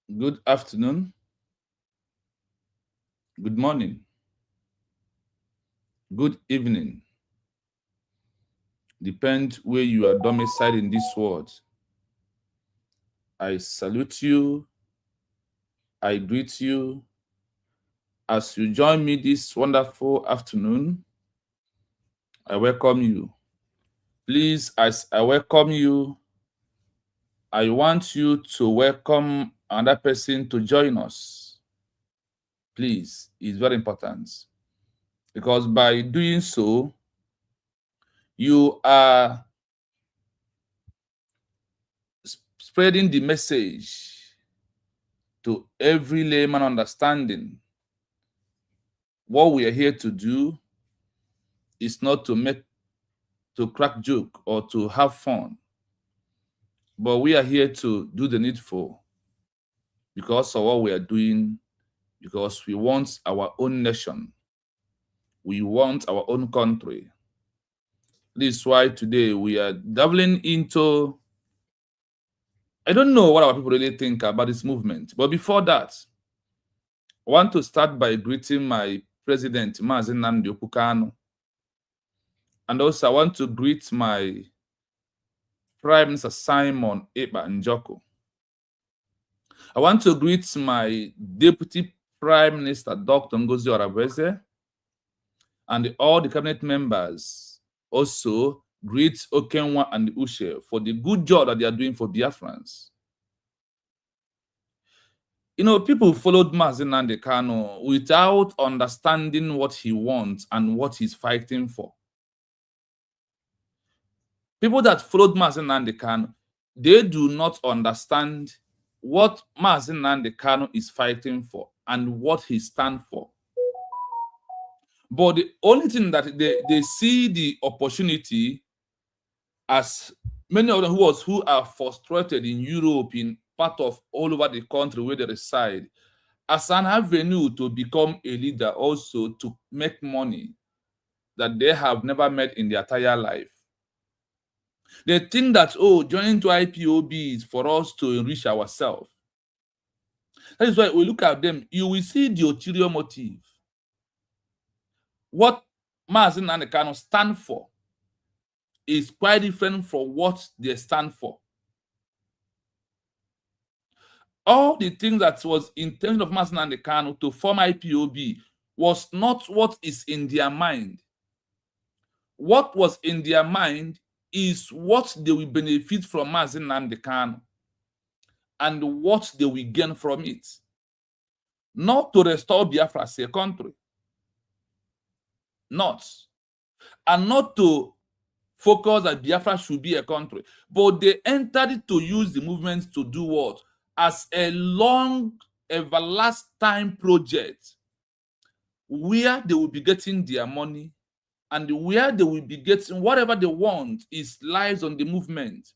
Good afternoon, good morning, good evening. Depend where you are domiciled in this world. I salute you. I greet you as you join me this wonderful afternoon. I welcome you. Please, as I welcome you, I want you to welcome another person to join us. Please, it's very important because by doing so, you are spreading the message to every layman understanding. What we are here to do is not to crack joke or to have fun, but we are here to do the needful because of what we are doing, because we want our own nation. We want our own country. This is why today we are dabbling into, I don't know what our people really think about this movement, but before that, I want to start by greeting my president, Mazen Nnamdi Okukano. And also I want to greet my Prime Minister Simon Ekpa Njoko. I want to greet my Deputy Prime Minister Dr. Ngozi Oraveze and all the cabinet members. Also greet Okenwa and Ushe for the good job that they are doing for Biafrans. You know, people followed Mazen Nnamdi Kanu without understanding what he wants and what he's fighting for. People that followed Mazen Nnamdi Kanu, they do not understand what Mazen Nnamdi Kanu is fighting for and what he stands for. But the only thing that they see the opportunity, as many of them who are frustrated in Europe, in part of all over the country where they reside, as an avenue to become a leader, also to make money that they have never made in their entire life. They think that, oh, joining to IPOB is for us to enrich ourselves. That is why we look at them, you will see the ulterior motive. What Mazen Nnamdi Kanu stand for is quite different from what they stand for. All the things that was intention of Mazen Nnamdi Kanu to form IPOB was not what is in their mind. What was in their mind is what they will benefit from Mazen Nnamdi Kanu and what they will gain from it. Not to restore Biafra as a country. Not. And not to focus that Biafra should be a country. But they entered to use the movement to do what? As a long, everlasting project where they will be getting their money and where they will be getting whatever they want is lies on the movement.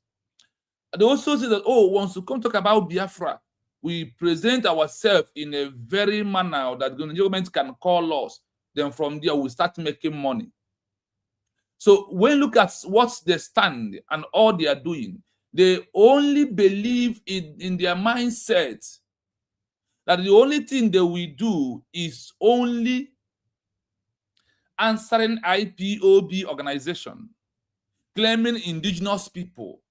They also say that, oh, once you come talk about Biafra, we present ourselves in a very manner that the government can call us. Then from there, we start making money. So when you look at what they stand and all they are doing, they only believe in their mindset that the only thing they will do is only answering IPOB organization, claiming indigenous people.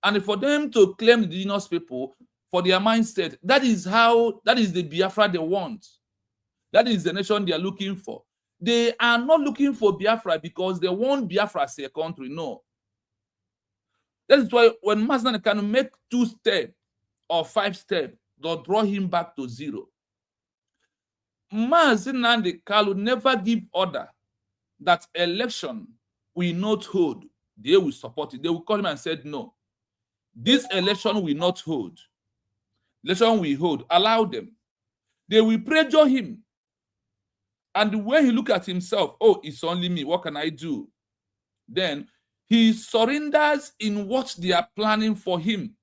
And for them to claim indigenous people, for their mindset, that is the Biafra they want. That is the nation they are looking for. They are not looking for Biafra because they want Biafra as a country. No. That is why when Mazen Nnamdi Kanu make 2 steps or 5 steps, they'll draw him back to 0. Mazen Nnamdi Kanu never give order that election will not hold. They will support it. They will call him and said, no, this election will not hold. Election will hold. Allow them. They will pressure him. And when he look at himself, oh, it's only me. What can I do? Then he surrenders in what they are planning for him.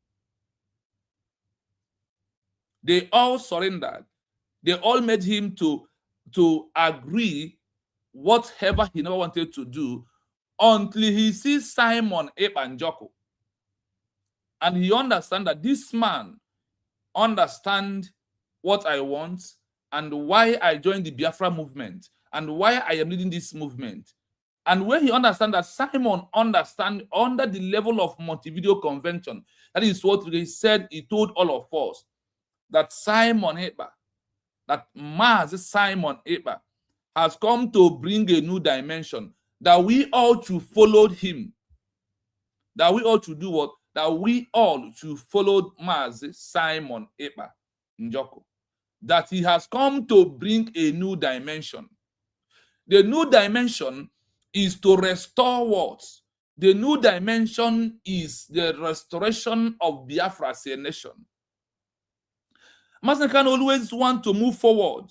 They all surrendered. They all made him to agree whatever he never wanted to do until he sees Simon Ekpa Njoko. And he understands that this man understand what I want and why I joined the Biafra movement and why I am leading this movement. And when he understands that Simon understands under the level of Montevideo Convention, that is what he said, he told all of us, that Simon Ekpa, that Maz Simon Ekpa has come to bring a new dimension, that we all should follow him. That we all should do what? That we all should follow Maz Simon Ekpa Njoko. That he has come to bring a new dimension. The new dimension is to restore what? The new dimension is the restoration of Biafra as a nation. Mazen can always want to move forward.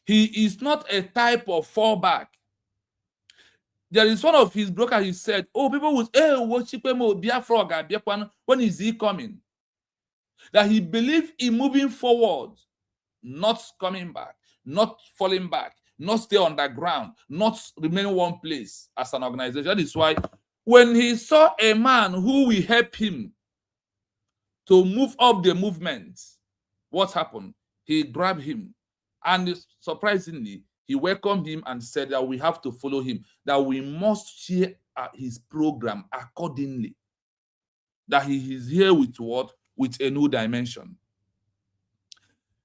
He is not a type of fallback. There is one of his brokers, he said, oh, people will say, hey, Biafra, when is he coming? That he believed in moving forward, not coming back, not falling back, not stay on the ground, not remain one place as an organization. That is why when he saw a man who will help him to move up the movement, what happened? He grabbed him, and surprisingly, he welcomed him and said that we have to follow him, that we must share his program accordingly, that he is here with what? With a new dimension.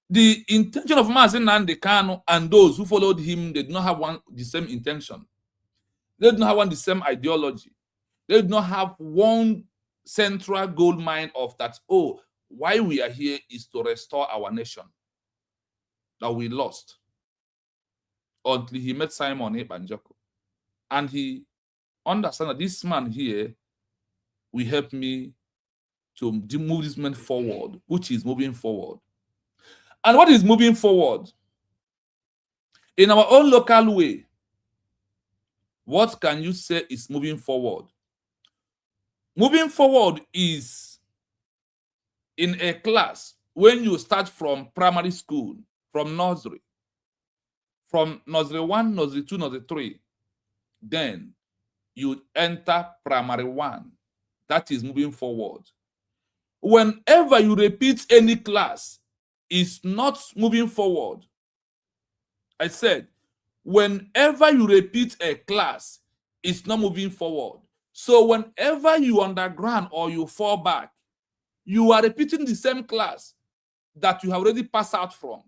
The intention of Mazen Nnamdi Kanu and those who followed him, they did not have the same intention. They did not have the same ideology. They did not have one central gold mine of that, oh, why we are here is to restore our nation that we lost, until he met Simon Ekpa Njoko. And he understood that this man here will help me to move this man forward, which is moving forward. And what is moving forward? In our own local way, what can you say is moving forward? Moving forward is in a class when you start from primary school, from nursery, from nursery 1, nursery 2, nursery 3, then you enter primary 1. That is moving forward. Whenever you repeat any class, it's not moving forward. I said, whenever you repeat a class, it's not moving forward. So whenever you underground or you fall back, you are repeating the same class that you have already passed out from.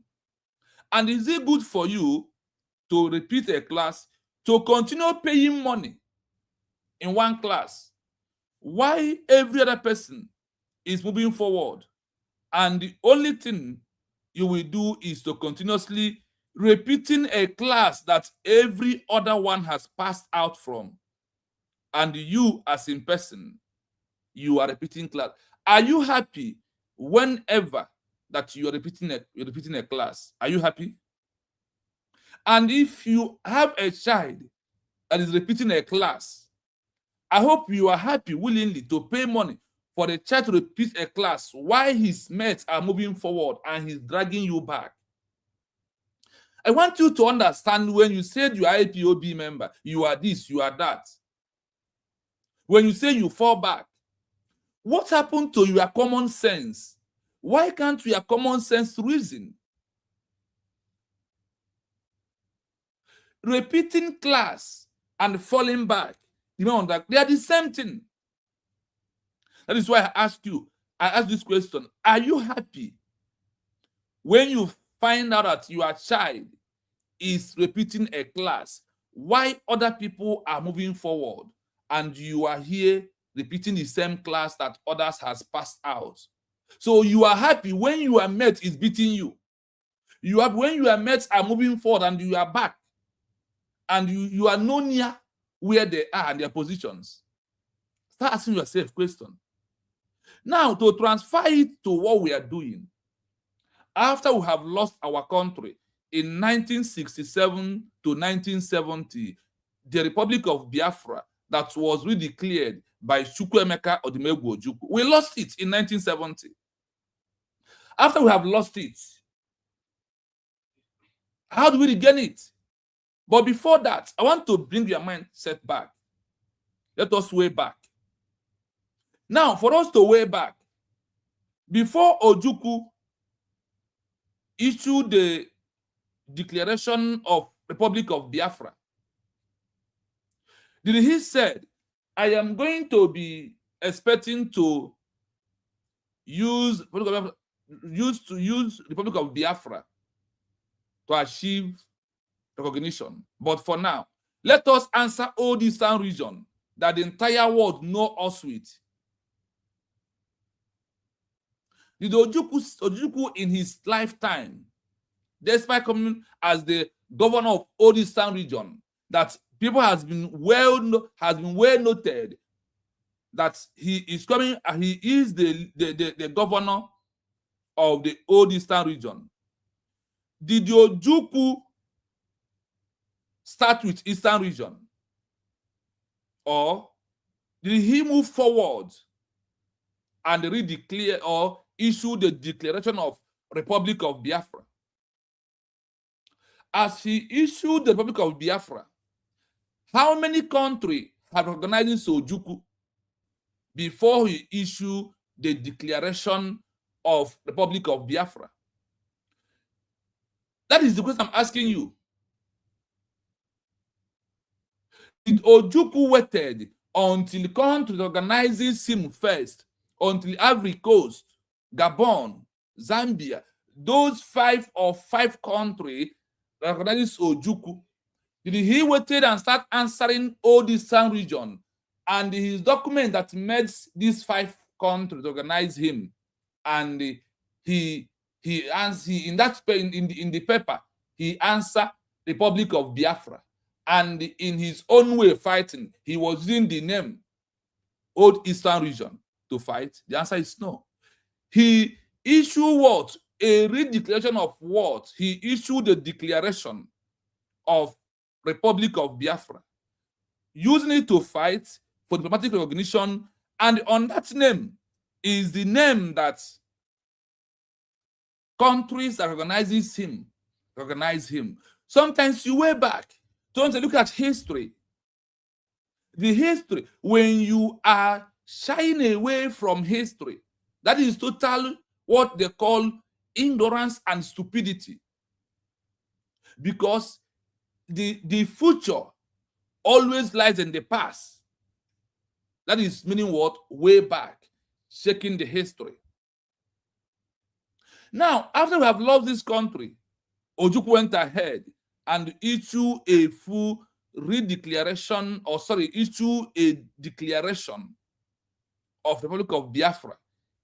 And is it good for you to repeat a class, to continue paying money in one class? Why every other person is moving forward, and the only thing you will do is to continuously repeating a class that every other one has passed out from, and you as in person, you are repeating class. Are you happy whenever that you are repeating a class? Are you happy? And if you have a child that is repeating a class, I hope you are happy willingly to pay money for the child to repeat a class while his mates are moving forward and he's dragging you back. I want you to understand, when you said you are a IPOB member, you are this, you are that. When you say you fall back, what happened to your common sense? Why can't your common sense reason? Repeating class and falling back, you know, that they are the same thing. That is why I asked this question: are you happy when you find out that your child is repeating a class, why other people are moving forward and you are here repeating the same class that others has passed out? So you are happy when your mate is beating you. You are when your mates are moving forward and you are back, and you are no near where they are and their positions. Start asking yourself question. Now, to transfer it to what we are doing, after we have lost our country in 1967 to 1970, the Republic of Biafra that was redeclared by Chukwuemeka Odumegwu Ojukwu, we lost it in 1970. After we have lost it, how do we regain it? But before that, I want to bring your mindset back. Let us way back. Now, for us to way back, Before Ojukwu issued the Declaration of Republic of Biafra, did he said, I am going to be expecting to use Republic of Biafra to achieve recognition. But for now, let us answer all the Eastern region that the entire world know us with. Did Ojukwu in his lifetime, despite coming as the governor of all Eastern region, that people has been well noted that he is coming, he is the governor of the old Eastern region. Did Ojukwu start with Eastern region, or did he move forward and redeclare or issue the Declaration of Republic of Biafra? As he issued the Republic of Biafra, how many countries have recognized Ojukwu before he issued the Declaration of Republic of Biafra? That is the question I'm asking you. Did Ojukwu waited until the country recognizes him first, until Ivory Coast, Gabon, Zambia, those five countries recognizes Ojukwu? Did he waited and start answering all the Eastern region, and his document that made these 5 countries recognize him, and he in the paper he answered Republic of Biafra, and in his own way fighting, he was using the name Old Eastern Region to fight? The answer is no. He issued what? A redeclaration of what? He issued the Declaration of Republic of Biafra, using it to fight for diplomatic recognition, and on that name is the name that countries that recognize him. Sometimes you way back, don't look at history. The history, when you are shying away from history, that is total what they call ignorance and stupidity. Because the future always lies in the past. That is meaning what? Way back, checking the history. Now, after we have lost this country, Ojukwu went ahead and issued a full redeclaration, or sorry, issue a declaration of the Republic of Biafra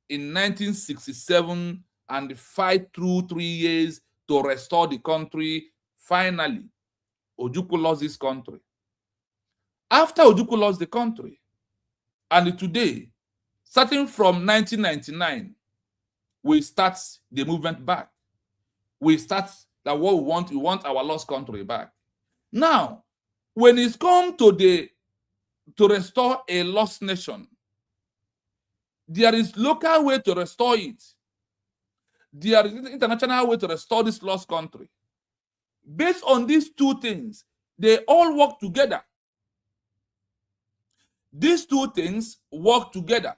in 1967 and fight through 3 years to restore the country. Finally, Ojukwu lost this country. After Ojukwu lost the country, and today, starting from 1999, we start the movement back. We start that what we want our lost country back. Now, when it's come to restore a lost nation, there is local way to restore it. There is international way to restore this lost country. Based on these two things, they all work together. These two things work together,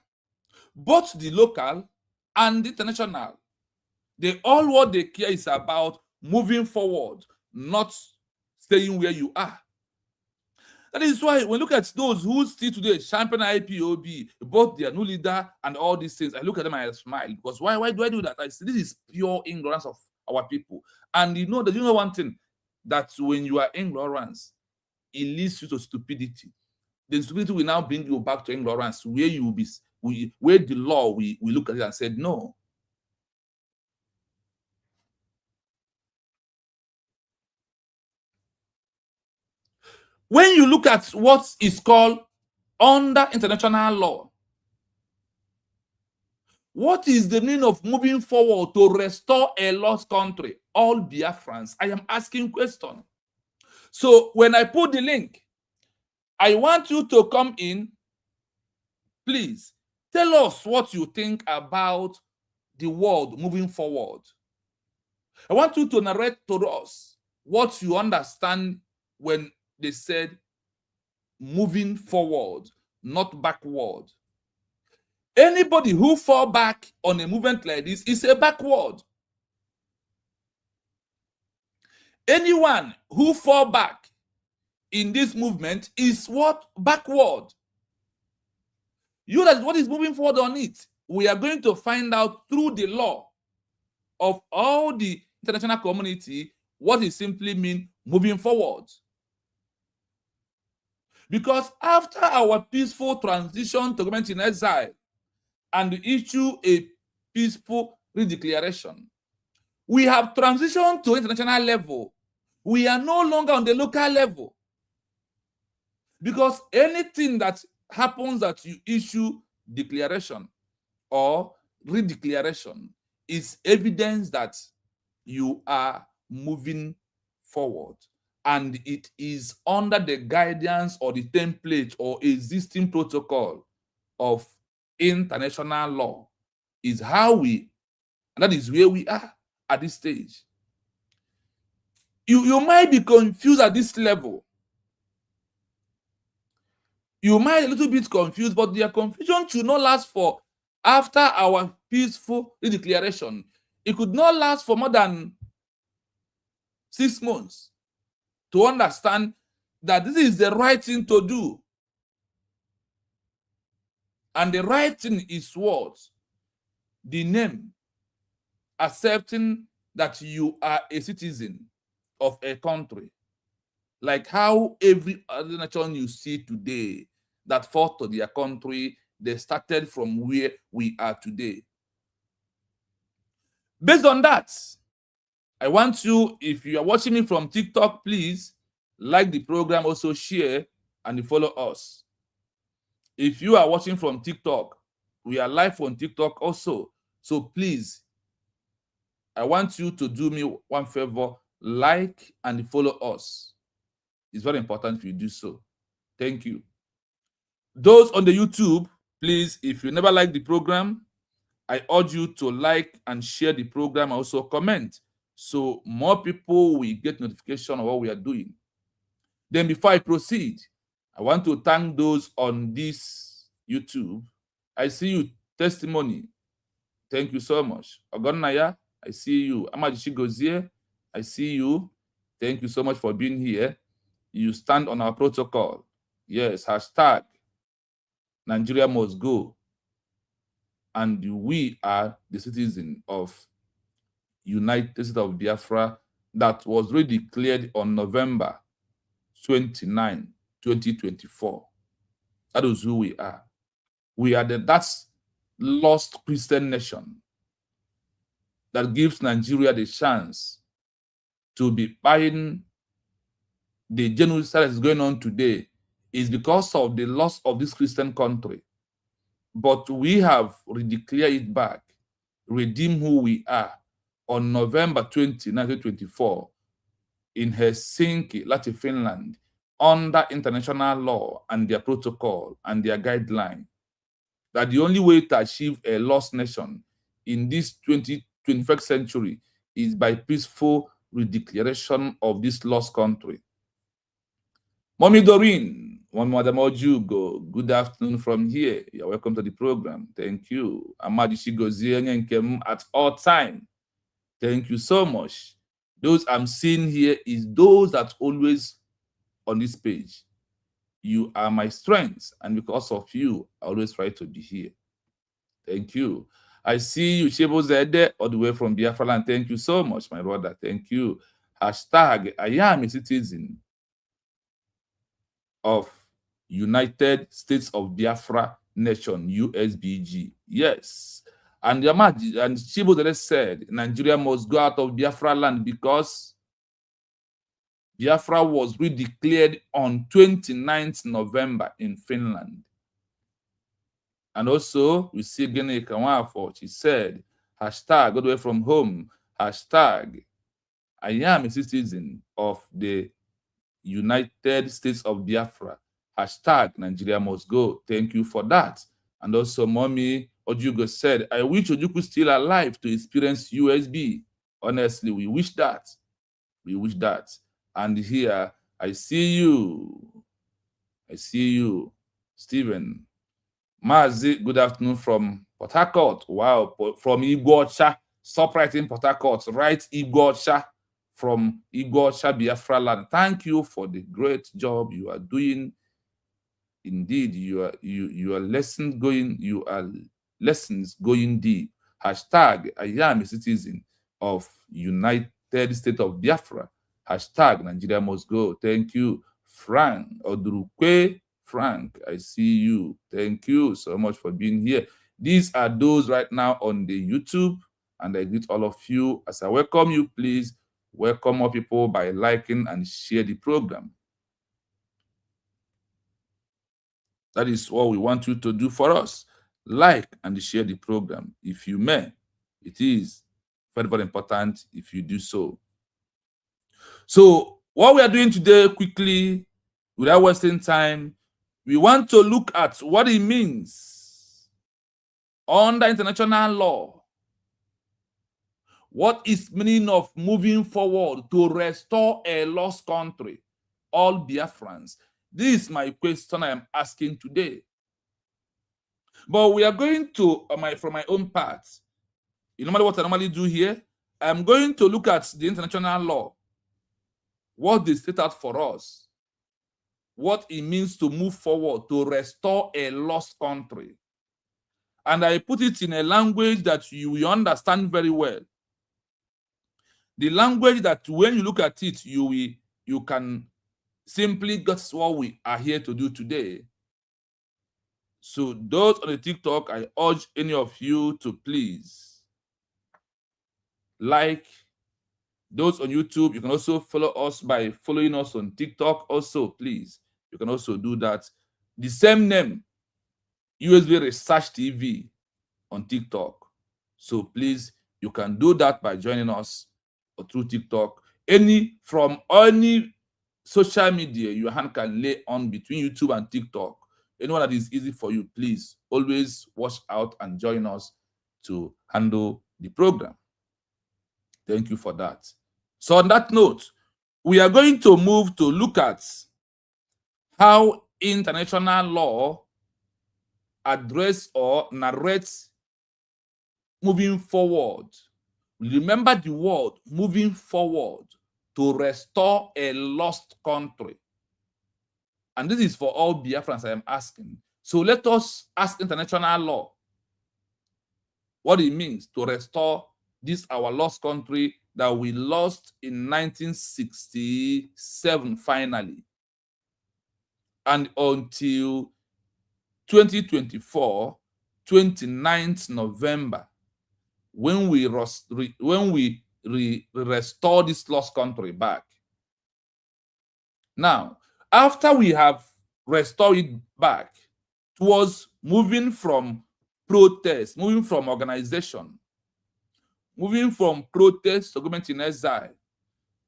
both the local and the international. They all what they care is about moving forward, not staying where you are. That is why when we look at those who still today champion IPOB, both their new leader and all these things, I look at them and I smile, because why do I do that? I say this is pure ignorance of our people. And you know one thing, that when you are ignorance, it leads you to stupidity. The stupidity will now bring you back to ignorance, where you will be, where the law we look at it and said no. When you look at what is called under international law, what is the meaning of moving forward to restore a lost country? All Biafrans. I am asking question. So when I put the link, I want you to come in. Please tell us what you think about the world moving forward. I want you to narrate to us what you understand when they said moving forward, not backward. Anybody who fall back on a movement like this is a backward. Anyone who fall back in this movement is what? Backward. You, that what is moving forward on it. We are going to find out through the law of all the international community what it simply means moving forward. Because after our peaceful transition to government in exile and issue a peaceful redeclaration, we have transitioned to international level. We are no longer on the local level. Because anything that happens that you issue declaration or redeclaration is evidence that you are moving forward, and it is under the guidance or the template or existing protocol of international law. Is how we, and that is where we are at this stage. You might be confused at this level. You might be a little bit confused, but their confusion should not last for after our peaceful redeclaration. It could not last for more than 6 months to understand that this is the right thing to do. And the right thing is what? The name, accepting that you are a citizen of a country. Like how every other nation you see today that fought to their country, they started from where we are today. Based on that, I want you, if you are watching me from TikTok, please like the program, also share and follow us. If you are watching from TikTok, we are live on TikTok also. So please, I want you to do me one favor, like and follow us. It's very important if you do so. Thank you. Those on the YouTube, please, if you never like the program, I urge you to like and share the program, also comment, so more people will get notification of what we are doing. Then before I proceed, I want to thank those on this YouTube. I see you, testimony. Thank you so much. Ogonaya, I see you. Amajishi Gozie, I see you. Thank you so much for being here. You stand on our protocol. Yes, hashtag Nigeria must go. And we are the citizen of United States of Biafra that was really declared on November 29, 2024. That is who we are. We are that's lost Christian nation that gives Nigeria the chance to be buying the genocide that is going on today is because of the loss of this Christian country. But we have redeclared it back, redeemed who we are on November 29, 2024 in Helsinki, Latvia, Finland, under international law and their protocol and their guideline, that the only way to achieve a lost nation in this 21st century is by peaceful redeclaration of this lost country. Mommy Doreen, Madam Ojugo, good afternoon from here. You're welcome to the program. Thank you. Amadishi Gozie at all time. Thank you so much. Those I'm seeing here is those that always on this page. You are my strength, and because of you, I always try to be here. Thank you. I see you, Shebo Zede, all the way from Biafra land. Thank you so much, my brother. Thank you. Hashtag, I am a citizen of United States of Biafra Nation, USBG. Yes. And Shebo Zede said, Nigeria must go out of Biafra land because Biafra was redeclared on 29th November in Finland. And also, we see Gene Kawafo, she said, hashtag, all the way from home, hashtag, I am a citizen of the United States of Biafra, hashtag, Nigeria must go. Thank you for that. And also, Mommy Ojugo said, I wish Ojuku still alive to experience USB. Honestly, we wish that. We wish that. And here, I see you. I see you, Stephen. Mazi, good afternoon from Port Harcourt. Wow, from Igbocha. Stop writing Port Harcourt. Write Igbocha from Igbocha, Biafra land. Thank you for the great job you are doing. Indeed, you are lessons going deep. Hashtag I am a citizen of United States of Biafra. Hashtag Nigeria must go. Thank you. Frank Odrukwe. Frank, I see you. Thank you so much for being here. These are those right now on the YouTube, and I greet all of you. As I welcome you, please welcome more people by liking and share the program. That is what we want you to do for us. Like and share the program if you may. It is very, very important if you do so. So what we are doing today, quickly, without wasting time, we want to look at what it means under international law. What is meaning of moving forward to restore a lost country? All Biafrans. This is my question I am asking today. But we are going to, from my own part, normally what I normally do here, I'm going to look at the international law, what they state out for us, what it means to move forward to restore a lost country. And I put it in a language that you will understand very well. The language that when you look at it, you can simply get what we are here to do today. So those on the TikTok, I urge any of you to please like. Those on YouTube, you can also follow us by following us on TikTok. Also, please, you can also do that. The same name, USB Research TV on TikTok. So please, you can do that by joining us or through TikTok. From any social media your hand can lay on between YouTube and TikTok. Anyone that is easy for you, please always watch out and join us to handle the program. Thank you for that. So on that note, we are going to move to look at how international law address or narrates moving forward. Remember the word moving forward to restore a lost country. And this is for all Biafrans I am asking. So let us ask international law what it means to restore this our lost country that we lost in 1967 finally. And until 2024, 29th November, when we restore this lost country back. Now, after we have restored it back, towards moving from protest, moving from organization, moving from protest to government-in-exile,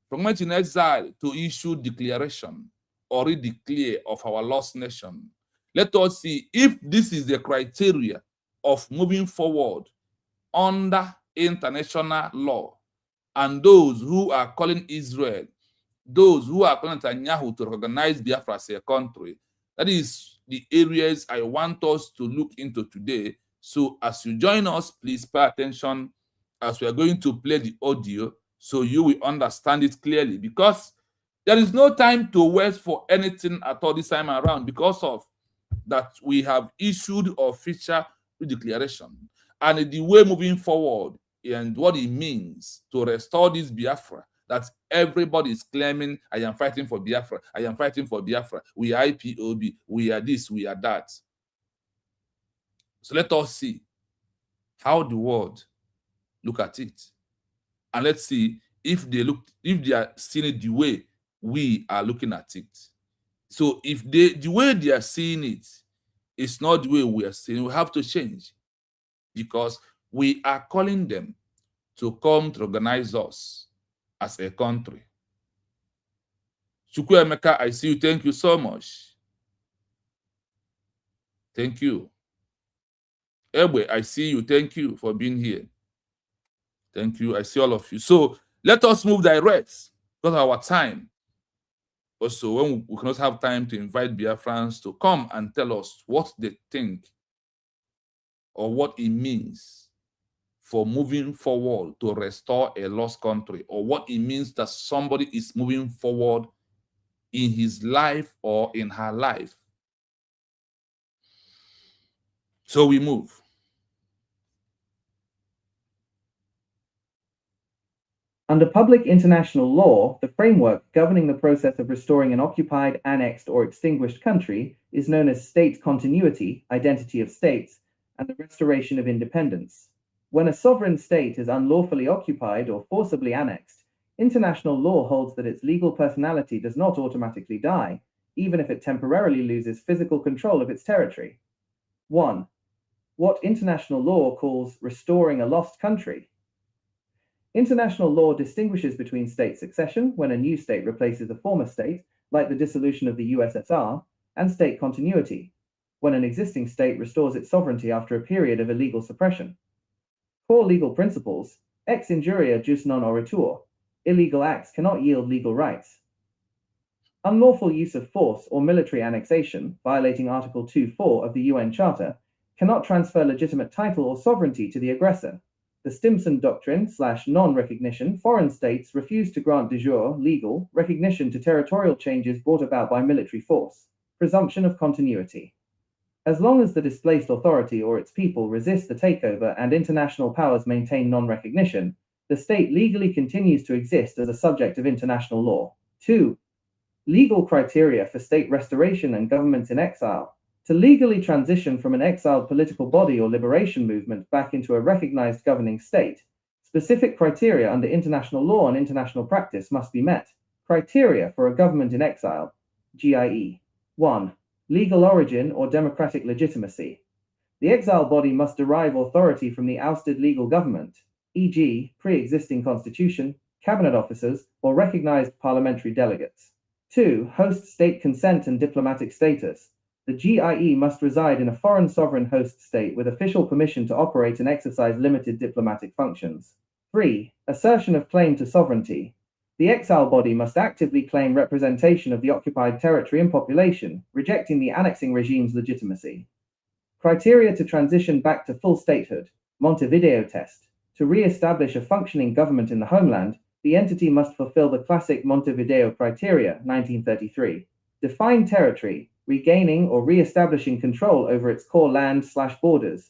from government-in-exile to issue declaration or redeclare of our lost nation. Let us see if this is the criteria of moving forward under international law. And those who are calling Israel, those who are calling Netanyahu to recognize Biafra as a country, that is the areas I want us to look into today. So as you join us, please pay attention as we are going to play the audio so you will understand it clearly, because there is no time to waste for anything at all this time around, because of that we have issued official declaration and the way moving forward and what it means to restore this Biafra that everybody is claiming. I am fighting for Biafra. I am fighting for Biafra. We are IPOB. We are this. We are that. So let us see how the world look at it, and let's see if they are seeing it the way we are looking at it. So if the way they are seeing it is not the way we are seeing, we have to change, because we are calling them to come to organize us as a country. Chukwuemeka, I see you. Thank you so much. Thank you. Egbe, I see you. Thank you for being here. Thank you. I see all of you. So let us move direct, because of our time. Also, when we cannot have time to invite Biafrans to come and tell us what they think or what it means for moving forward to restore a lost country, or what it means that somebody is moving forward in his life or in her life. So we move. Under public international law, the framework governing the process of restoring an occupied, annexed, or extinguished country is known as state continuity, identity of states, and the restoration of independence. When a sovereign state is unlawfully occupied or forcibly annexed, international law holds that its legal personality does not automatically die, even if it temporarily loses physical control of its territory. 1. What international law calls restoring a lost country. International law distinguishes between state succession, when a new state replaces a former state, like the dissolution of the USSR, and state continuity, when an existing state restores its sovereignty after a period of illegal suppression. Core legal principles: ex injuria jus non oritur. Illegal acts cannot yield legal rights. Unlawful use of force or military annexation, violating Article 2.4 of the UN Charter, cannot transfer legitimate title or sovereignty to the aggressor. The Stimson Doctrine / non-recognition: foreign states refuse to grant de jure legal recognition to territorial changes brought about by military force. Presumption of continuity. As long as the displaced authority or its people resist the takeover and international powers maintain non-recognition, the state legally continues to exist as a subject of international law. 2. Legal criteria for state restoration and governments in exile. To legally transition from an exiled political body or liberation movement back into a recognized governing state, specific criteria under international law and international practice must be met. Criteria for a government in exile. GIE. 1. Legal origin or democratic legitimacy. The exile body must derive authority from the ousted legal government, e.g., pre-existing constitution, cabinet officers, or recognized parliamentary delegates. 2. Host state consent and diplomatic status. The GIE must reside in a foreign sovereign host state with official permission to operate and exercise limited diplomatic functions. 3. Assertion of claim to sovereignty. The exile body must actively claim representation of the occupied territory and population, rejecting the annexing regime's legitimacy. Criteria to transition back to full statehood. Montevideo test. To re-establish a functioning government in the homeland, the entity must fulfill the classic Montevideo criteria, 1933. Define territory, regaining or re-establishing control over its core land/borders.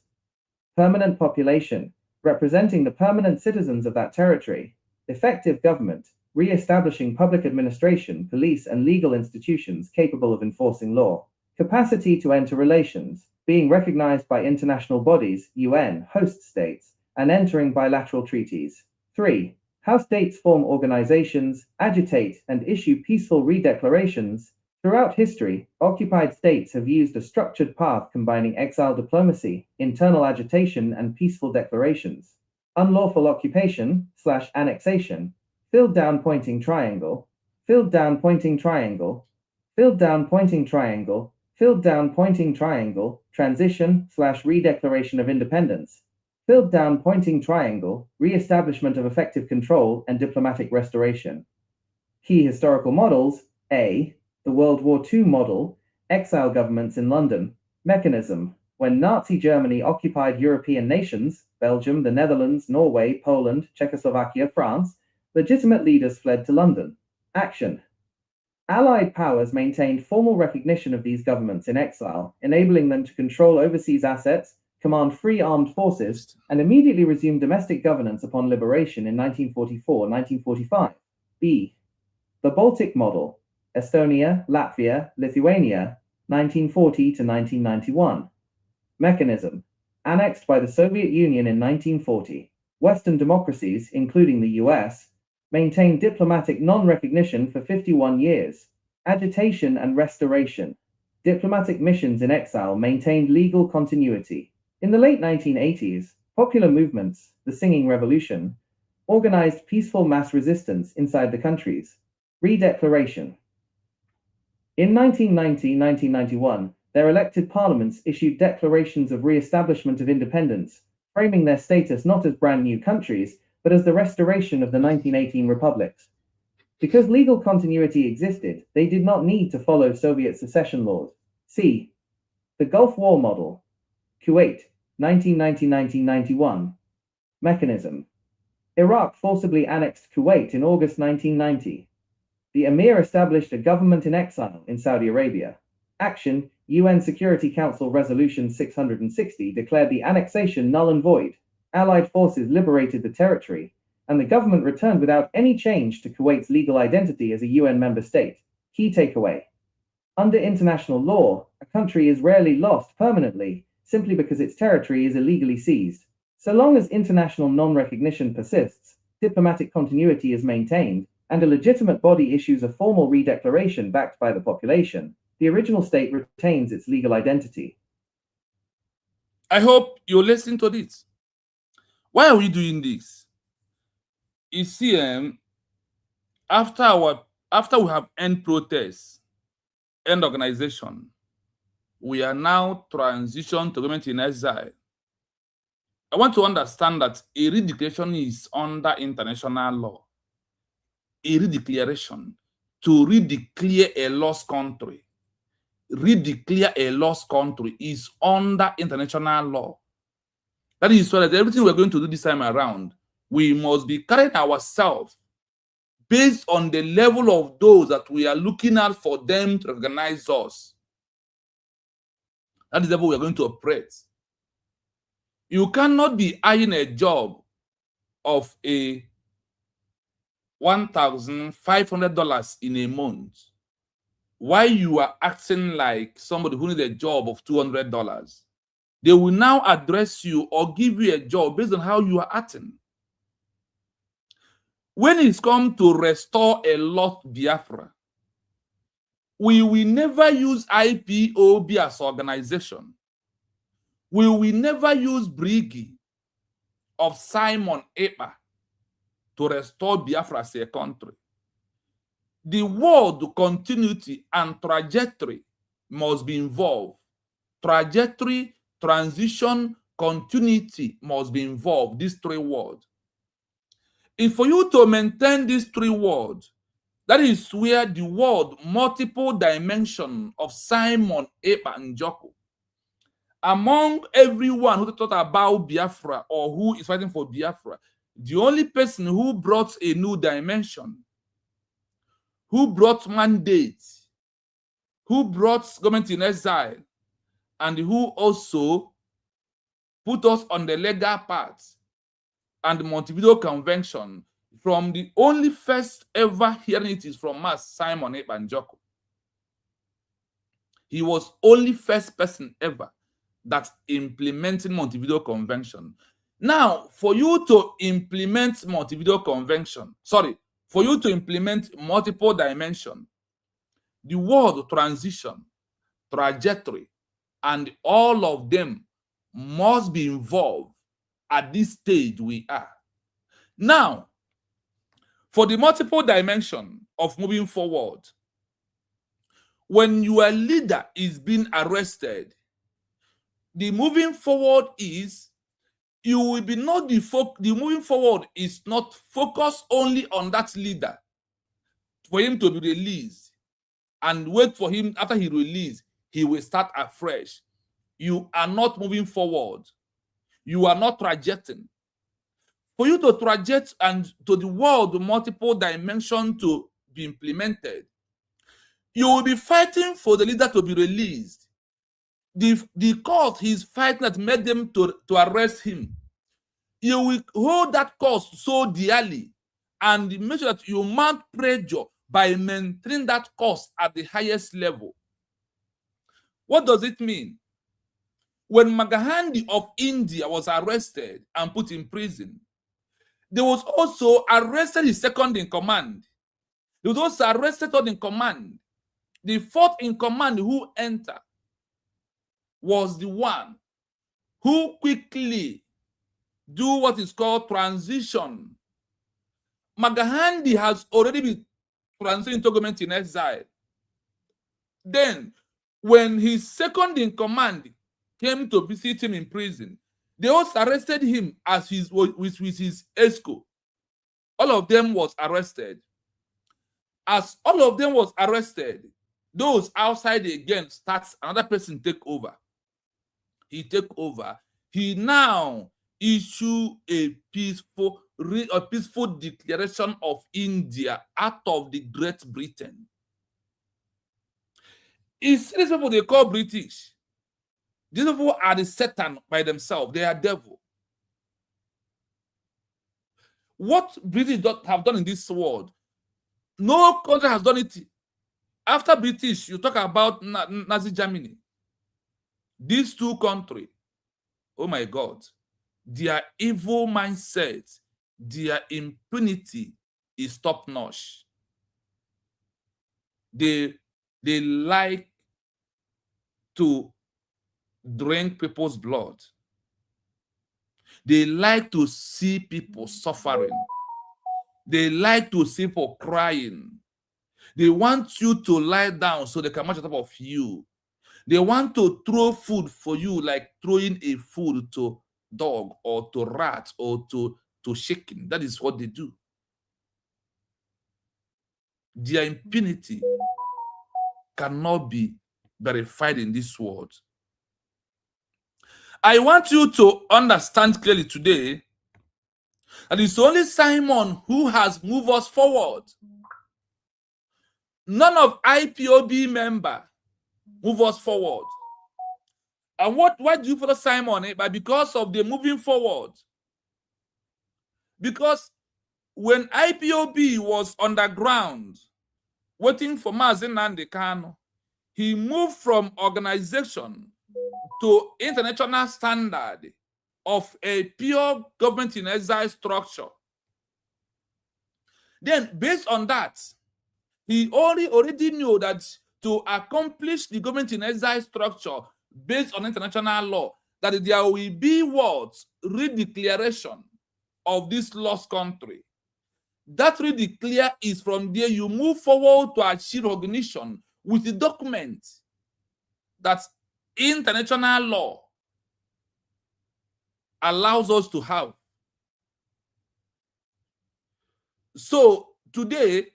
Permanent population, representing the permanent citizens of that territory. Effective government, re-establishing public administration, police, and legal institutions capable of enforcing law. Capacity to enter relations, being recognized by international bodies, UN, host states, and entering bilateral treaties. 3. How states form organizations, agitate, and issue peaceful re-declarations. Throughout history, occupied states have used a structured path combining exile diplomacy, internal agitation, and peaceful declarations. Unlawful occupation / annexation. Filled down pointing triangle. Filled down pointing triangle. Filled down pointing triangle. Filled down pointing triangle. Transition / re-declaration of independence. Filled down pointing triangle. Re-establishment of effective control and diplomatic restoration. Key historical models. A. The World War II model, exile governments in London. Mechanism: when Nazi Germany occupied European nations, Belgium, the Netherlands, Norway, Poland, Czechoslovakia, France, legitimate leaders fled to London. Action: Allied powers maintained formal recognition of these governments in exile, enabling them to control overseas assets, command free armed forces, and immediately resume domestic governance upon liberation in 1944-1945. B. The Baltic model. Estonia, Latvia, Lithuania, 1940 to 1991. Mechanism: annexed by the Soviet Union in 1940. Western democracies, including the US, maintained diplomatic non-recognition for 51 years. Agitation and restoration. Diplomatic missions in exile maintained legal continuity. In the late 1980s, popular movements, the Singing Revolution, organized peaceful mass resistance inside the countries. Redeclaration. In 1990-1991, their elected parliaments issued declarations of re-establishment of independence, framing their status not as brand new countries, but as the restoration of the 1918 republics. Because legal continuity existed, they did not need to follow Soviet secession laws. C. The Gulf War model. Kuwait, 1990-1991. Mechanism. Iraq forcibly annexed Kuwait in August 1990. The Emir established a government in exile in Saudi Arabia. Action. UN Security Council Resolution 660 declared the annexation null and void. Allied forces liberated the territory, and the government returned without any change to Kuwait's legal identity as a UN member state. Key takeaway. Under international law, a country is rarely lost permanently simply because its territory is illegally seized. So long as international non-recognition persists, diplomatic continuity is maintained, and a legitimate body issues a formal redeclaration backed by the population, the original state retains its legal identity. I hope you listen to this. Why are we doing this? You see, after we have end protests, end organization, we are now transition to government in exile. I want to understand that a redeclaration is under international law. A redeclaration to redeclare a lost country. Redeclare a lost country is under international law. That is why everything we're going to do this time around, we must be carrying ourselves based on the level of those that we are looking at for them to recognize us. That is the level we are going to operate. You cannot be eyeing a job of a $1,500 in a month while you are acting like somebody who needs a job of $200. They will now address you or give you a job based on how you are acting. When it's come to restore a lost Biafra, we will never use IPOB as organization. We will never use Briggy of Simon Ekpa to restore Biafra as a country. The word continuity and trajectory must be involved. Trajectory, transition, continuity must be involved, these three words. If for you to maintain these three words, that is where the word multiple dimension of Simon Ekpa Njoku, among everyone who thought about Biafra or who is fighting for Biafra, the only person who brought a new dimension, who brought mandate, who brought government in exile, and who also put us on the legal path and the Montevideo Convention, from the only first ever hearing it is from us, Simon Ekpa Njoku. He was only first person ever that implemented Montevideo Convention. Now, for you to implement Montevideo Convention, for you to implement multiple dimension, the word transition, trajectory, and all of them must be involved at this stage we are. Now, for the multiple dimension of moving forward, when your leader is being arrested, the moving forward is you will be not the moving forward is not focused only on that leader for him to be released and wait for him after he released, he will start afresh. You are not moving forward. You are not trajecting. For you to traject and to the world multiple dimension to be implemented, you will be fighting for the leader to be released. The cause he's fighting that made them to arrest him, you will hold that cause so dearly and make sure that you mount pressure by maintaining that cause at the highest level. What does it mean? When Magahandi of India was arrested and put in prison, there was also arrested his second in command. There was also arrested third in command. The fourth in command who entered was the one who quickly do what is called transition. Magahandi has already been transitioned into government in exile. Then, when his second in command came to visit him in prison, they also arrested him as with his ESCO. All of them was arrested. As all of them was arrested, those outside again starts another person take over. He take over. he now issued a peaceful declaration of India out of the Great Britain. It's these people they call British. These people are the Satan by themselves. They are devil. What British have done in this world, no country has done it. After British, you talk about Nazi Germany. These two countries, oh my God, their evil mindset, their impunity is top-notch. They like to drink people's blood. They like to see people suffering. They like to see people crying. They want you to lie down so they can march on top of you. They want to throw food for you like throwing a food to dog or to rat or to chicken. That is what they do. Their impunity cannot be verified in this world. I want you to understand clearly today that it's only Simon who has moved us forward. None of IPOB member move us forward. And why do you follow Simon? But because of the moving forward. Because when IPOB was underground, waiting for Mazi Nnamdi Kanu, he moved from organization to international standard of a pure government-in-exile structure. Then, based on that, he already knew that to accomplish the government-in-exile structure based on international law, that there will be what? Redeclaration of this lost country. That redeclare is from there you move forward to achieve recognition with the document that international law allows us to have. So today,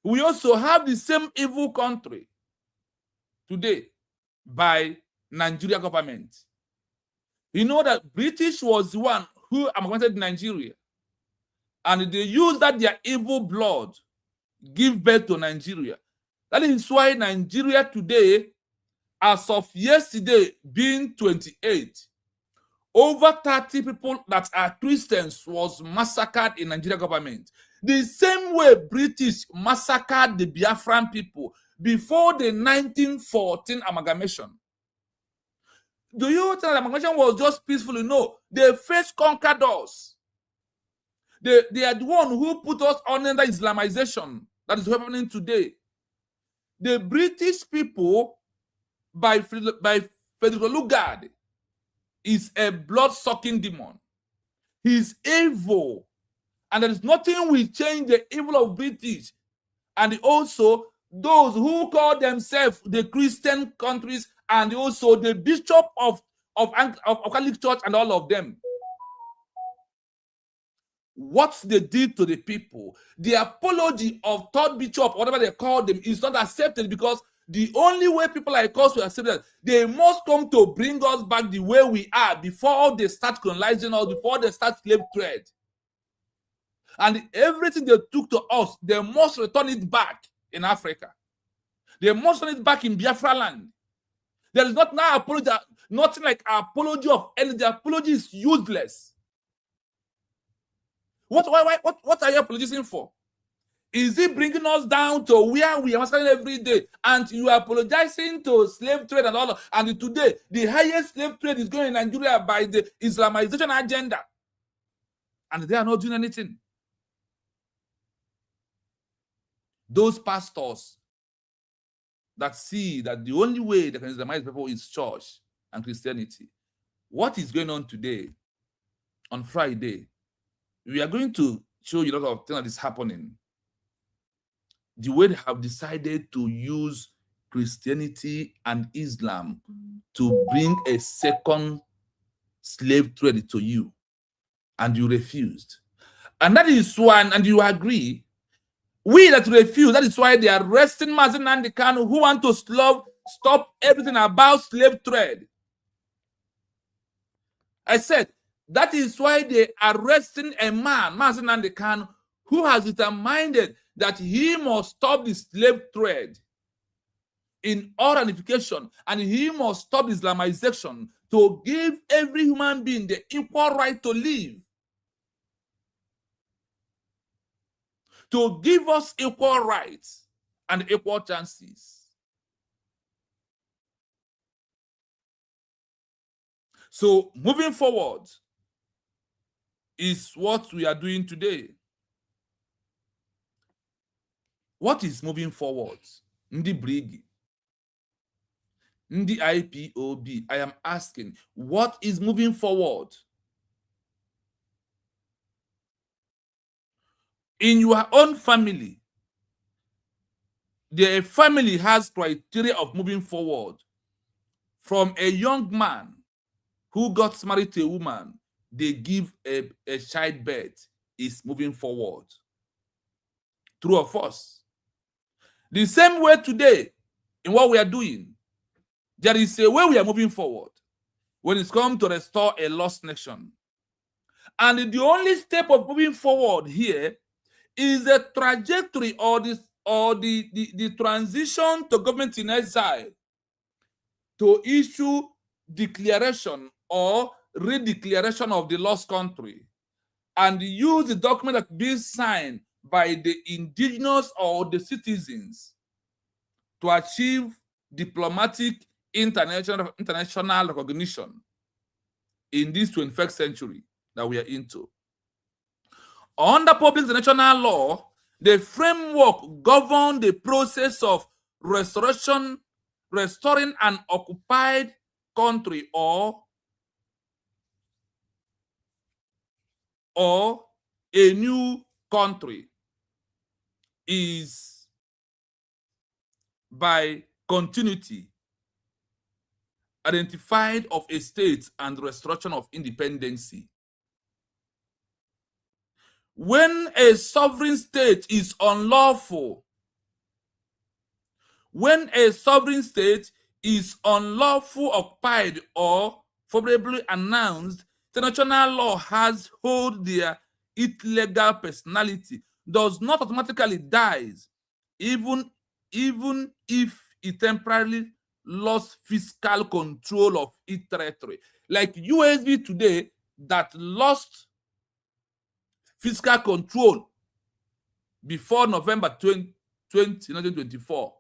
we also have the same evil country today by Nigeria government. You know that British was the one who immigrated Nigeria, and they used that their evil blood give birth to Nigeria. That is why Nigeria today, as of yesterday being 28, over 30 people that are Christians was massacred in Nigeria government. The same way British massacred the Biafran people before the 1914 amalgamation. Do you think the amalgamation was just peaceful? No, they first conquered us. They are the one who put us under Islamization that is happening today. The British people, by Frederick Lugard, is a blood-sucking demon. He's evil. And there is nothing will change the evil of British. And also those who call themselves the Christian countries, and also the bishop of Catholic Church and all of them. What they did to the people, the apology of third bishop, whatever they call them, is not accepted, because the only way people like us will accept that, they must come to bring us back the way we are before they start colonizing us, before they start slave trade. And everything they took to us, they must return it back in Africa. They must return it back in Biafra land. There is not now apology, nothing like apology of anything. The apology is useless. What are you apologizing for? Is it bringing us down to where we are massacring every day? And you are apologizing to slave trade and all of, and today the highest slave trade is going in Nigeria by the Islamization agenda. And they are not doing anything. Those pastors that see that the only way they can Islamize people is church and Christianity. What is going on today, on Friday? We are going to show you a lot of things that is happening. The way they have decided to use Christianity and Islam to bring a second slave trade to you, and you refused. And that is why, and you agree, we that refuse, that is why they are arresting Mazi Nnamdi Kanu, who want to stop everything about slave trade. I said, that is why they are arresting a man, Mazi Nnamdi Kanu, who has determined that he must stop the slave trade in all ramification, and he must stop Islamization to give every human being the equal right to live, to give us equal rights and equal chances. So moving forward is what we are doing today. What is moving forward? Ndi Brigi, Ndi IPOB, I am asking, what is moving forward? In your own family, the family has criteria of moving forward. From a young man who got married to a woman, they give a childbirth, is moving forward. True or false? The same way today, in what we are doing, there is a way we are moving forward when it's come to restore a lost nation. And the only step of moving forward here is the trajectory or the transition to government in exile, to issue declaration or redeclaration of the lost country, and use the document that being signed by the indigenous or the citizens to achieve diplomatic international recognition in this 21st century that we are into. Under public international law, the framework governs the process of restoring an occupied country or a new country is by continuity identified of a state and restoration of independency. When a sovereign state is unlawful, occupied, or favorably announced, international law has hold their illegal personality, does not automatically dies, even if it temporarily lost fiscal control of its territory. Like USB today that lost fiscal control before November 2024.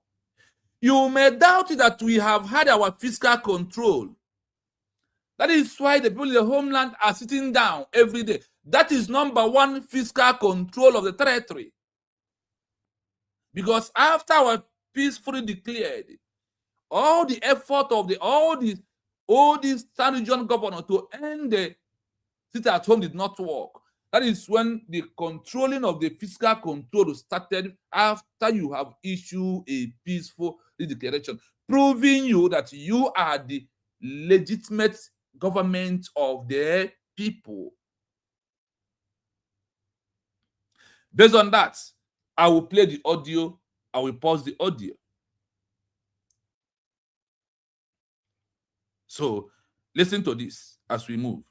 You may doubt that we have had our fiscal control. That is why the people in the homeland are sitting down every day. That is number one, fiscal control of the territory. Because after our peacefully declared, all the effort of all these South region governors to end the sit at home did not work. That is when the controlling of the fiscal control started after you have issued a peaceful declaration, proving you that you are the legitimate government of the people. Based on that, I will play the audio. I will pause the audio. So listen to this as we move.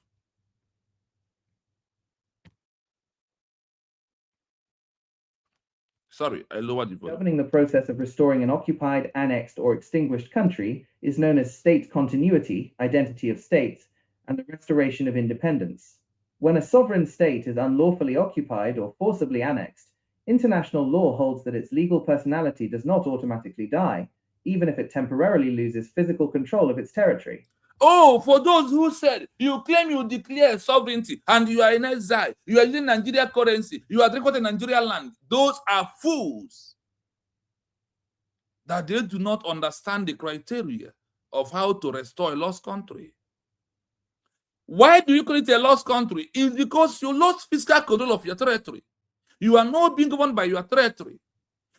Sorry, I lowered the volume. Governing the process of restoring an occupied, annexed, or extinguished country is known as state continuity, identity of states, and the restoration of independence. When a sovereign state is unlawfully occupied or forcibly annexed, international law holds that its legal personality does not automatically die, even if it temporarily loses physical control of its territory. Oh, for those who said you claim you declare sovereignty and you are in exile, you are using Nigeria currency, you are recording Nigeria land, those are fools. That they do not understand the criteria of how to restore a lost country. Why do you call it a lost country? It's because you lost fiscal control of your territory. You are not being governed by your territory.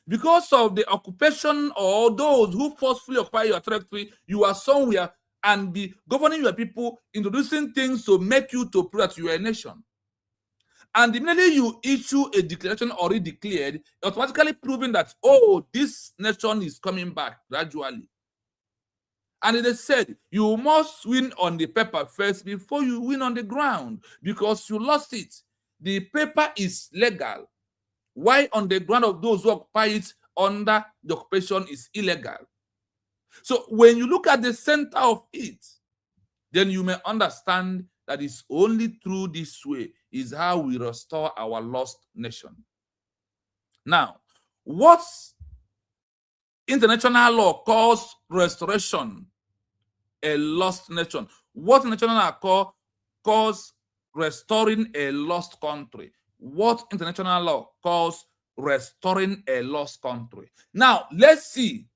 Because of the occupation or those who forcefully occupy your territory, you are somewhere and be governing your people, introducing things to make you to prove that you are a nation. And immediately you issue a declaration already declared, automatically proving that, oh, this nation is coming back gradually. And they said, you must win on the paper first before you win on the ground, because you lost it. The paper is legal. Why on the ground of those who occupy it under the occupation is illegal? So when you look at the center of it, then you may understand that it's only through this way is how we restore our lost nation. Now, what's international law calls restoration a lost nation? What international law calls restoring a lost country? What international law calls restoring a lost country? Now, let's see.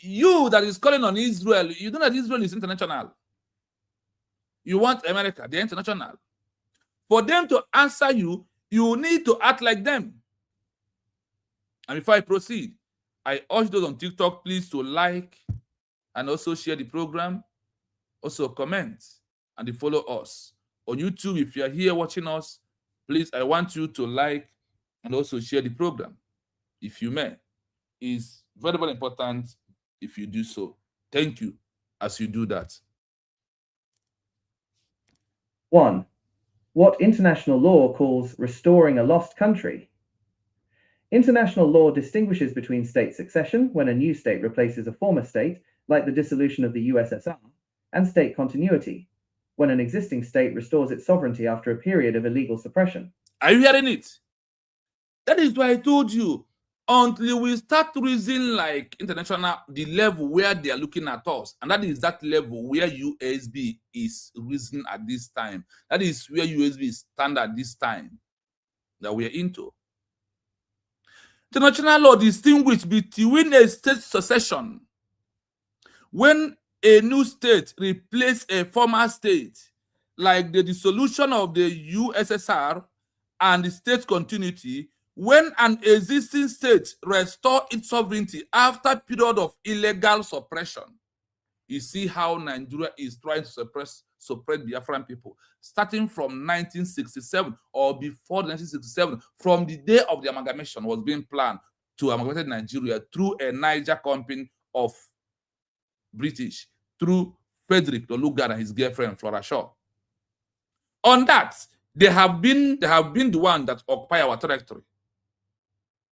You that is calling on Israel, you know that Israel is international. You want America, they're international. For them to answer you, you need to act like them. And before I proceed, I urge those on TikTok, please, to like and also share the program, also comment and follow us. On YouTube, if you are here watching us, please, I want you to like and also share the program, if you may. It's very, very important if you do so. Thank you as you do that. 1. What international law calls restoring a lost country? International law distinguishes between state succession, when a new state replaces a former state, like the dissolution of the USSR, and state continuity, when an existing state restores its sovereignty after a period of illegal suppression. Are you hearing it? That is why I told you, until we start reasoning like international, the level where they are looking at us, and that is that level where USB is reasoning at this time. That is where USB stand at this time that we are into. International law distinguishes between a state succession, when a new state replaces a former state, like the dissolution of the USSR, and the state continuity, when an existing state restores its sovereignty after a period of illegal suppression. You see how Nigeria is trying to suppress Biafran people, starting from 1967 or before 1967, from the day of the amalgamation was being planned to amalgamate Nigeria through a Niger company of British, through Frederick Oluga and his girlfriend Flora Shaw. On that, they have been the one that occupy our territory.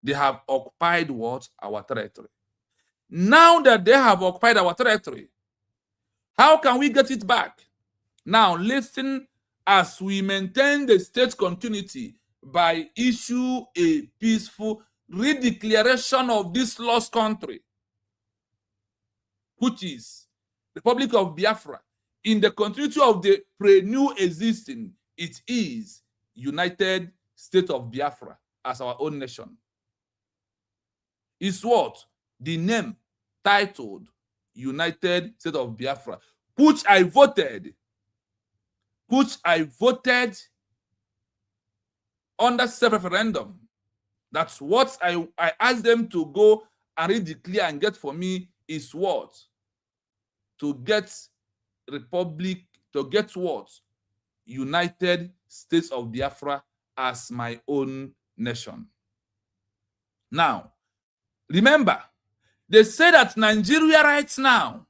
They have occupied what? Our territory. Now that they have occupied our territory, how can we get it back? Now listen, as we maintain the state continuity by issue a peaceful redeclaration of this lost country, which is the Republic of Biafra, in the continuity of the pre-new existing, it is United States of Biafra as our own nation. Is what? The name titled United States of Biafra, which I voted under self-referendum. That's what I asked them to go and redeclare and get for me is what? To get republic, to get what? United States of Biafra as my own nation. Now, remember, they say that Nigeria right now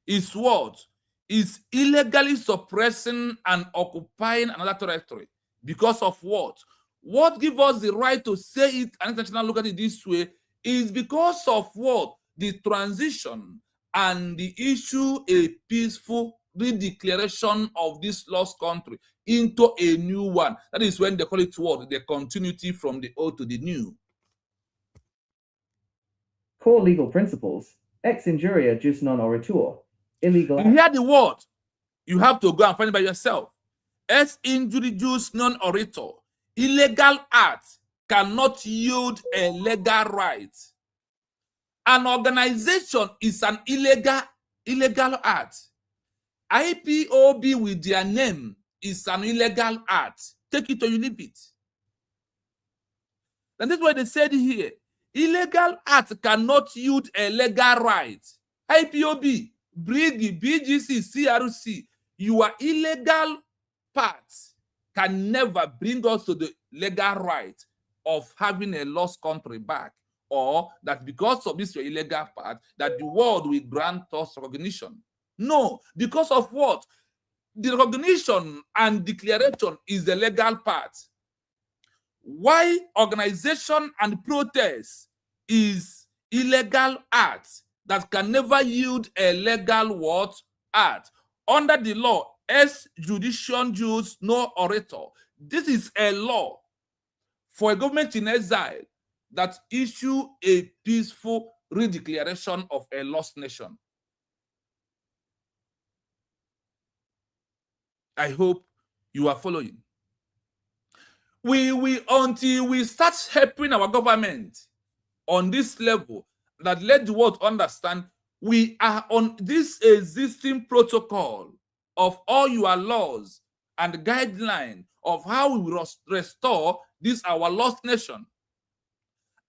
is what? Is illegally suppressing and occupying another territory. Because of what? What gives us the right to say it and international look at it this way is because of what? The transition and the issue a peaceful redeclaration of this lost country into a new one. That is when they call it what? The continuity from the old to the new. Core legal principles: ex injuria jus non oritur. Illegal. You hear the word, you have to go and find it by yourself. Ex injuria jus non oritur. Illegal act cannot yield a legal right. An organization is an illegal act. IPOB with their name is an illegal act. Take it or you leave it. And that's why they said here, illegal act cannot yield a legal right. IPOB, BRIG, BGC, CRC, your illegal parts can never bring us to the legal right of having a lost country back or that because of this illegal part, that the world will grant us recognition. No, because of what? The recognition and declaration is the legal part. Why organization and protest is illegal acts that can never yield a legal what? Act. Under the law, ex judicium jus no orator. This is a law for a government in exile that issue a peaceful redeclaration of a lost nation. I hope you are following. Until we start helping our government on this level, that let the world understand we are on this existing protocol of all your laws and guidelines of how we will restore this our lost nation.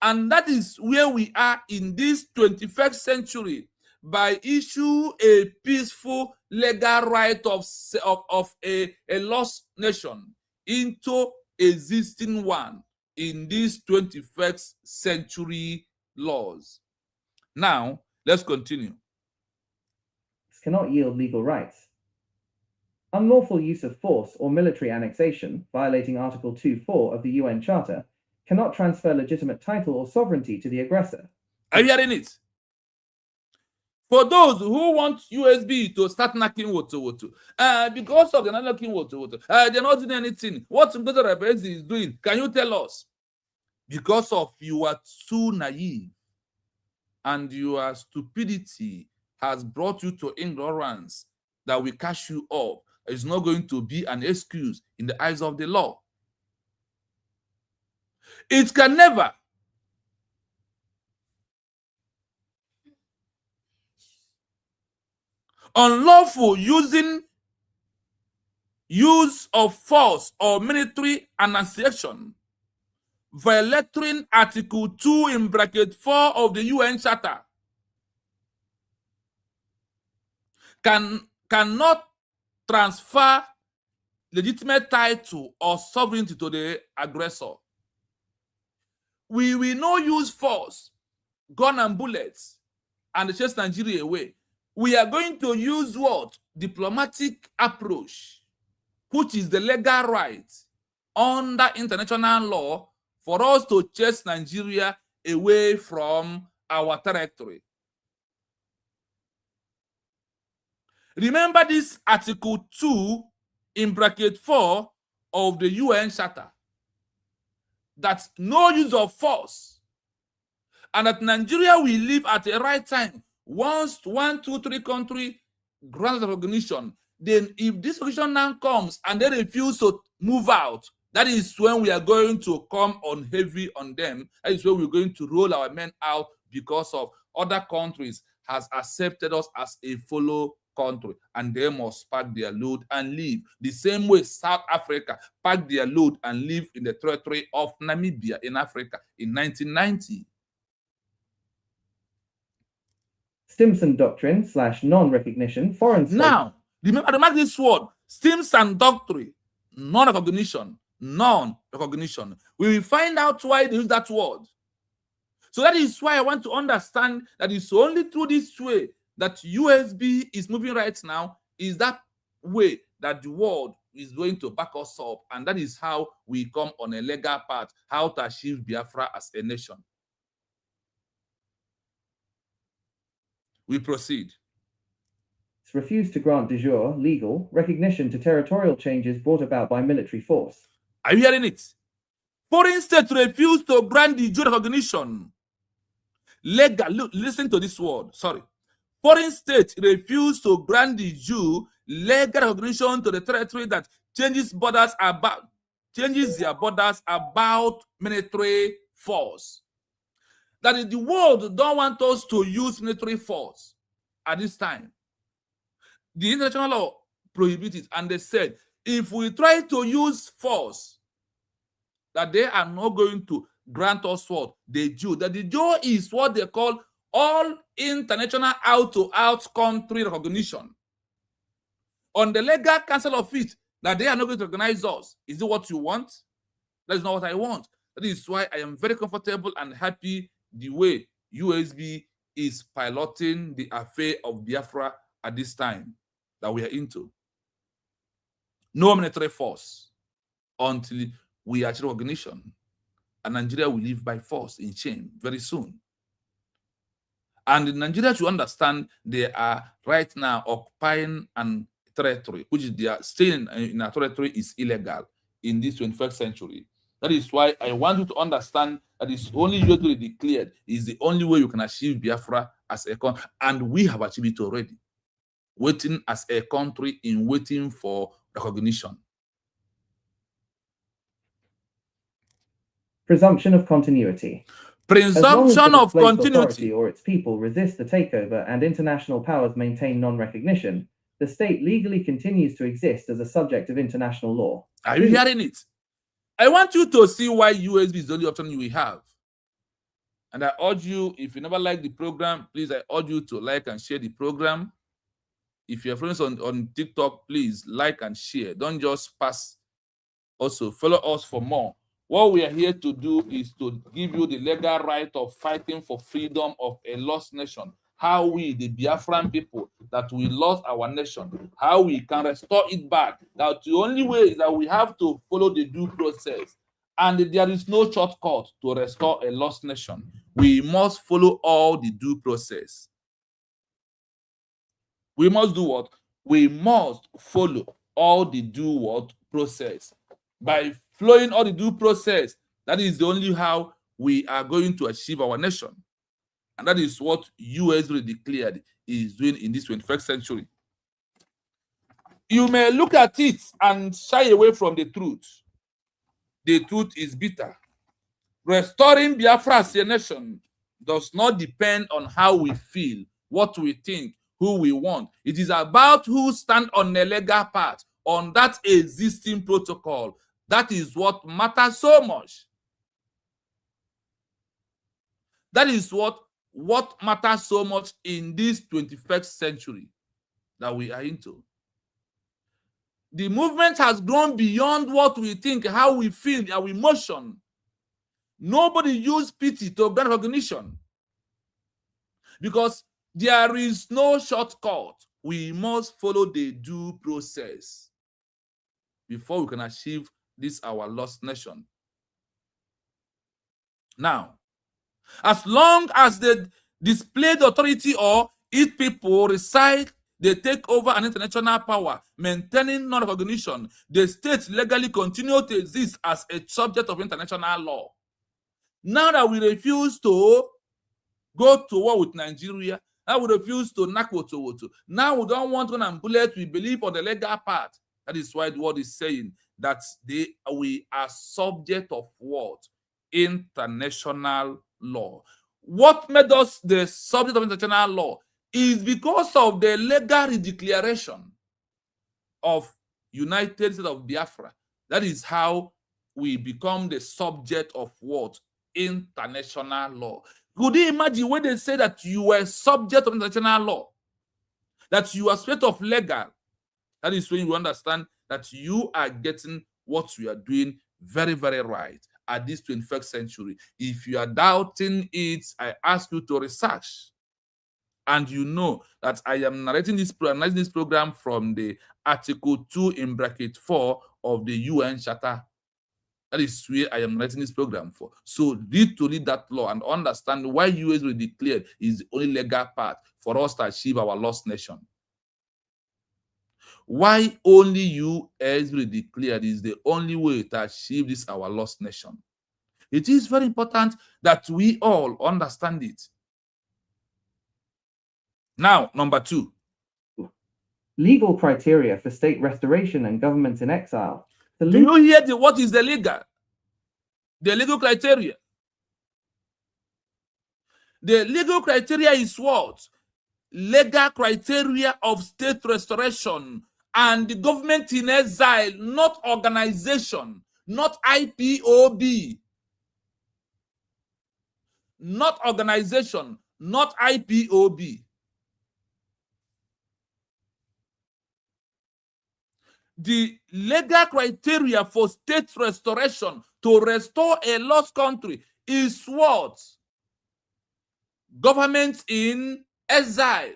And that is where we are in this 21st century, by issue a peaceful legal right of a lost nation into existing one in these 21st century laws. Now, let's continue. Cannot yield legal rights. Unlawful use of force or military annexation, violating Article 2.4 of the UN Charter, cannot transfer legitimate title or sovereignty to the aggressor. Are you hearing it? For those who want USB to start knocking water, because of they're not knocking water, they're not doing anything. What Biafras is doing? Can you tell us? Because of you are too naive, and your stupidity has brought you to ignorance that will catch you up. It's not going to be an excuse in the eyes of the law. It can never. Unlawful use of force or military annexation, violating Article 2 in bracket 4 of the UN Charter, cannot transfer legitimate title or sovereignty to the aggressor. We will not use force, gun and bullets, and chase Nigeria away. We are going to use what? Diplomatic approach, which is the legal right under international law for us to chase Nigeria away from our territory. Remember this Article 2 in bracket 4 of the UN Charter, that no use of force, and that Nigeria will live at the right time. Once 1, 2, 3 country grants recognition, then if this recognition now comes and they refuse to move out, that is when we are going to come on heavy on them. That is when we're going to roll our men out, because of other countries has accepted us as a fellow country, and they must pack their load and leave. The same way South Africa packed their load and live in the territory of Namibia in Africa in 1990. Stimson doctrine / non-recognition, foreign state. Now, remark this word, Stimson doctrine, non-recognition, non-recognition. We will find out why they use that word. So that is why I want to understand that it's only through this way that USB is moving right now, is that way that the world is going to back us up, and that is how we come on a legal path, how to achieve Biafra as a nation. We proceed. Refused to grant de jure, legal, recognition to territorial changes brought about by military force. Are you hearing it? Foreign states refuse to grant de jure recognition. Legal, look, listen to this word, sorry. Foreign states refuse to grant de jure legal recognition to the territory that changes their borders about military force. That is, the world don't want us to use military force at this time. The international law prohibits it, and they said if we try to use force, that they are not going to grant us what? The jure. That the jure is what they call all international out-to-out country recognition. On the legal council of it, that they are not going to recognize us. Is it what you want? That is not what I want. That is why I am very comfortable and happy the way USB is piloting the affair of Biafra at this time that we are into. No military force until we achieve recognition. And Nigeria will live by force in shame very soon. And Nigeria should understand they are right now occupying an territory, which is they are staying in a territory is illegal in this 21st century. That is why I want you to understand that it's only you declared is the only way you can achieve Biafra as a country, and we have achieved it already. Waiting as a country in waiting for recognition. Presumption of continuity. Presumption of continuity. Authority or its people resist the takeover and international powers maintain non-recognition, the state legally continues to exist as a subject of international law. Are you hearing it? I want you to see why USB is the only option we have. And I urge you, if you never like the program, please, I urge you to like and share the program. If you're friends on TikTok, please like and share. Don't just pass. Also, follow us for more. What we are here to do is to give you the legal right of fighting for freedom of a lost nation. How we, the Biafran people, that we lost our nation, how we can restore it back. That the only way is that we have to follow the due process. And there is no shortcut to restore a lost nation. We must follow all the due process. We must do what? We must follow all the due what process. By following all the due process, that is the only how we are going to achieve our nation. And that is what US really declared is doing in this 21st century. You may look at it and shy away from the truth. The truth is bitter. Restoring Biafra as a nation does not depend on how we feel, what we think, who we want. It is about who stand on the legal path, on that existing protocol. That is what matters so much. That is what matters so much in this 21st century that we are into. The movement has grown beyond what we think, how we feel, our emotion. Nobody used pity to gain recognition because there is no shortcut. We must follow the due process before we can achieve this our lost nation. Now, as long as they display the authority or its people reside, they take over an international power, maintaining non-recognition, the state legally continue to exist as a subject of international law. Now that we refuse to go to war with Nigeria, now we refuse to knock Woto. Now we don't want gun and bullet, we believe on the legal part. That is why the word is saying that we are subject of what? International law. What made us the subject of international law is because of the legal declaration of United States of Biafra. That is how we become the subject of what? International law. Could you imagine when they say that you were subject of international law, that you are subject of legal? That is when you understand that you are getting what we are doing very, very right at this 21st century. If you are doubting it, I ask you to research. And you know that I am narrating this program from the Article 2 in bracket 4 of the UN Charter. That is where I am writing this program for. So read that law and understand why US will declare is the only legal path for us to achieve our lost nation. Why only US will declare is the only way to achieve this our lost nation. It is very important that we all understand it. Now, number 2. Legal criteria for state restoration and governments in exile. Do you hear what is the legal? The legal criteria. The legal criteria is what? Legal criteria of state restoration and the government in exile, not organization, not IPOB. Not organization, not IPOB. The legal criteria for state restoration to restore a lost country is what? Government-in-Exile.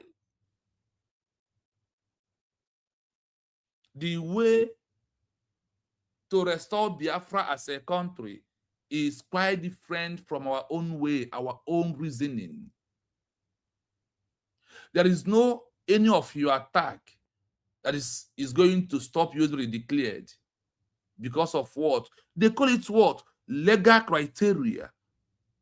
The way to restore Biafra as a country is quite different from our own way, our own reasoning. There is no any of your attack that is going to stop you to be declared because of what? They call it what? Legal criteria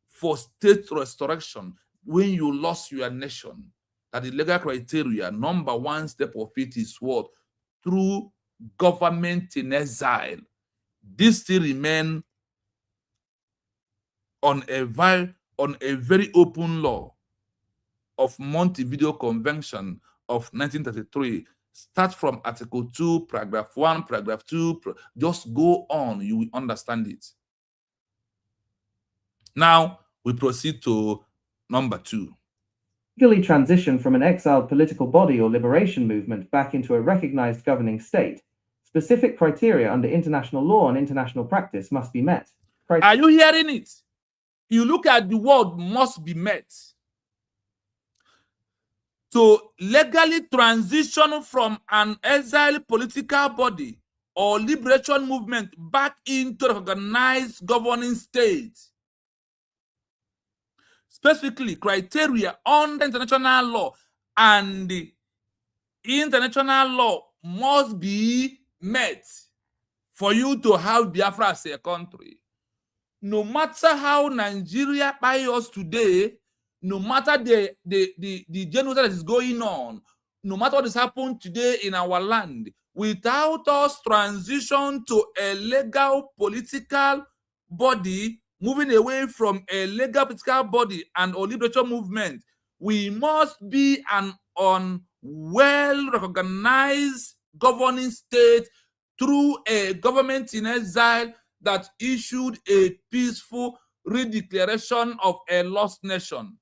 for state restoration when you lost your nation. That the legal criteria, number one step of it is what? Through government-in-exile. This still remain on a very open law of Montevideo Convention of 1933. Start from Article 2, Paragraph 1, Paragraph 2. Just go on. You will understand it. Now, we proceed to number 2. Legally transition from an exiled political body or liberation movement back into a recognized governing state. Specific criteria under international law and international practice must be met. Are you hearing it? You look at the word must be met. To legally transition from an exiled political body or liberation movement back into a recognized governing state. Specifically, criteria under international law and the international law must be met for you to have Biafra as a country. No matter how Nigeria by us today, no matter the genocide that is going on, no matter what is happening today in our land, without us transition to a legal political body, moving away from a legal political body and a liberation movement, we must be an well-recognized governing state through a government-in-exile that issued a peaceful redeclaration of a lost nation.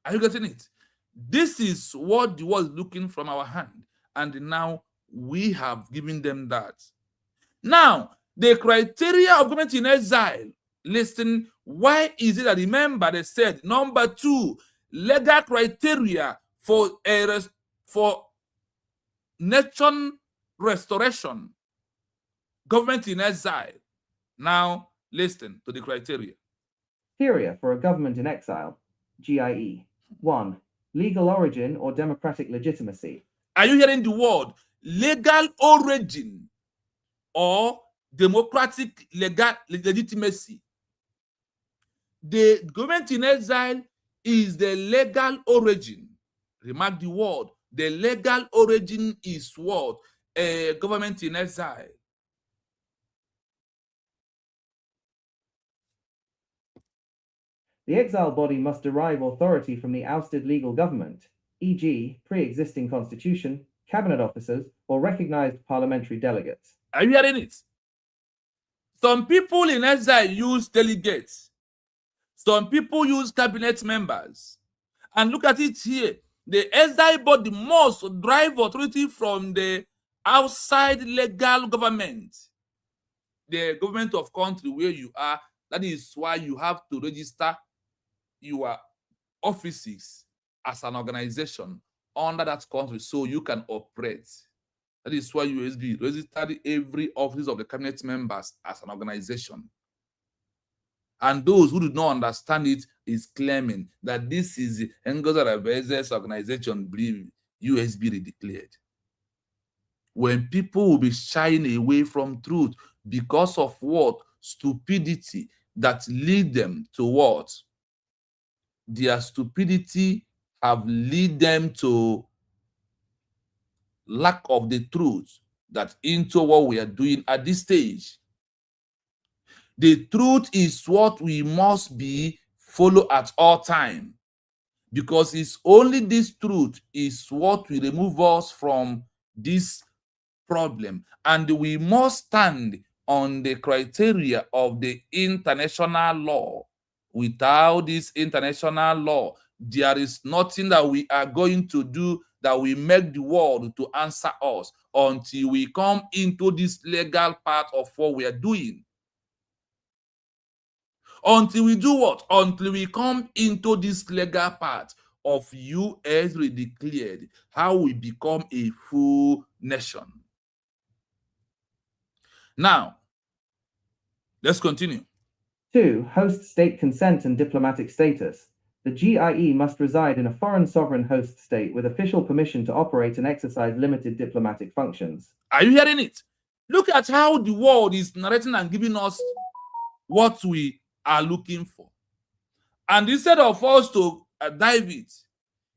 Are you getting it? This is what the world is looking from our hand, and now we have given them that. Now, the criteria of government-in-exile, listen, why is it that, remember they said, number 2, legal criteria for nation restoration, government-in-exile. Now, listen to the criteria. Criteria for a government in exile, GIE. 1. Legal origin or democratic legitimacy. Are you hearing the word? Legal origin or democratic legitimacy. The government-in-exile is the legal origin. Remark the word. The legal origin is what? A government-in-exile. The exile body must derive authority from the ousted legal government, e.g., pre-existing constitution, cabinet officers, or recognized parliamentary delegates. Are you hearing it? Some people in exile use delegates. Some people use cabinet members. And look at it here. The exile body must derive authority from the outside legal government. The government of country where you are. That is why you have to register your offices as an organization under that country so you can operate. That is why you register every office of the cabinet members as an organization. And those who do not understand it is claiming that this is the Ngozi organization, believe USB declared. When people will be shying away from truth because of what? Stupidity that lead them to what? Their stupidity have lead them to lack of the truth that into what we are doing at this stage. The truth is what we must be follow at all time, because it's only this truth is what will remove us from this problem, and we must stand on the criteria of the international law. Without this international law, there is nothing that we are going to do that will make the world to answer us until we come into this legal part of what we are doing. Until we do what? Until we come into this legal part of US redeclared, how we become a full nation. Now, let's continue. 2. Host state consent and diplomatic status. The GIE must reside in a foreign sovereign host state with official permission to operate and exercise limited diplomatic functions. Are you hearing it? Look at how the world is narrating and giving us what we are looking for. And instead of us to dive it,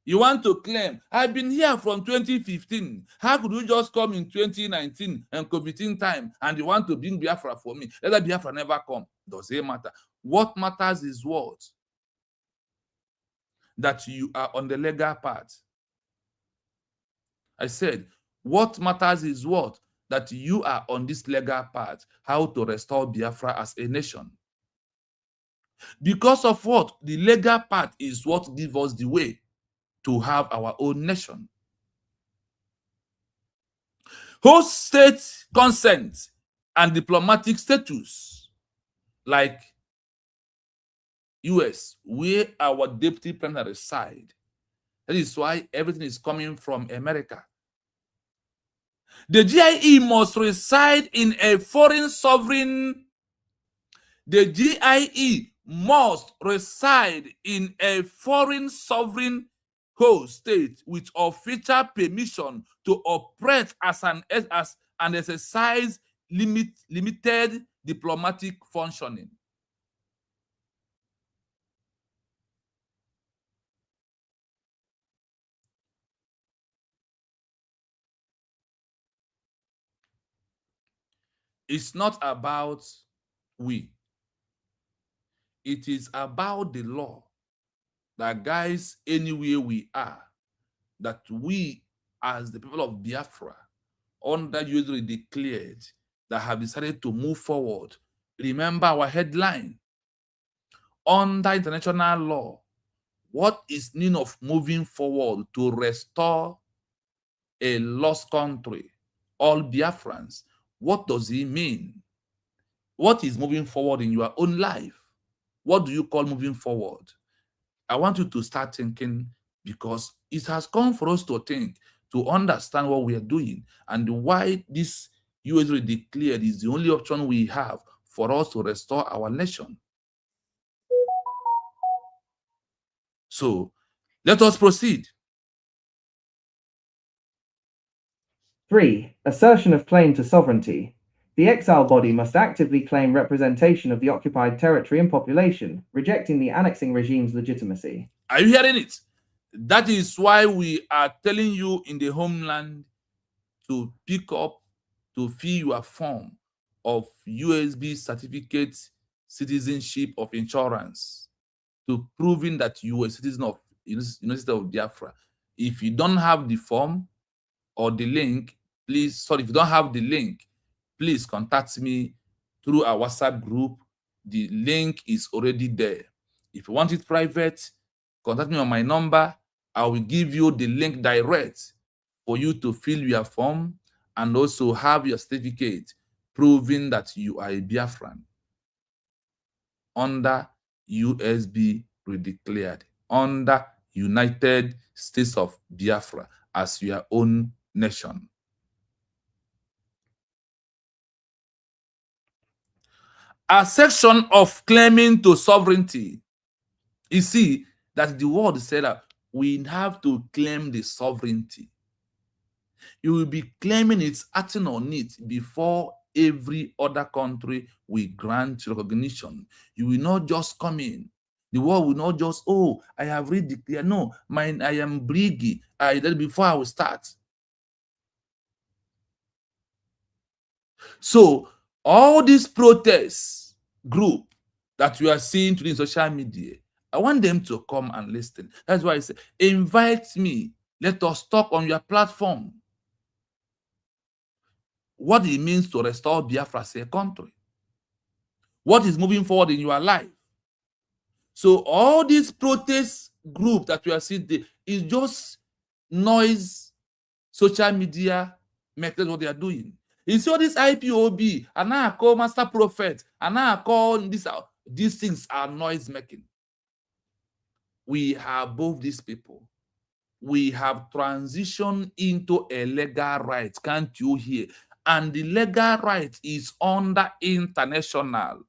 you want to claim, I've been here from 2015. How could you just come in 2019 and COVID time and you want to bring Biafra for me? Let that Biafra never come. Does it matter? What matters is what? That you are on the legal path. I said, what matters is what? That you are on this legal path, how to restore Biafra as a nation. Because of what? The legal path is what gives us the way to have our own nation. Host state consent and diplomatic status, like US, where our deputy president reside. That is why everything is coming from America. The GIE must reside in a foreign sovereign. The GIE must reside in a foreign sovereign host state with official permission to operate as an exercise limited diplomatic functioning. It's not about we. It is about the law that guides anywhere we are, that we, as the people of Biafra, under usually declared, that have decided to move forward. Remember our headline. Under international law, what is meaning of moving forward to restore a lost country, all Biafrans? What does it mean? What is moving forward in your own life? What do you call moving forward? I want you to start thinking, because it has come for us to think, to understand what we are doing and why this US declared is the only option we have for us to restore our nation. So let us proceed. 3. Assertion of claim to sovereignty. The exile body must actively claim representation of the occupied territory and population, rejecting the annexing regime's legitimacy. Are you hearing it? That is why we are telling you in the homeland to pick up, to fill your form of USB certificate citizenship of insurance, to proving that you are a citizen of University of Biafra. If you don't have the form or the link, please, if you don't have the link, please contact me through our WhatsApp group. The link is already there. If you want it private, contact me on my number. I will give you the link direct for you to fill your form and also have your certificate proving that you are a Biafran under USB redeclared, under United States of Biafra as your own nation. A section of claiming to sovereignty. You see that the word said that we have to claim the sovereignty. You will be claiming it, acting on it before every other country will grant recognition. You will not just come in. The world will not just, oh, I have read declared. No, I am Briggy. I did before I will start. So all these protests group that you are seeing today in social media, I want them to come and listen. That's why I say, invite me. Let us talk on your platform. What it means to restore Biafra as a country. What is moving forward in your life. So all these protest group that we are seeing today is just noise, social media, methods what they are doing. You see all this IPOB, and now I call Master Prophet, and now I call this out. These things are noise making. We have both these people. We have transitioned into a legal right, can't you hear? And the legal right is under international.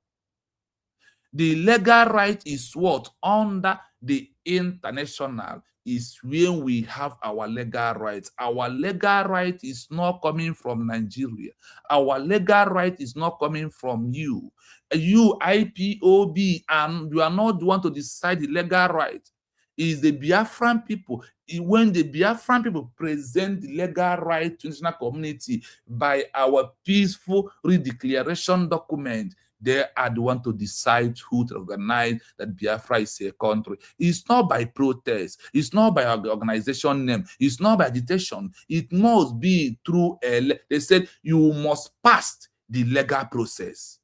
The legal right is what? Under the international is when we have our legal rights. Our legal right is not coming from Nigeria. Our legal right is not coming from you. You, IPOB, and you are not the one to decide the legal right. Is the Biafran people. When the Biafran people present the legal right to international community by our peaceful redeclaration document, they are the one to decide who to organize that Biafra is a country. It's not by protest. It's not by organization name. It's not by agitation. It must be through they said you must pass the legal process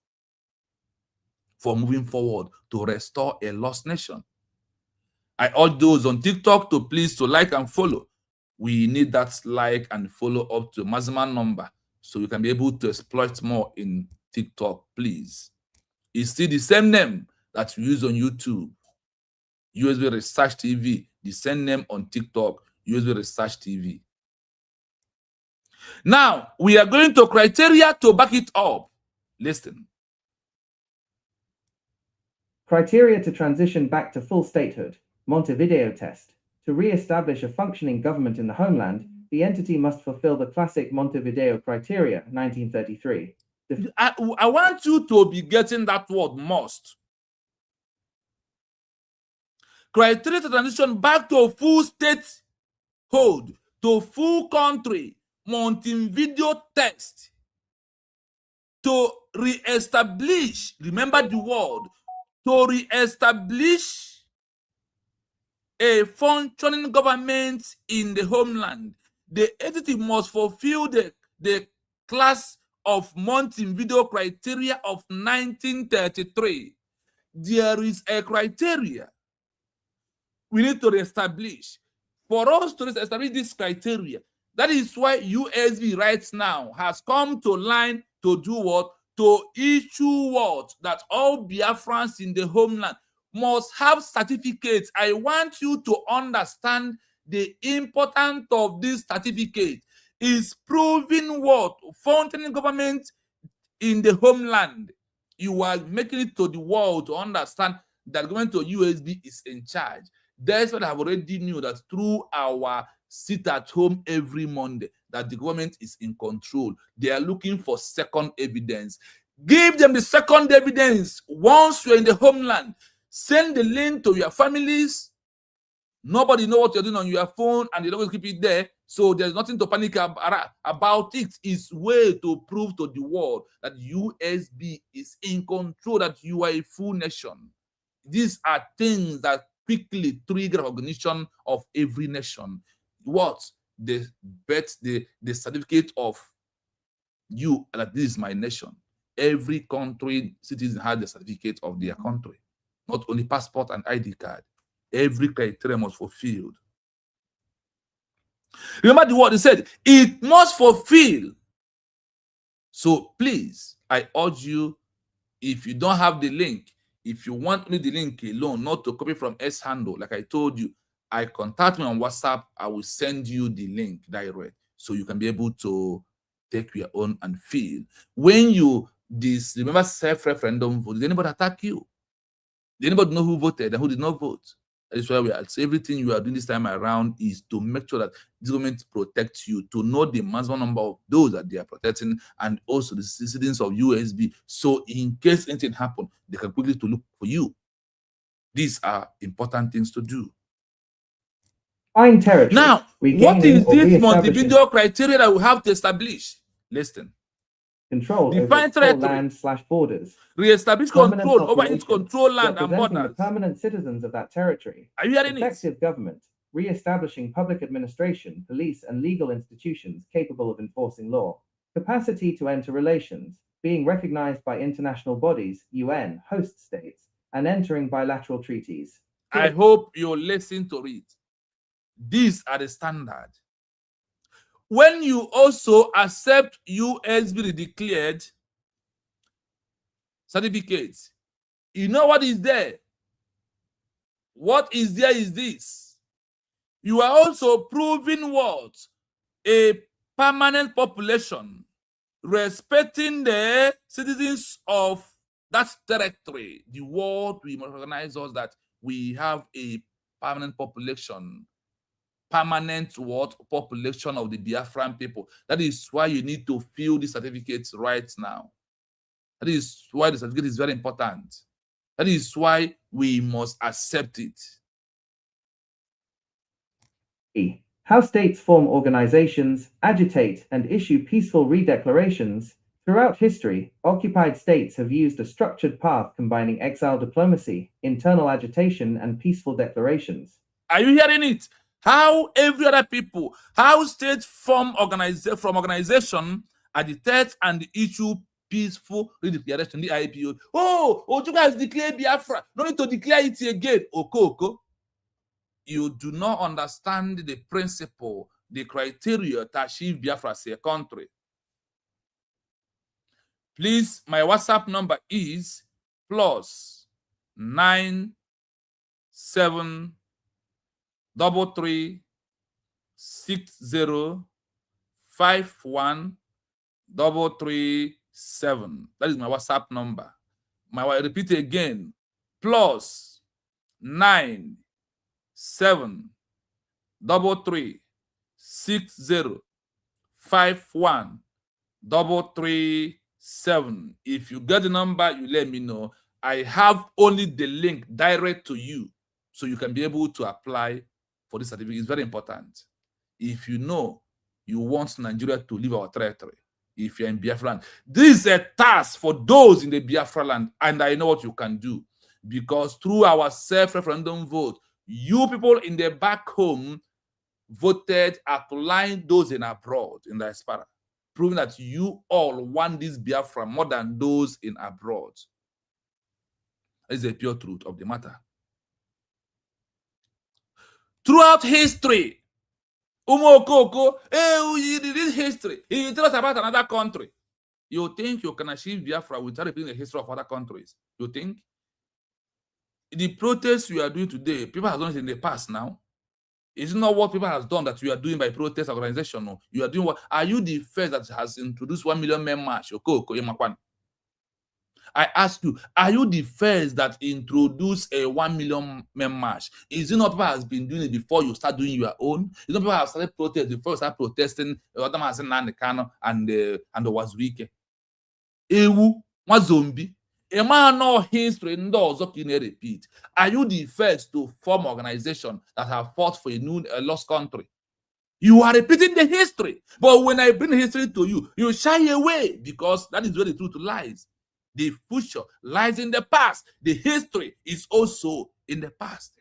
for moving forward to restore a lost nation. I urge those on TikTok to please to like and follow. We need that like and follow up to maximum number so we can be able to exploit more in TikTok, please. It's still the same name that we use on YouTube, USB Research TV, the same name on TikTok, USB Research TV. Now, we are going to criteria to back it up. Listen. Criteria to transition back to full statehood. Montevideo test. To re-establish a functioning government in the homeland, the entity must fulfill the classic Montevideo criteria, 1933. I want you to be getting that word must. Criteria to transition back to full statehood, to full country, Montevideo test. To re-establish, remember the word, to re-establish a functioning government in the homeland, the entity must fulfill the class of Montevideo criteria of 1933. There is a criteria we need to reestablish. For us to establish this criteria, that is why USB right now has come to line to do what? To issue what? That all Biafrans in the homeland must have certificates. I want you to understand the importance of this certificate. Is proving what? Functioning government in the homeland. You are making it to the world to understand that government to USB is in charge. That's what I have already knew, that through our sit at home every Monday, that the government is in control. They are looking for second evidence. Give them the second evidence once you're in the homeland. Send the link to your families. Nobody knows what you're doing on your phone, and they don't keep it there. So there's nothing to panic about it. It's way to prove to the world that USB is in control, that you are a full nation. These are things that quickly trigger recognition of every nation. What? The certificate of you, that this is my nation. Every country citizen has the certificate of their country, not only passport and ID card. Every criteria must fulfilled. Remember the word he said, it must fulfill. So please, I urge you, if you don't have the link, if you want only the link alone, not to copy from S handle, like I told you, I contact me on WhatsApp. I will send you the link direct so you can be able to take your own and feel. When you remember self-referendum vote, did anybody attack you? Did anybody know who voted and who did not vote? That is why we are. So everything you are doing this time around is to make sure that this government protects you, to know the maximum number of those that they are protecting, and also the citizens of USB. So in case anything happens, they can quickly to look for you. These are important things to do. Find territory. Now, what is this Montevideo criteria that we have to establish? Listen. Control over land/borders. Re-establish control over its control land and borders. The permanent citizens of that territory. Are you hearing it? Effective government. Re-establishing public administration, police, and legal institutions capable of enforcing law. Capacity to enter relations. Being recognized by international bodies, UN, host states, and entering bilateral treaties. I hope you listen to it. These are the standards. When you also accept USB declared certificates, You know what is there? What is there is this. You are also proving what? A permanent population respecting the citizens of that territory. The world will recognize us that we have a permanent population. Permanent what? Population of the Biafran people. That is why you need to fill the certificates right now. That is why the certificate is very important. That is why we must accept it. How states form organizations, agitate, and issue peaceful redeclarations. Throughout history, occupied states have used a structured path combining exile diplomacy, internal agitation, and peaceful declarations. Are you hearing it? How every other people, how states form organization, agitate, and issue peaceful redeclaration, the IPO. Oh, you guys declare Biafra. No need to declare it again. Oko. You do not understand the principle, the criteria to achieve Biafra as a country. Please, my WhatsApp number is +9733360513337. That is my WhatsApp number. I repeat again, +9733360513337. If you get the number, you let me know. I have only the link direct to you, so you can be able to apply for this certificate. It's very important. If you know you want Nigeria to leave our territory, if you're in Biafra land, this is a task for those in the Biafra land, and I know what you can do, because through our self-referendum vote, you people in the back home voted applying those in abroad, in the diaspora, proving that you all want this Biafra more than those in abroad. That is the pure truth of the matter. Throughout history, Umokoko, you did history. He tells us about another country. You think you can achieve Biafra without repeating the history of other countries? You think? The protests we are doing today, people have done it in the past now. It's not what people have done that you are doing by protest organization. No. You are doing what? Are you the first that has introduced 1 million men march? I ask you, are you the first that introduced a 1 million men march? Is it not people has been doing it before you start doing your own? Is it not people have started protesting before you start protesting? And the Wazwike. Ewu, zombie. A man of history repeat. Are you the first to form organization that have fought for a lost country? You are repeating the history. But when I bring history to you, you shy away, because that is where the truth lies. The future lies in the past. The history is also in the past.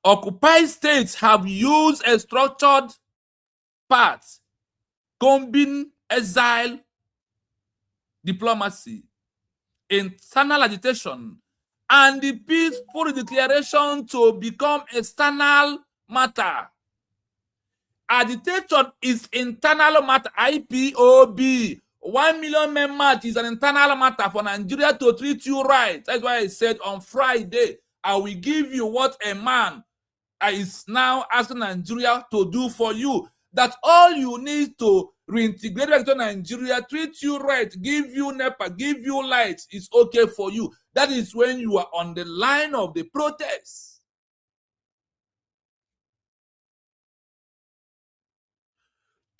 Occupied states have used a structured path, combining exile, diplomacy, internal agitation, and the peaceful declaration to become external matter. Agitation is internal matter. IPOB. 1 million men march is an internal matter for Nigeria to treat you right. That's why I said on Friday, I will give you what a man is now asking Nigeria to do for you. That all you need to reintegrate back to Nigeria, treat you right, give you NEPA, give you light, is okay for you. That is when you are on the line of the protest.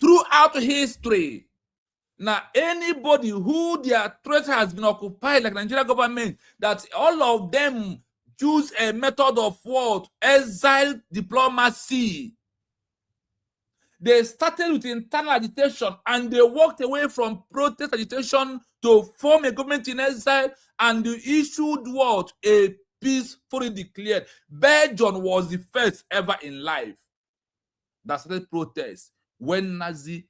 Throughout history, now anybody who their territory has been occupied, like Nigerian government, that all of them choose a method of what? Exile diplomacy. They started with internal agitation and they walked away from protest agitation to form a government in exile, and they issued what? A peacefully declared. Belgium was the first ever in life that started protests when Nazi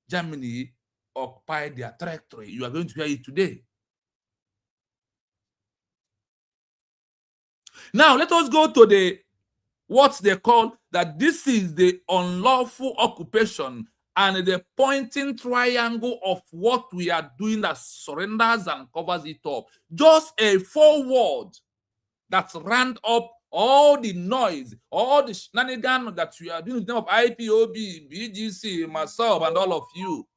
Germany occupied their territory. You are going to hear it today. Now, let us go to what they call that this is the unlawful occupation and the pointing triangle of what we are doing that surrenders and covers it up. Just a forward that round up all the noise, all the shenanigans that we are doing in the name of IPOB, BGC, myself, and all of you.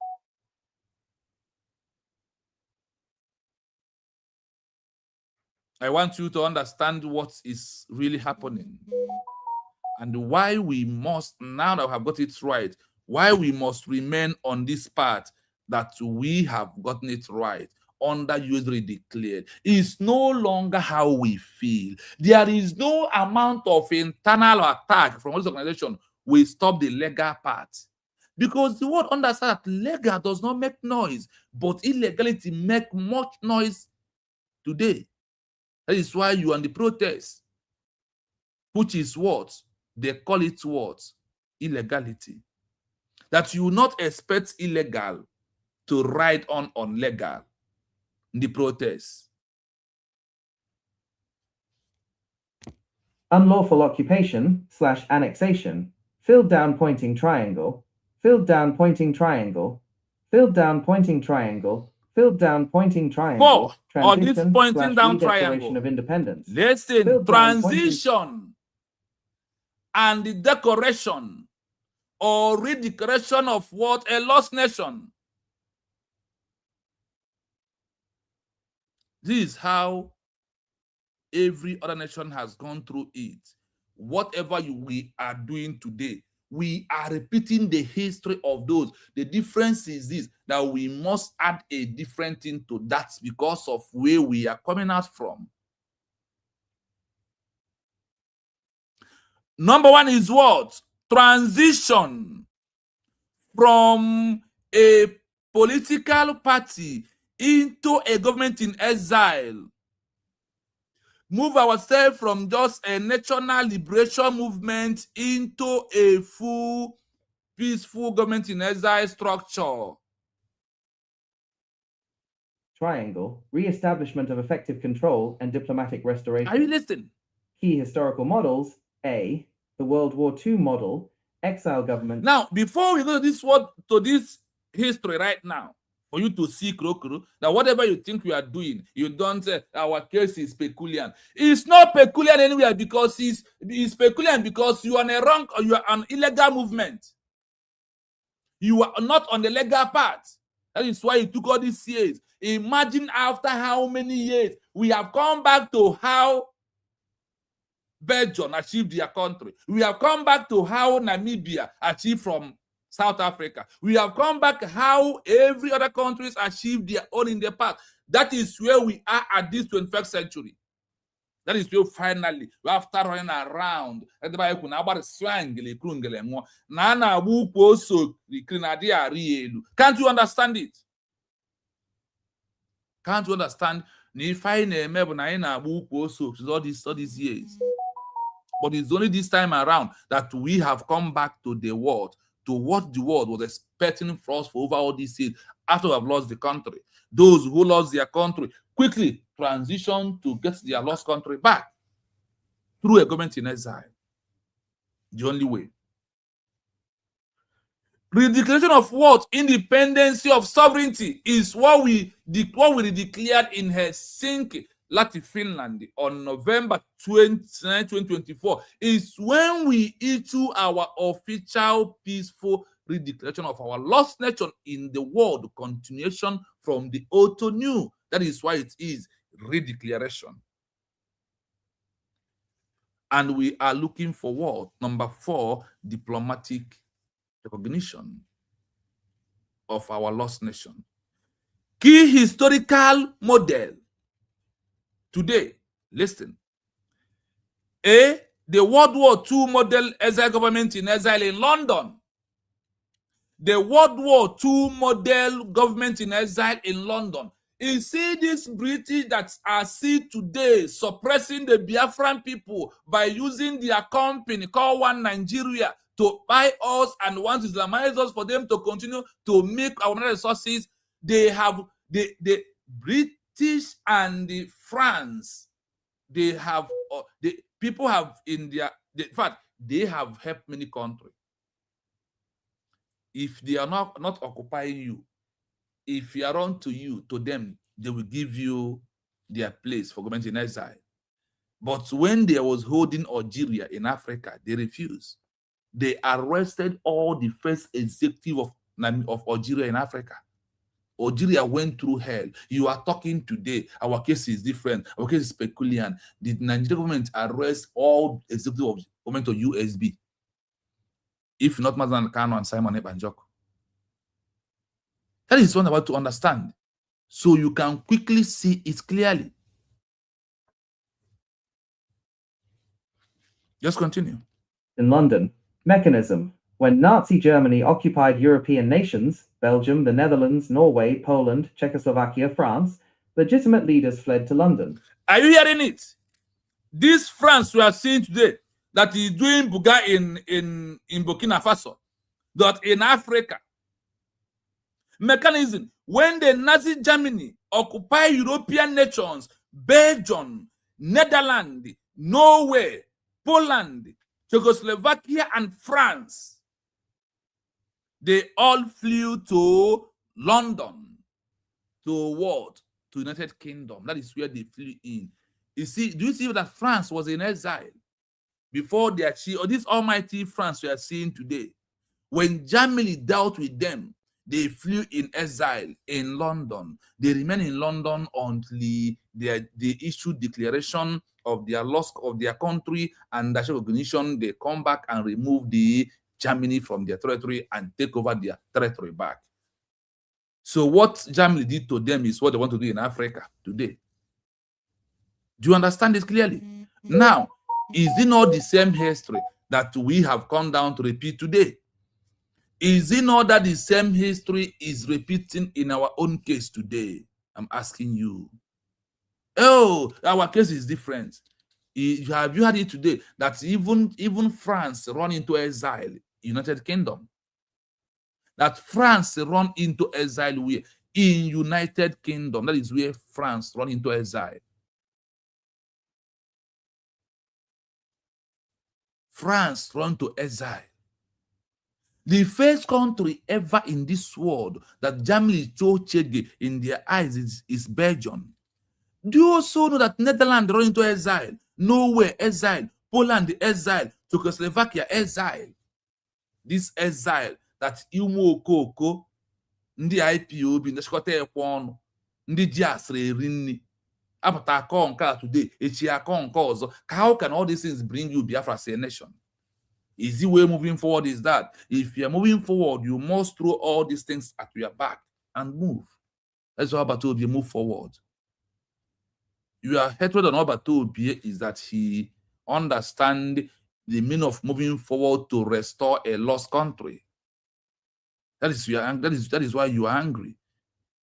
I want you to understand what is really happening and why we must, now that we have got it right, why we must remain on this path that we have gotten it right under usually declared. It's no longer how we feel. There is no amount of internal attack from this organization will stop the legal part. Because the world understands that legal does not make noise, but illegality makes much noise today. That is why you are on the protest, which is what? They call it what? Illegality. That you will not expect illegal to ride on legal in the protest. Unlawful occupation / annexation, filled down pointing triangle, filled down pointing triangle, filled down pointing triangle, filled down pointing triangle, Or this transition pointing / down redeclaration triangle of independence. Listen, Filled down pointing- transition and the decoration or redeclaration of what? A lost nation. This is how every other nation has gone through it. Whatever we are doing today, we are repeating the history of those. The difference is this, that we must add a different thing to that because of where we are coming out from. Number one is what? Transition from a political party into a government in exile. Move ourselves from just a national liberation movement into a full, peaceful government in exile structure. Triangle, re-establishment of effective control and diplomatic restoration. Are you listening? Key historical models: A, the World War II model, exile government. Now, before we go to this history right now, for you to see that whatever you think we are doing, you don't say our case is peculiar. It's not peculiar anywhere because it's peculiar because you are on a wrong, or you are an illegal movement. You are not on the legal path. That is why it took all these years. Imagine after how many years we have come back to how Belgium achieved their country. We have come back to how Namibia achieved from South Africa. We have come back how every other countries achieved their own in the past. That is where we are at this 21st century. That is where finally, after running around, can't you understand it? Can't you understand? All these years. But it's only this time around that we have come back to the world, to what the world was expecting for us for over all these years after we have lost the country. Those who lost their country quickly transition to get their lost country back through a government in exile. The only way. Redeclaration of what? Independency of sovereignty is what we declared in Helsinki, Latin, Finland on November 29, 2024. Is when we issue our official peaceful redeclaration of our lost nation in the world, continuation from the old to new. That is why it is redeclaration. And we are looking for what? Number 4, diplomatic recognition of our lost nation. Key historical model today, listen. A, the World War II model exile government in exile in London. The World War II model government in exile in London. You see this British that are seen today suppressing the Biafran people by using their company called One Nigeria to buy us and want to Islamize us for them to continue to make our resources. They have the British and the France. They have the people have in their in fact they have helped many countries. If they are not occupying you, if you are on to them, they will give you their place for government in exile. But when they was holding Algeria in Africa, they refused. They arrested all the first executive of Algeria in Africa. Algeria went through hell. You are talking today. Our case is different. Our case is peculiar. The Nigerian government arrest all executive of government of USB. If not Mazan Kano and Simon Ebanjoko. That is what I'm about to understand. So you can quickly see it clearly. Just continue. In London, mechanism. When Nazi Germany occupied European nations, Belgium, the Netherlands, Norway, Poland, Czechoslovakia, France, legitimate leaders fled to London. Are you hearing it? This France we are seeing today that is doing buga in Burkina Faso, that in Africa. Mechanism. When the Nazi Germany occupy European nations, Belgium, Netherlands, Norway, Poland, Czechoslovakia, and France, they all flew to London. To what? To United Kingdom. That is where they flew in. You see, do you see that France was in exile before they achieved, or this almighty France we are seeing today? When Germany dealt with them, they flew in exile in London. They remained in London until they issued declaration of their loss of their country and national recognition. They come back and remove the Germany from their territory and take over their territory back. So what Germany did to them is what they want to do in Africa today. Do you understand this clearly? Now, is it not the same history that we have come down to repeat today? Is it not that the same history is repeating in our own case today? I'm asking you. Oh, our case is different. Have you heard it today that even France run into exile, United Kingdom? That France run into exile where? In United Kingdom. That is where France run into exile. France run to exile. The first country ever in this world that Germany chose Chege in their eyes is Belgium. Do you also know that Netherlands run into exile? Norway, exile. Poland, exile. Czechoslovakia, exile. This exile that Imo Okoko, ndị IPOB, ndị Shikote Ekwono, ndị ji asịrị eri nri, apụta akọ nke a today, echi akọ nke ọzọ. How can all these things bring you Biafras as a nation? Easy way moving forward is that if you are moving forward, you must throw all these things at your back and move. That's what Obatobi move forward. Your hatred on Obatobi is that he understands the meaning of moving forward to restore a lost country. That is why you are angry.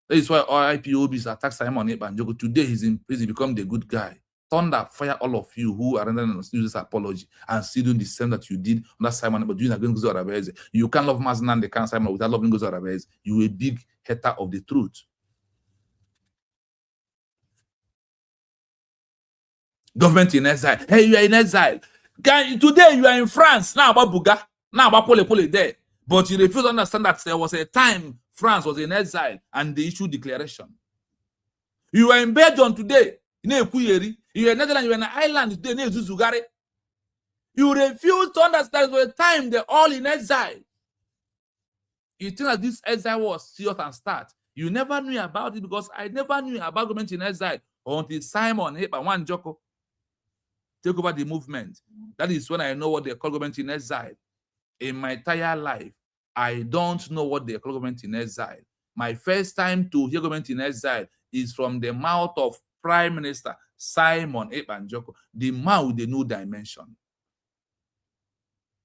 That is why all IPOBs attack Simon Ebanjoko. Today he's in prison, become the good guy. Thunder, fire all of you who are rendering this apology and still doing the same that you did under Simon, but doing against Gozo Arabese. You can't love Maznan, they can't Simon without loving Gozo Arabese. You a big hater of the truth. Government in exile. Hey, you are in exile. Today you are in France. Now about Buga. Now about Pole there. But you refuse to understand that there was a time France was in exile and they issued declaration. You are in Belgium today. You are in Netherlands, you are in Ireland today. You refuse to understand the time they're all in exile. You think that this exile was serious and start. You never knew about it because I never knew about government in exile until Simon Ebanjoko take over the movement. That is when I know what they call government in exile. In my entire life, I don't know what they call government in exile. My first time to hear government in exile is from the mouth of Prime Minister Simon Ebanjoko, the man with the new dimension.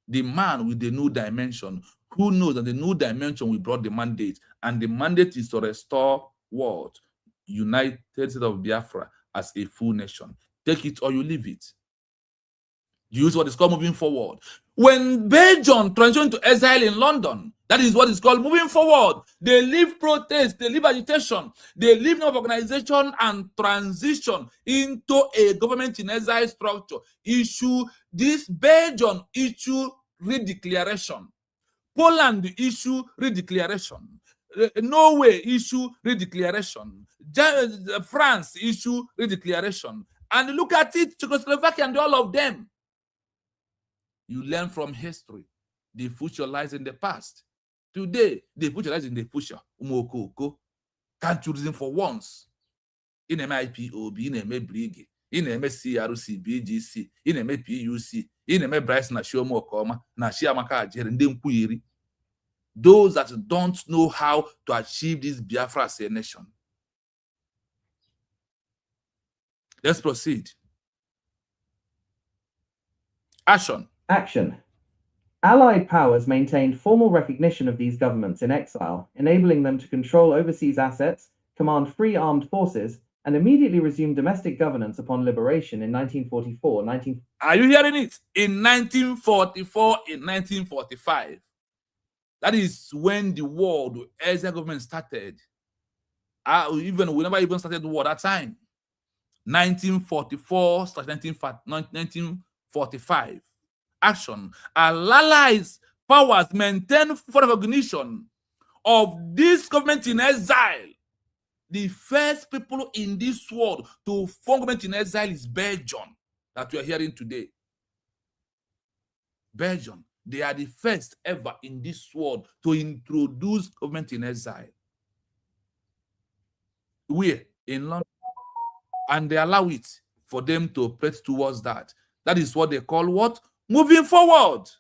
The man with the new dimension, who knows that the new dimension will brought the mandate, and the mandate is to restore what? United States of Biafra as a full nation. Take it or you leave it. Use what is called moving forward. When Belgium transitioned to exile in London, that is what is called moving forward. They leave protest, they leave agitation, they leave no organization and transition into a government in exile structure. Issue this Belgium issue redeclaration, Poland issue redeclaration. Norway issue redeclaration. France issue redeclaration. And look at it, Czechoslovakia and all of them. You learn from history. The future lies in the past. Today, the future lies in the future. Can't you reason for once? In MIPOB, in MBRIG, in MSCRC, BGC, in MPUC, in MBRICE, na Shiomokoma, na Shiamaka, Jerendem. Those that don't know how to achieve this Biafra as a nation. Let's proceed. Action. Action. Allied powers maintained formal recognition of these governments in exile, enabling them to control overseas assets, command free armed forces, and immediately resume domestic governance upon liberation in 1944. Are you hearing it? In 1944, in 1945. That is when the war, the exile government started. We never even started the war at that time. 1944/1945. Action. Allies powers maintain for recognition of this government in exile. The first people in this world to form government in exile is Belgium, that we are hearing today. Belgium. They are the first ever in this world to introduce government in exile. Where? In London. And they allow it for them to operate towards that. That is what they call what? Moving forward.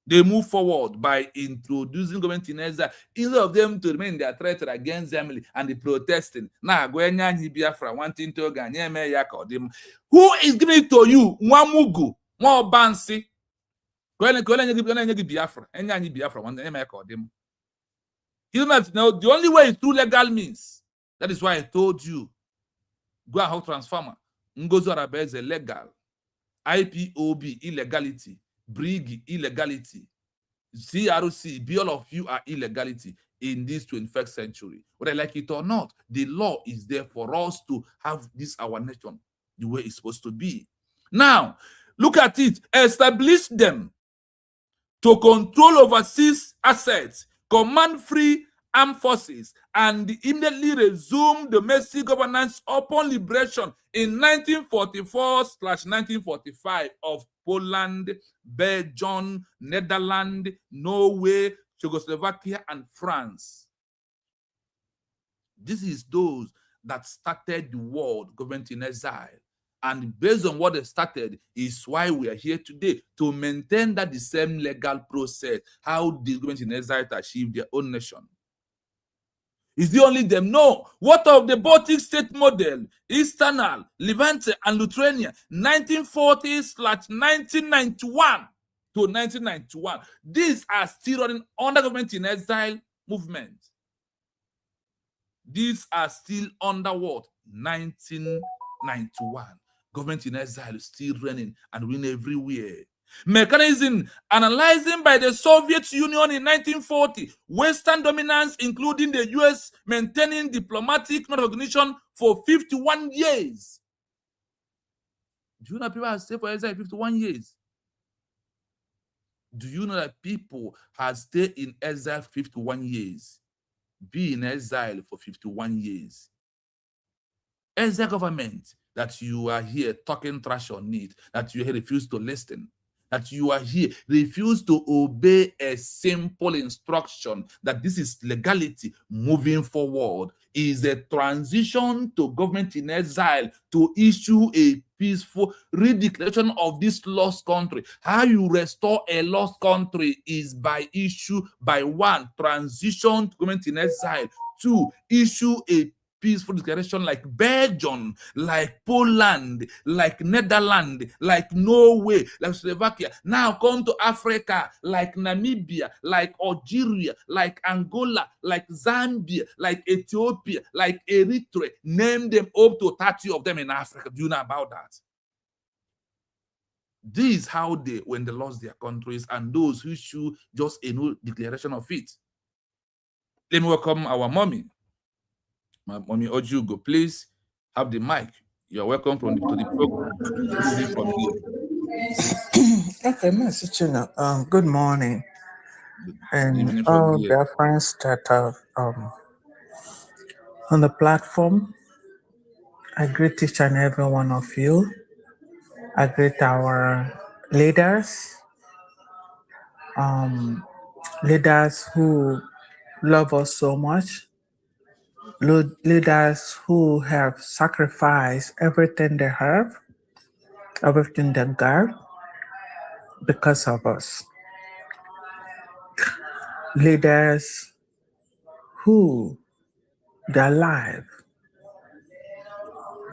They move forward by introducing government in exile instead of them to remain their threat against Germany and the protesting. Now, Biafra wanting to go. Who is giving it to you? Mwamugu, Mwabansi. Biafra. You don't know, the only way is through legal means. That is why I told you. Go ahead, transformer. Ngozo Arabe is illegal. IPOB, illegality. BRIG, illegality. CRC, all of you are illegality in this 21st century. Whether I like it or not, the law is there for us to have this our nation the way it's supposed to be. Now, look at it. Establish them to control overseas assets, command free armed forces, and immediately resume domestic governance upon liberation in 1944/1945 of Poland, Belgium, Netherlands, Norway, Czechoslovakia, and France. This is those that started the world government in exile. And based on what they started is why we are here today, to maintain that the same legal process, how the government in exile to achieve their own nation. Is the only them? No. What of the Baltic state model, Easternal, Levante, and Lithuania, 1940s/1991 to 1991? These are still running under government in exile movement. These are still under what? 1991. Government in exile is still running and winning everywhere. Mechanism analyzing by the Soviet Union in 1940, Western dominance, including the US, maintaining diplomatic recognition for 51 years. Do you know people have stayed for exile 51 years? Do you know that people have stayed in exile 51 years? Be in exile for 51 years. Exile government, that you are here talking trash on it, that you refuse to listen, that you are here, refuse to obey a simple instruction, that this is legality moving forward, is a transition to government in exile to issue a peaceful redeclaration of this lost country. How you restore a lost country is by one, transition to government in exile, two, issue a peaceful declaration like Belgium, like Poland, like Netherlands, like Norway, like Slovakia. Now come to Africa, like Namibia, like Algeria, like Angola, like Zambia, like Ethiopia, like Eritrea. Name them up to 30 of them in Africa. Do you know about that? This is how they, when they lost their countries, and those who issue just a new declaration of it. Let me welcome our mommy. My mommy Ojugo, please have the mic. You're welcome to the program. From here. Okay, Mr. Chino. Good morning. and evening from all here. their friends that are on the platform. I greet each and every one of you. I greet our leaders, leaders who love us so much, leaders who have sacrificed everything they have, everything they got because of us. Leaders who their life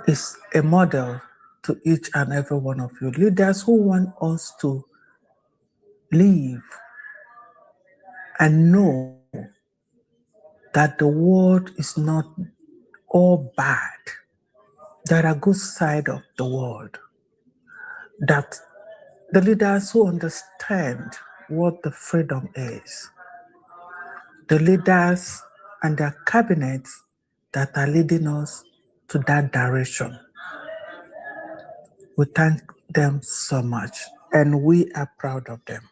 is a model to each and every one of you. Leaders who want us to live and know that the world is not all bad. There are good side of the world. That the leaders who understand what the freedom is, the leaders and their cabinets that are leading us to that direction. We thank them so much and we are proud of them.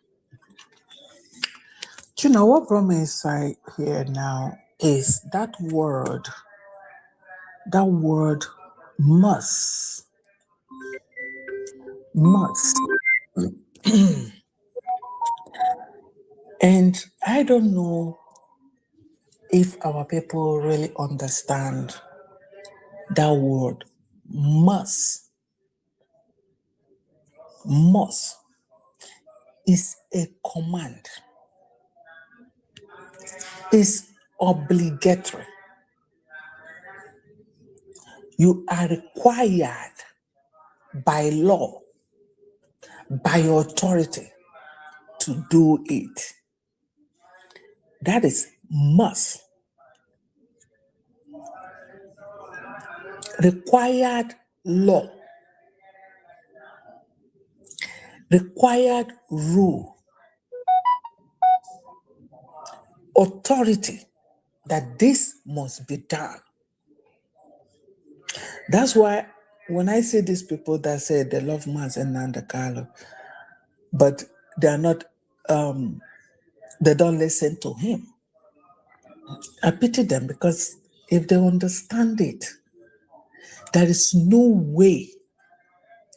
Do you know what brought me inside here now is that word must, must. And I don't know if our people really understand that word must. Must is a command, is obligatory. You are required by law, by authority to do it. That is must. Required law, required rule, authority that this must be done. That's why when I see these people that say they love Mazen Nandakalo, but they are not, they don't listen to him, I pity them because if they understand it, there is no way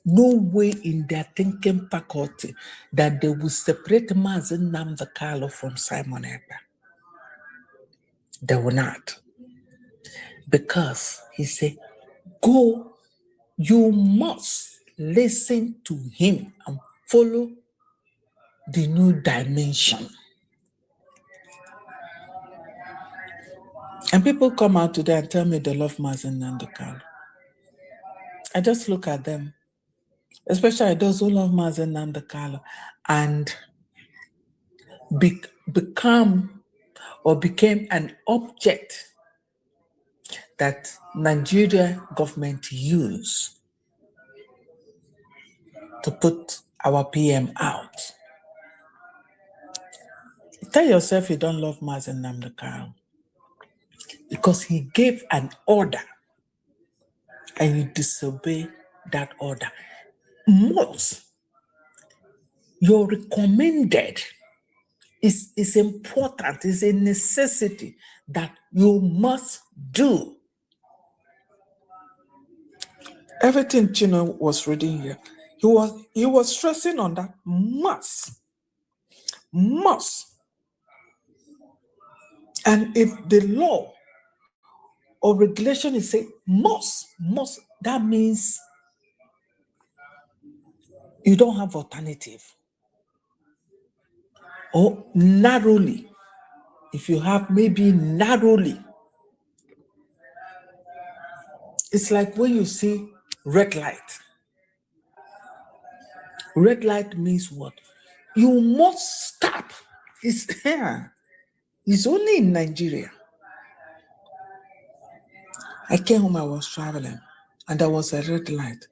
in their thinking faculty that they will separate Mazen Namdakalo from Simon Ekpa. They will not. Because he said, go, you must listen to him and follow the new dimension. And people come out today and tell me they love Mazen Nandakalo. I just look at them, especially those who love Mazen Nandakalo and became an object that Nigeria government use to put our PM out. Tell yourself you don't love Mazen Nandakalo because he gave an order and you disobey that order. Most, you're recommended is important, is a necessity that you must do. Everything Chino was reading here, he was stressing on that must. And if the law or regulation is saying must, that means you don't have alternative. Or narrowly, if you have maybe narrowly, it's like when you see red light. Red light means what? You must stop. It's here. It's only in Nigeria. I came home, I was traveling, and there was a red light.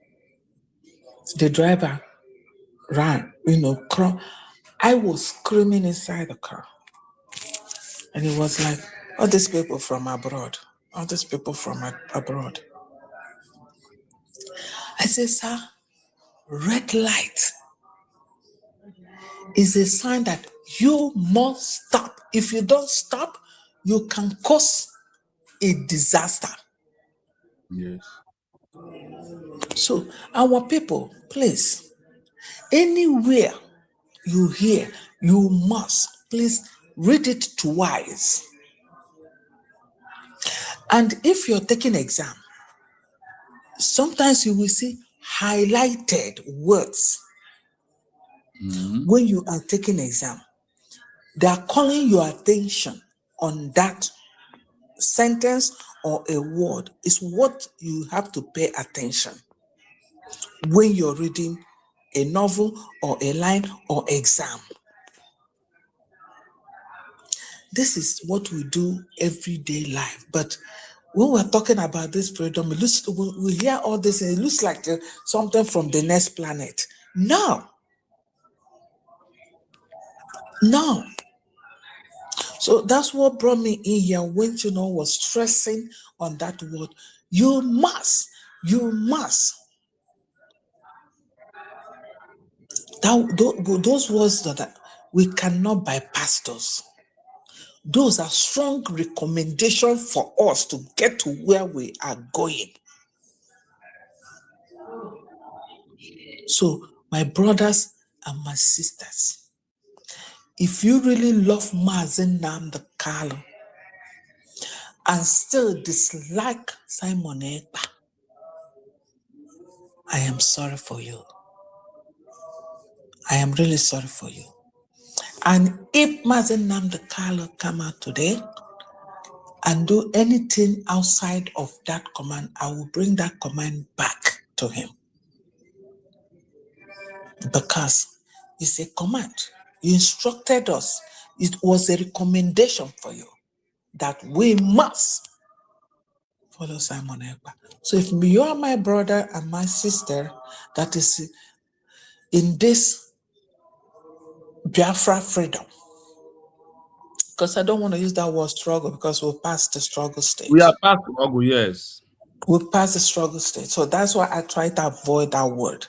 The driver ran, I was screaming inside the car. And it was like, all these people from abroad. I said, sir, red light is a sign that You must stop. If you don't stop, you can cause a disaster. Yes. So, our people, please, anywhere you hear, you must, please read it twice. And if you're taking exam, sometimes you will see highlighted words when you are taking exam. They are calling your attention on that sentence or a word. Is what you have to pay attention when you're reading a novel or a line or exam. This is what we do everyday life. But when we're talking about this freedom, we hear all this and it looks like something from the next planet. No. No. So that's what brought me in here when was stressing on that word. You must. Those words that we cannot bypass those. Those are strong recommendations for us to get to where we are going. So, my brothers and my sisters, if you really love Mazi Nnamdi Kanu and still dislike Simon Ekpa, I am sorry for you. I am really sorry for you. And if Mazi Nnamdi Kanu come out today and do anything outside of that command, I will bring that command back to him. Because it's a command. You instructed us. It was a recommendation for you that we must follow Simon Ekpa. So if you are my brother and my sister that is in this Biafra freedom, because I don't want to use that word struggle because we'll pass the struggle stage. We are past struggle, yes. We'll pass the struggle stage. So that's why I try to avoid that word.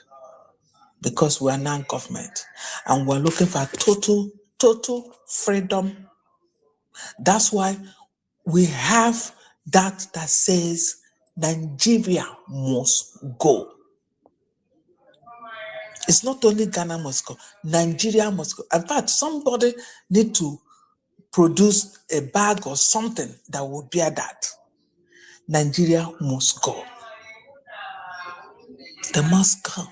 Because we are non-government and we're looking for total freedom. That's why we have that says Nigeria must go. It's not only Ghana must go, Nigeria must go. In fact, somebody need to produce a bag or something that will bear that. Nigeria must go. They must go.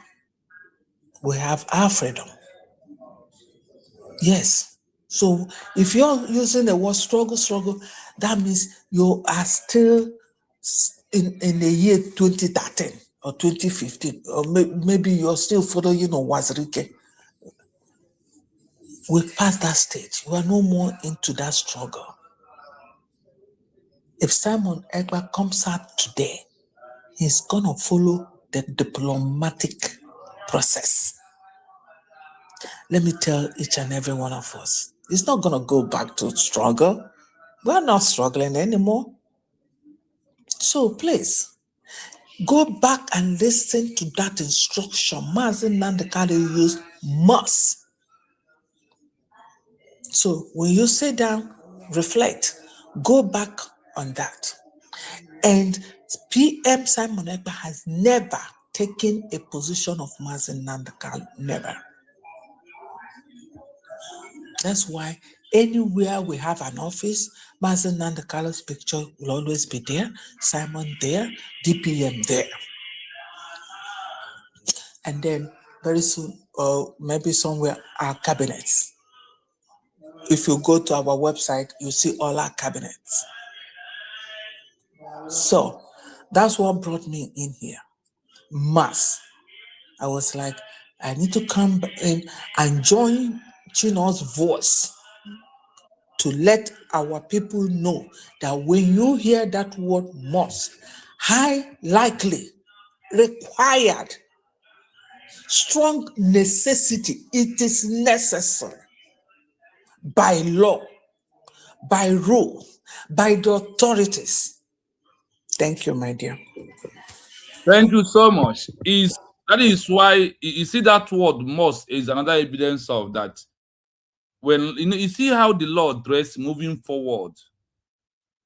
We have our freedom. Yes. So if you're using the word struggle, that means you are still in the year 2013 or 2015, or maybe you're still following Wazirike. We passed that stage. We are no more into that struggle. If Simon Ekpa comes out today, he's going to follow the diplomatic process. Let me tell each and every one of us, he's not going to go back to struggle. We're not struggling anymore. So please, go back and listen to that instruction Mazi Nnamdi Kanu used, must. So when you sit down, reflect, go back on that. And PM Simon Ekpa has never taken a position of Mazi Nnamdi Kanu, never. That's why anywhere we have an office, Mazi Nnamdi Kanu's picture will always be there, Simon there, DPM there. And then very soon, or maybe somewhere, our cabinets. If you go to our website, you see all our cabinets. So that's what brought me in here. Mass. I was like, I need to come in and join Chino's voice to let our people know that when you hear that word must, high likely, required, strong necessity, it is necessary by law, by rule, by the authorities. Thank you, my dear. Thank you so much. That is why you see that word must is another evidence of that. when you see how the law address moving forward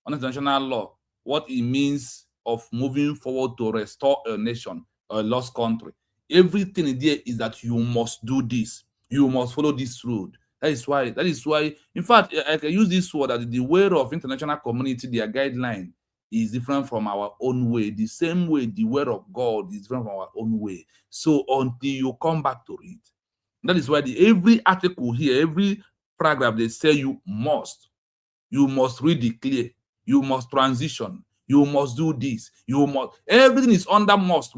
on international law, what it means of moving forward to restore a nation or a lost country. Everything there is that you must do this, you must follow this road. That is why, in fact, I can use this word that the way of international community, their guideline is different from our own way. The same way the word of God is different from our own way. So until you come back to it, that is why every article here, every paragraph, they say you must redeclare, you must transition, you must do this, you must. Everything is under must.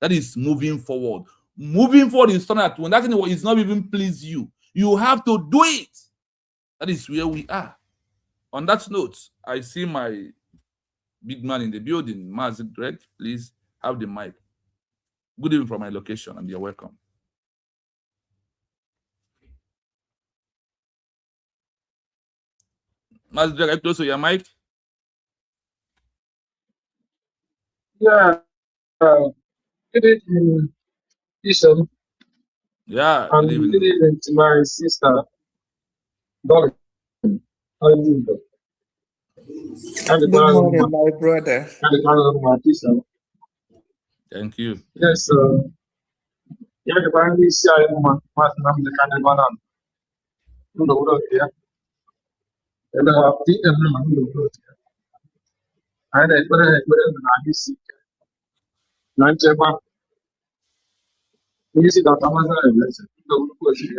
That is moving forward. Moving forward is something that when that thing is not even please you, you have to do it. That is where we are. On that note, I see my big man in the building, Mazi Greg. Please have the mic. Good evening from my location, and you're welcome. Mazi Greg, are you close to your mic? Yeah. Good evening, Bishop. Yeah, And good evening. good evening to my sister, Dolly. How are you doing? Good morning, my brother. Thank you. Yes, yeah, the band is the kind of one. No, yeah. And I put it Nancheba, you see that Amazon is no question.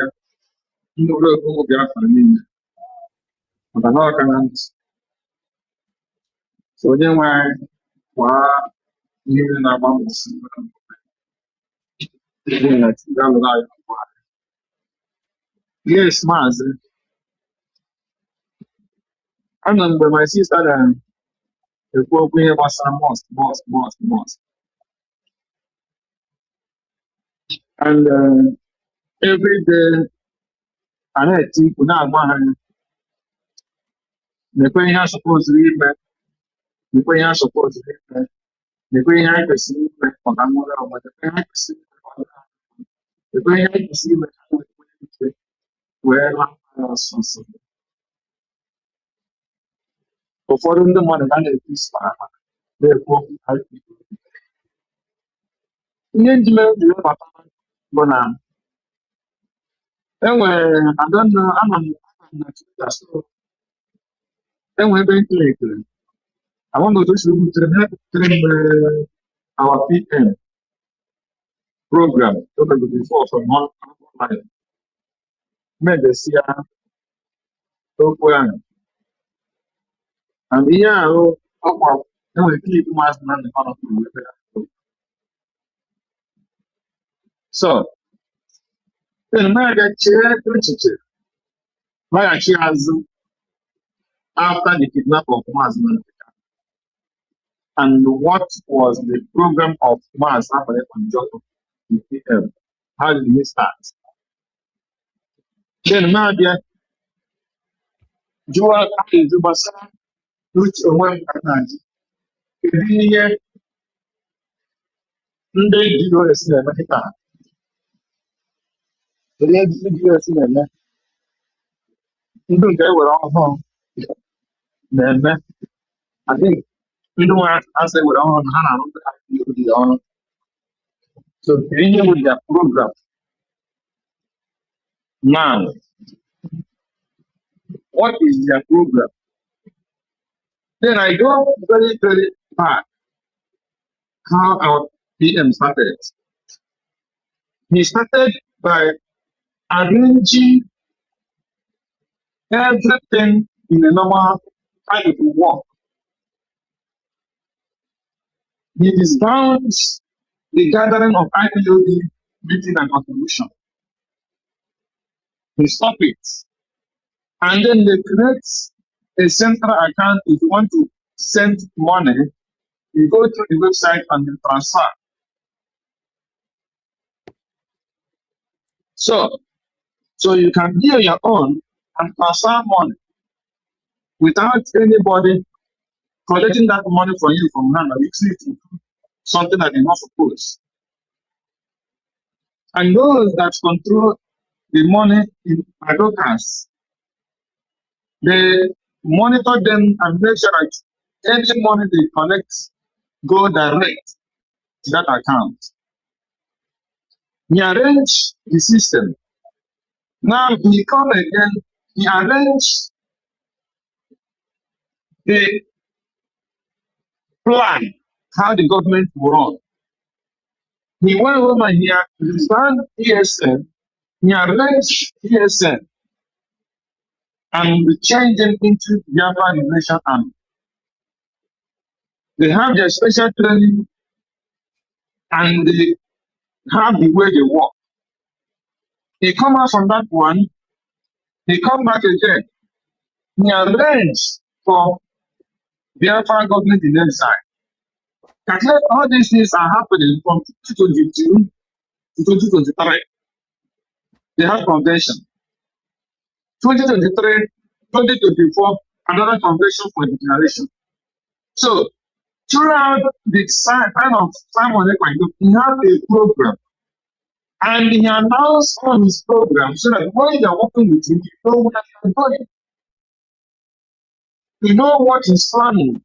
No, no, but I know I can. So then why even about this? Yes, Maz. I remember my sister and the program was a must. And every day, I had to put out one. The way I supposed to read, the way I supposed to read, the way I perceive it, for the mother of the way I perceive it, the way I perceive it, where I was so. Before the money, I had this far. Therefore, I Bona. Anyway, I don't know. I'm not so. Anyway, very clear. I want to just look to our PM program. So that before from one medicine, program. And yeah, anyway, keep my man the so, then America chair, my has after the kidnap of Masman. And what was the program of Mars after the PM? How did he start? Then Nadia, Joel Zubasa, which one can the US in America. The US in America. You don't get what all home. Then I think you don't want to answer what all on. So beginning with the program. Now, what is their program? Then I go very back how our PM started. He started by arranging everything in a normal kind of work. He disbanded the gathering of IPOD meeting and contribution. He stopped it. And then they create a central account. If you want to send money, you go to the website and you transfer. So you can do your own and transfer money without anybody collecting that money from you from hand and using it to do something that you're not supposed. And those that control the money in advocates. They monitor them and make sure that any money they collect go direct to that account. He arranged the system. Now he come again, he arranged the plan how the government will run. He went home and he designed ESN, he arranged ESN and changed them into Biafra Liberation Army. They have their special training and they have the way they work. He come out from that one, he come back again. He arranged for Biafra government in exile. All these things are happening from 2022 to 2023. They have convention. 2023, 2024, another convention for declaration. So throughout the time of Simon Ekpa, he had a program. And he announced on his program so that when you're working with him, you know what you're doing. You know what he's planning.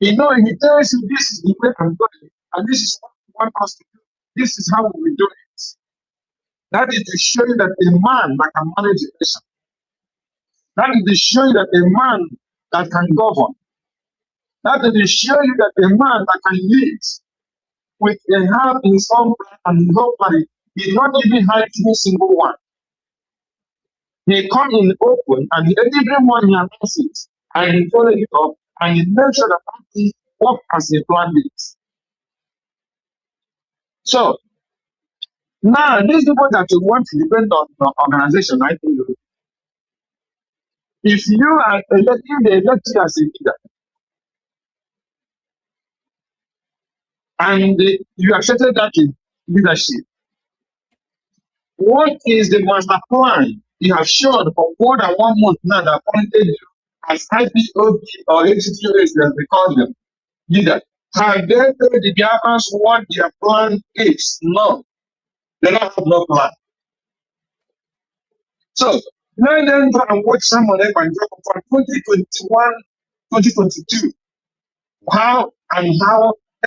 You know, he tells you this is the way I'm going, and this is what we want us to do. This is how we do it. That is to show you that a man that can manage a nation. That is to show you that a man that can govern. That is to show you that a man that can lead with a heart in his own plan and his own body. He did not even hide any single one. He come in open and everyone he announces and he follow it up and he makes sure that party work as he planned it. So now these people that you want to depend on the organization, I think if you are electing the elected as a leader and you accepted that in leadership, what is the master plan you have shown for more than 1 month now that appointed you as IPOB or HTOs as they call them, leader? Have they told the Biafrans what their plan is? No. They don't have no plan. So let them try and watch someone else and talk from 2021, 2022. How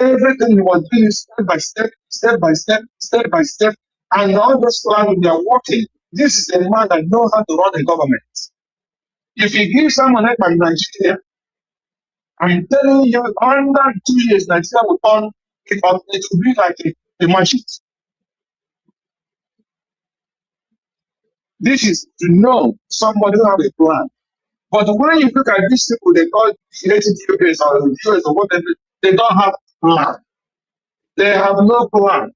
everything he was doing step by step, step by step, step by step, and all those plans they are working. This is a man that knows how to run a government. If you give someone like Nigeria, I'm telling you, under 2 years, Nigeria will turn it up. It will be like a machine. This is to know somebody who have a plan. But when you look at these people, they call HTOs or US or whatever, they don't have a plan. They have no plan.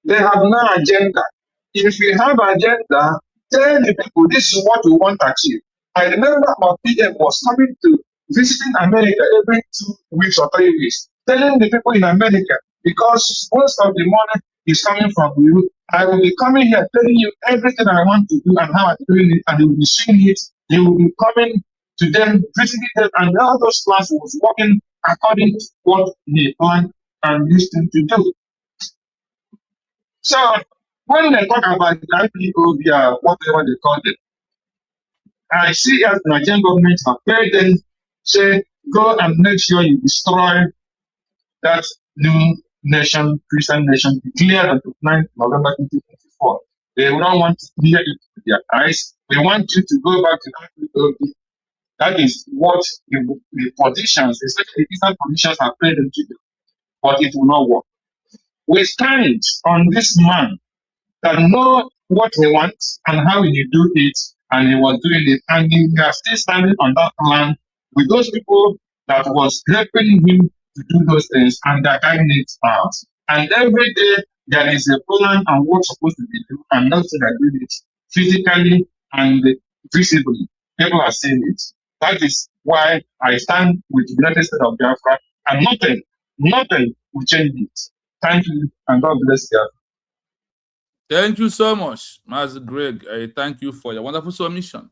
They have no agenda. If we have agenda, tell the people this is what we want to achieve. I remember our PM was coming to visiting America every 2 weeks or 3 weeks, telling the people in America, because most of the money is coming from you, I will be coming here telling you everything I want to do and how I'm doing it, and you will be seeing it. You will be coming to them, visiting them, and all those plans was working according to what he planned and used to do. So when they talk about the IPOB, whatever they call it, I see as the Nigerian government have paid them, say, go and make sure you destroy that new nation, Christian nation, declared on the 9th November 2024. They don't want to clear it with their eyes. They want you to go back to IPOB. That is what the politicians, especially the Eastern politicians, have paid them to do. But it will not work. We stand on this man that know what he wants and how he do it, and he was doing it, and we are still standing on that plan with those people that was helping him to do those things, and that I need out. And every day there is a plan and what's supposed to be done, and nothing that do it physically and visibly. People are seeing it. That is why I stand with the United States of Biafra, and nothing will change it. Thank you, and God bless you. Thank you so much, Master Greg. I thank you for your wonderful submission.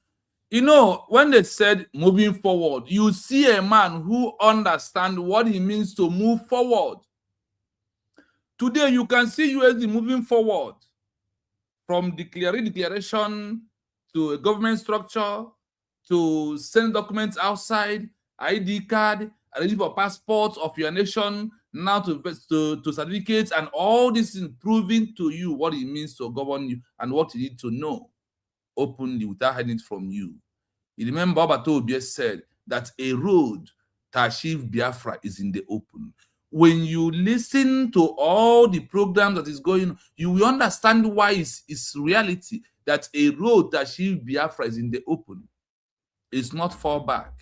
You know, when they said moving forward, you see a man who understands what it means to move forward. Today, you can see USD moving forward. from declaration to a government structure, to send documents outside, ID card, arranging for passports of your nation, now to certificates, and all this is proving to you what it means to govern you and what you need to know openly without hiding it from you. You remember Obatobie said that a road to achieve Biafra is in the open. When you listen to all the programs that is going on, you will understand why it's reality that a road to achieve Biafra is in the open. It's not fall back.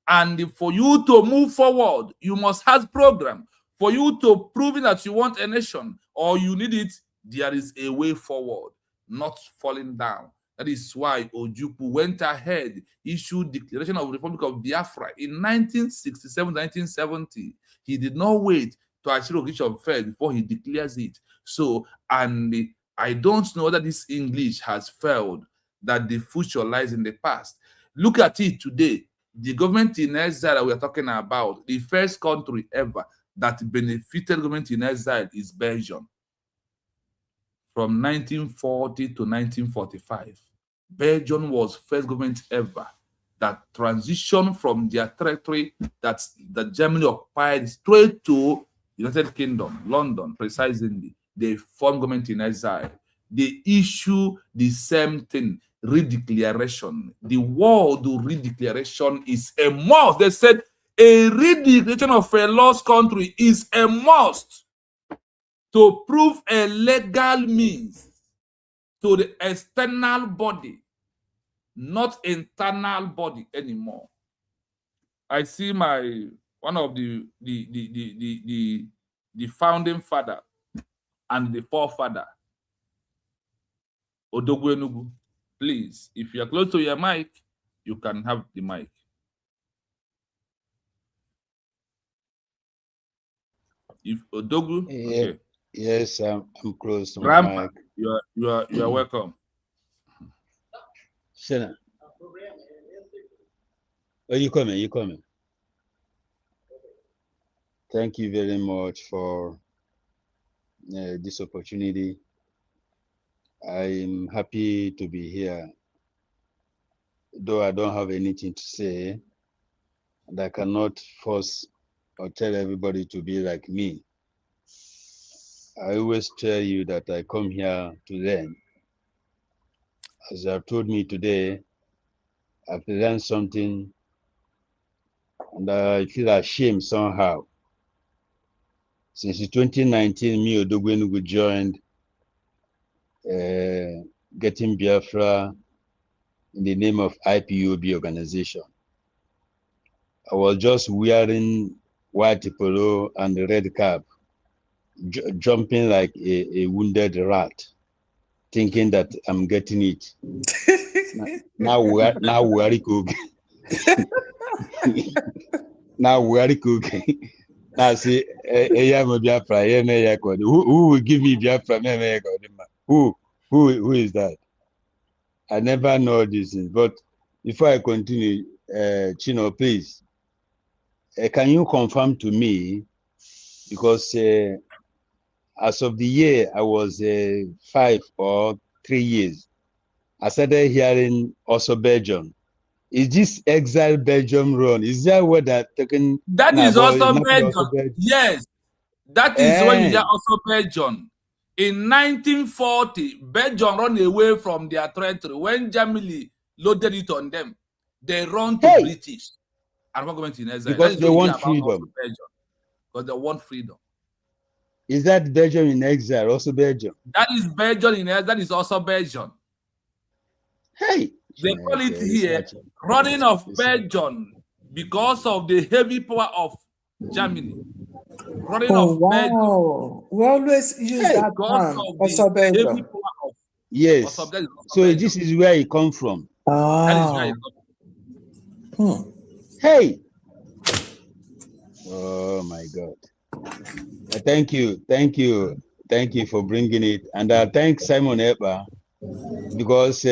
And for you to move forward, you must have program. For you to prove that you want a nation or you need it, there is a way forward, not falling down. That is why Ojukwu went ahead, issued Declaration of Republic of Biafra in 1967-1970. He did not wait to achieve recognition first before he declares it. So, and I don't know whether this English has failed, that the future lies in the past. Look at it today. The government-in-exile that we are talking about, the first country ever that benefited government-in-exile is Belgium. From 1940 to 1945. Belgium was first government ever that transitioned from their territory that Germany occupied straight to United Kingdom, London, precisely. They formed government-in-exile. They issue the same thing, redeclaration. The word redeclaration is a must. They said a redeclaration of a lost country is a must to prove a legal means to the external body, not internal body anymore. I see one of the founding father and the forefather, Odogwu Enugu. Please, if you are close to your mic, you can have the mic. If Odogwu, okay. Yes, I'm close to Grandpa, my mic. you are welcome. Shana. Oh, you coming. Thank you very much for this opportunity. I'm happy to be here, though I don't have anything to say, and I cannot force or tell everybody to be like me. I always tell you that I come here to learn. As you have told me today, I've learned something, and I feel ashamed somehow. Since 2019, me Odogwu Enugu joined Getting Biafra in the name of IPOB organization. I was just wearing white polo and a red cap, jumping like a wounded rat, thinking that I'm getting it. Now we're cooking. Now we're cooking. Now see, Biafra, who will give me Biafra? Who is that? I never know these things. But before I continue, Chino, please, can you confirm to me, because as of the year I was 5 or 3 years, I started hearing also Belgium. Is this exile Belgium run? Is that what they're talking? That is also Belgium. Yes, that is when you hear also Belgium. In 1940, Belgium run away from their territory. When Germany loaded it on them, they run to British and Government-in-Exile. Because they want freedom. Because they want freedom. Is that Belgium-in-exile also Belgium? That is Belgium-in-exile. That is also Belgium. Hey, they call it here running of Belgium because of the heavy power of Germany. Running of Belgium. We always use that term. Also Belgium. Yes. So this is where it comes from. That is where it comes from. Hey. Oh my God. Thank you for bringing it, and I thank Simon Epa, because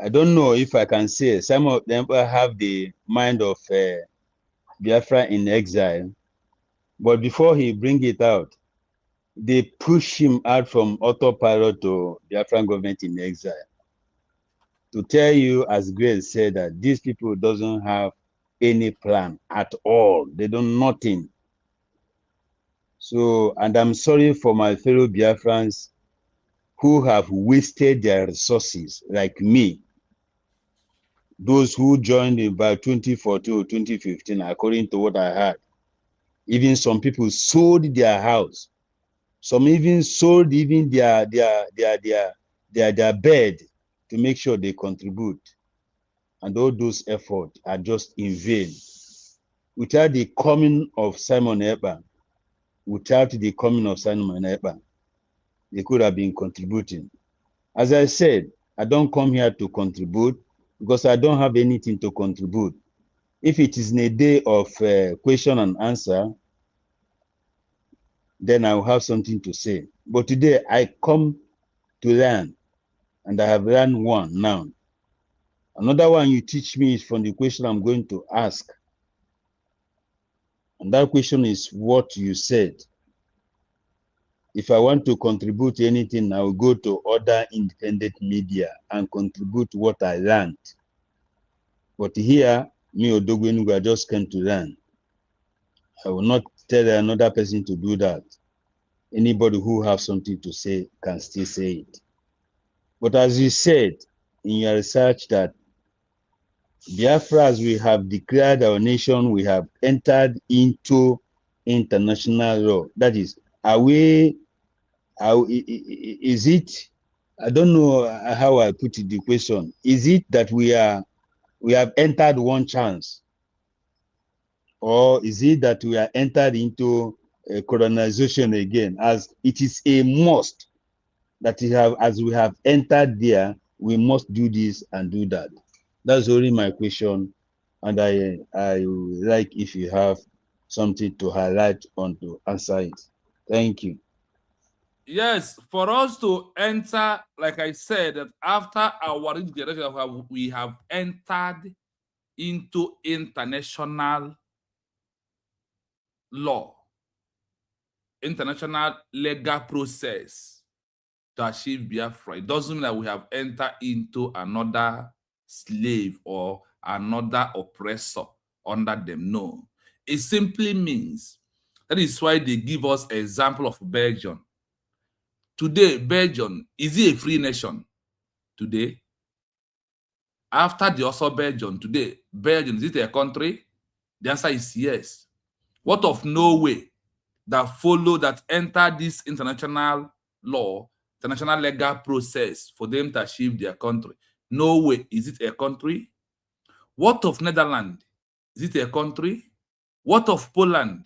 I don't know if I can say some of them have the mind of Biafra in exile, but before he bring it out, they push him out from autopilot to Biafran government in exile. To tell you, as Grace said, that these people doesn't have any plan at all. They don't nothing. So, and I'm sorry for my fellow Biafrans who have wasted their resources, like me. Those who joined about 2014 or 2015, according to what I heard. Even some people sold their house. Some even sold even their bed to make sure they contribute. And all those efforts are just in vain. Without the coming of Simon Ekpa, they could have been contributing. As I said, I don't come here to contribute because I don't have anything to contribute. If it is in a day of question and answer, then I will have something to say. But today I come to learn, and I have learned one now. Another one you teach me is from the question I'm going to ask. And that question is what you said. If I want to contribute anything, I will go to other independent media and contribute what I learned. But here, me Odogwenuga, I just came to learn. I will not tell another person to do that. Anybody who has something to say can still say it. But as you said in your research that Biafras, we have declared our nation, we have entered into international law. That is, is it, I don't know how I put it, the question. Is it that we have entered one chance? Or is it that we are entered into colonization again, as it is a must that as we have entered there, we must do this and do that? That's only my question, and I would like if you have something to highlight on to answer it. Thank you. Yes, for us to enter, like I said, that after our declaration, we have entered into international law, international legal process to achieve Biafra. It doesn't mean that we have entered into another slave or another oppressor under them. No. It simply means that is why they give us an example of Belgium. Today, Belgium, is it a free nation? Today? After the also Belgium, today, Belgium, is it a country? The answer is yes. What of Norway that follow, that enter this international law, international legal process for them to achieve their country? Norway, is it a country? What of Netherlands? Is it a country? What of Poland?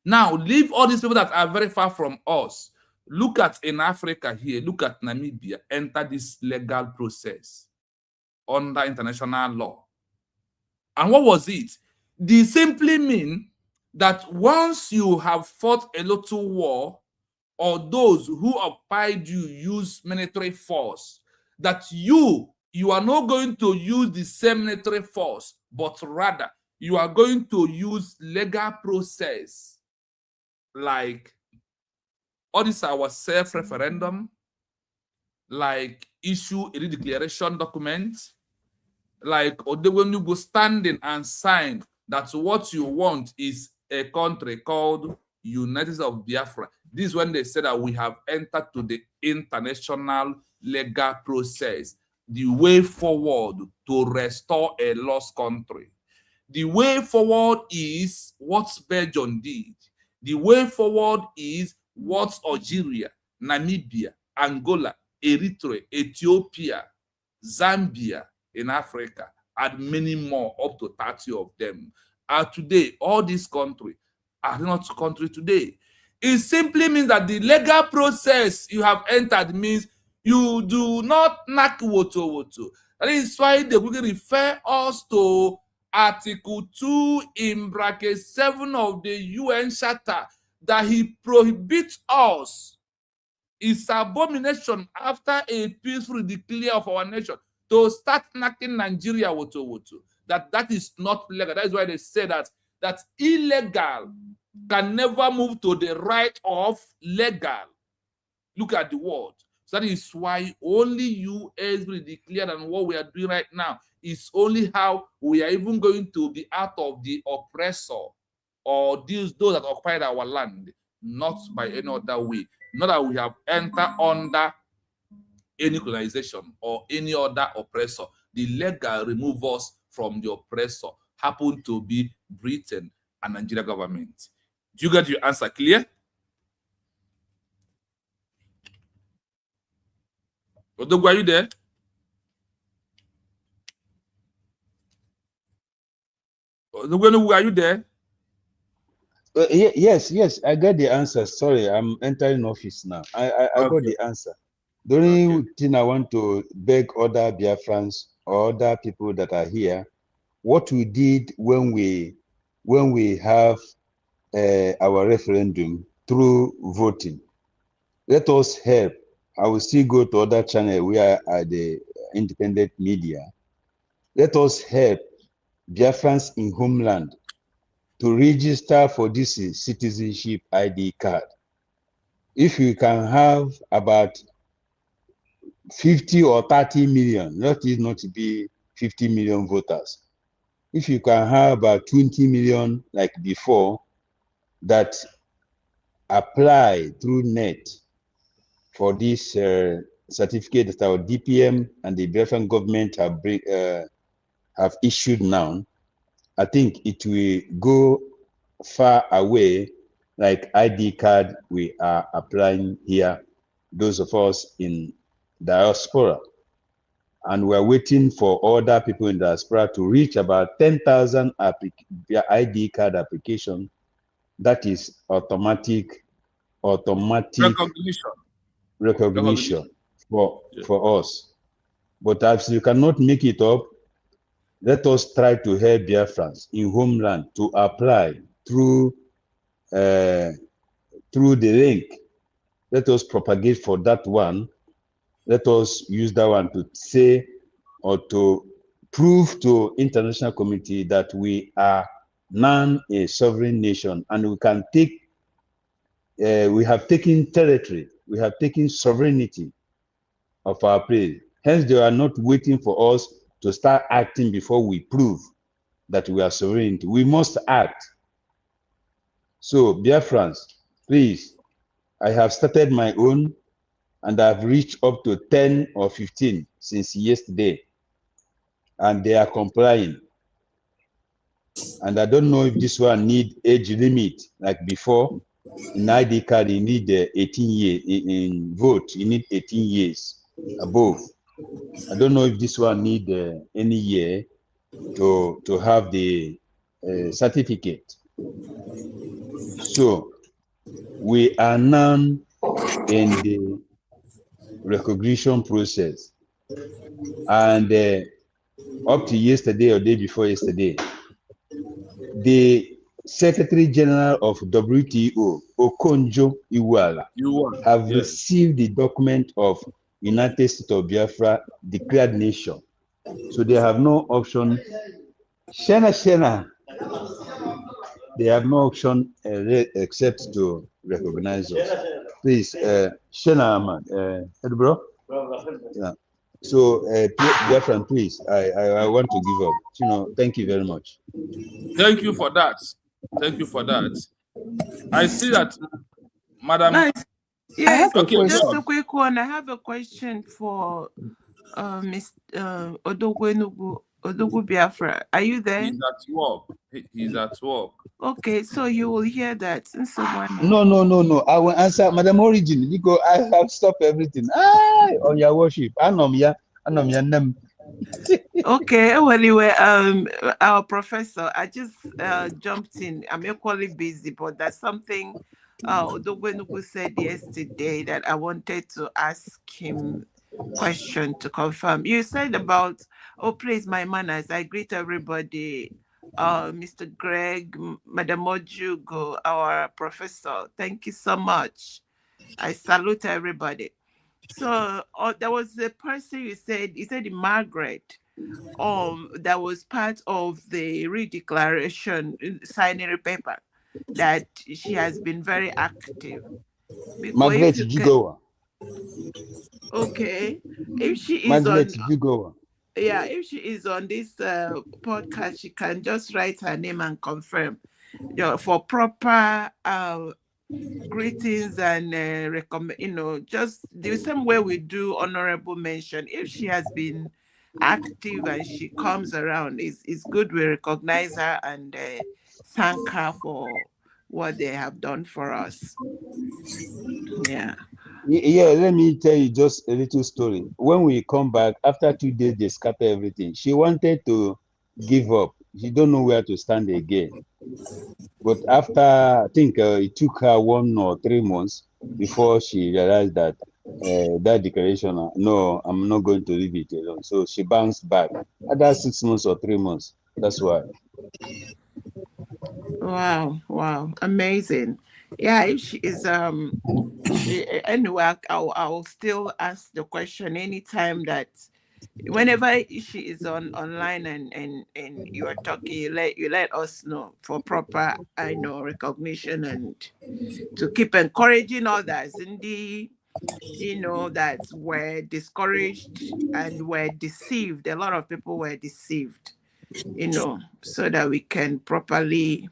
Now, leave all these people that are very far from us. Look at in Africa here, look at Namibia, enter this legal process under international law. And what was it? They simply mean that once you have fought a little war, or those who occupied you use military force, that you are not going to use the same military force, but rather you are going to use legal process, like all this our self-referendum, like issue a declaration document, like when you go standing and sign that what you want is a country called United States of Biafra. This is when they say that we have entered to the international legal process, the way forward to restore a lost country. The way forward is what Belgium did. The way forward is what Algeria, Namibia, Angola, Eritrea, Ethiopia, Zambia in Africa, and many more, up to 30 of them, are today. All these countries are not countries today. It simply means that the legal process you have entered means you do not knock woto. That is why they will refer us to Article 2 in bracket 7 of the UN Charter, that he prohibits us. It's abomination after a peaceful declare of our nation to start knocking Nigeria woto. That is not legal. That is why they say that that's illegal can never move to the right of legal. Look at the word. So that is why only US will declare, and what we are doing right now is only how we are even going to be out of the oppressor or those that occupied our land, not by any other way. Not that we have entered under any colonization or any other oppressor. The legal remove us from the oppressor happen to be Britain and Nigeria government. Do you get your answer clear? Odogwu, are you there? Odogwu, are you there? Yes, I got the answer. Sorry, I'm entering office now. I got the answer. The only thing I want to beg other Biafrans or other people that are here, what we did when we have our referendum through voting, let us help. I will still go to other channel where are the independent media. Let us help Biafrans in homeland to register for this citizenship ID card. If you can have about 50 or 30 million, not to be 50 million voters. If you can have about 20 million like before that apply through net for this certificate that our DPM and the Biafran government have issued now, I think it will go far away like ID card we are applying here, those of us in diaspora. And we're waiting for other people in diaspora to reach about 10,000 ID card application. That is automatic recognition for us. But as you cannot make it up, let us try to help Biafrans in homeland to apply through the link. Let us propagate for that one. Let us use that one to say or to prove to international community that we are now a sovereign nation and we can take, we have taken territory, we have taken sovereignty of our place. Hence, they are not waiting for us to start acting before we prove that we are sovereign. We must act. So, Biafrans, please, I have started my own and I've reached up to 10 or 15 since yesterday, and they are complying. And I don't know if this one need age limit like before. In ID card, you need 18 years. In vote, you need 18 years above. I don't know if this one need any year to have the certificate. So we are now in the recognition process, and up to yesterday or day before yesterday, the Secretary General of WTO, Okonjo Iweala, have received the document of United States of Biafra declared nation. So they have no option. Shena. They have no option except to recognize us. Please, Shena, bro. Yeah. So, Biafran, please, I want to give up. Thank you very much. Thank you for that. Thank you for that. I see that, Madam. Nice. Yes, okay, just a quick one. I have a question for Mr. Odogwu Biafra. Are you there? He's at work. He's at work. Okay, so you will hear that. No. I will answer Madam Origin because I have stopped everything. On your worship. Okay, well, anyway, our professor, I just jumped in. I'm equally busy, but there's something Odogwu said yesterday that I wanted to ask him question to confirm. You said about, please, my manners. I greet everybody. Mr. Greg, Madam Ojugo, our professor. Thank you so much. I salute everybody. So there was a person he said Margaret, that was part of the redeclaration signing paper. that she has been very active. Because Margaret if you can, Jugowa. okay, if she is Margaret on, Jugowa. yeah, if she is on this podcast, she can just write her name and confirm, for proper greetings and recommend, just the same way we do honorable mention. If she has been active and she comes around, it's good we recognize her and thank her for what they have done for us. Yeah. Yeah, let me tell you just a little story. When we come back, after 2 days, they scatter everything. She wanted to give up. She don't know where to stand again. But after, I think it took her 1 or 3 months before she realized that that declaration, no, I'm not going to leave it alone. So she bounced back. Other 6 months or 3 months. That's why. Wow, wow, amazing. Yeah, if she is anyway, I'll still ask the question anytime that whenever she is online and you are talking, you let us know for proper, I know, recognition and to keep encouraging others in the, that were discouraged and were deceived. A lot of people were deceived, so that we can properly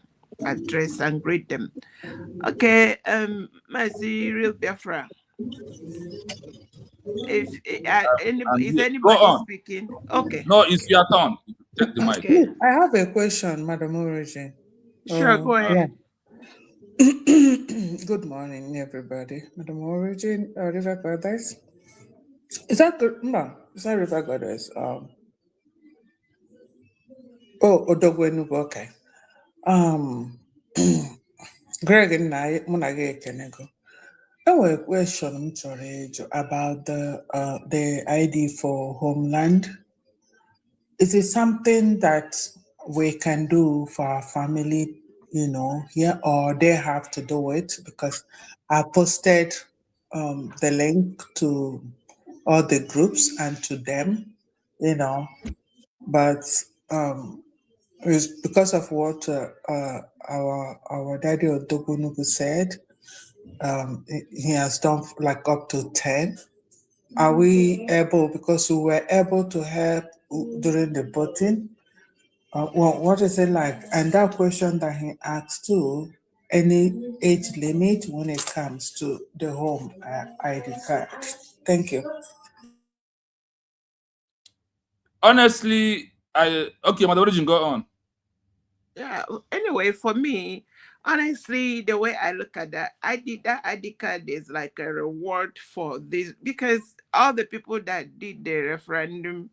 address and greet them. Okay, Mazi Real Biafra. If And is go anybody on. speaking? Okay, No, it's your turn. Take the mic. okay, Please, I have a question, Madam Origin. sure, go Uh, ahead. Yeah. Good morning, everybody. Madam Origin, River Goddess. Is that good? No, it's not River Goddess. Oh, Odogwenubu. Okay. Um, Greg and I, Munage Kenego. I have a question about the ID for homeland. Is it something that we can do for our family, here, or they have to do it? Because I posted the link to all the groups and to them, you know, but it's because of what our daddy Odogunugu said. He has done like up to 10. Are we able, because we were able to help during the voting? Well, what is it like? And that question that he asked too, any age limit when it comes to the home ID card? Thank you. honestly, okay, Madam Origin, go on. Yeah. Anyway, for me, honestly, the way I look at that ID card is like a reward for this, because all the people that did the referendum,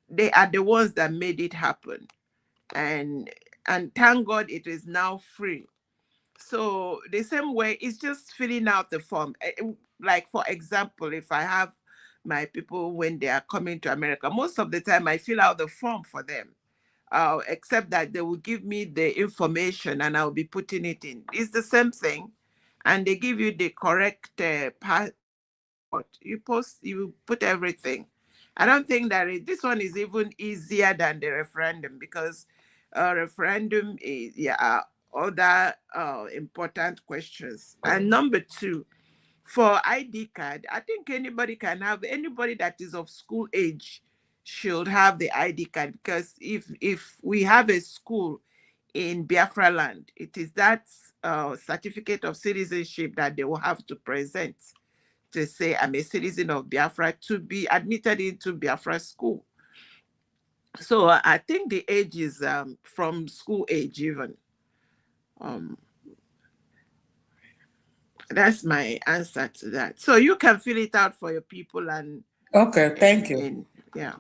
they are the ones that made it happen, and thank God it is now free. So the same way, it's just filling out the form. Like for example, if I have my people when they are coming to America, most of the time I fill out the form for them. Except that they will give me the information and I'll be putting it in. It's the same thing, and they give you the correct passport. You put everything. I don't think that this one is even easier than the referendum, because referendum is, yeah, other important questions. And number two, for ID card, I think anybody that is of school age should have the ID card, because if we have a school in Biafra land, it is that certificate of citizenship that they will have to present to say I'm a citizen of Biafra to be admitted into Biafra school. So I think the age is from school age even. Um, that's my answer to that. So you can fill it out for your people Okay, thank you. and yeah.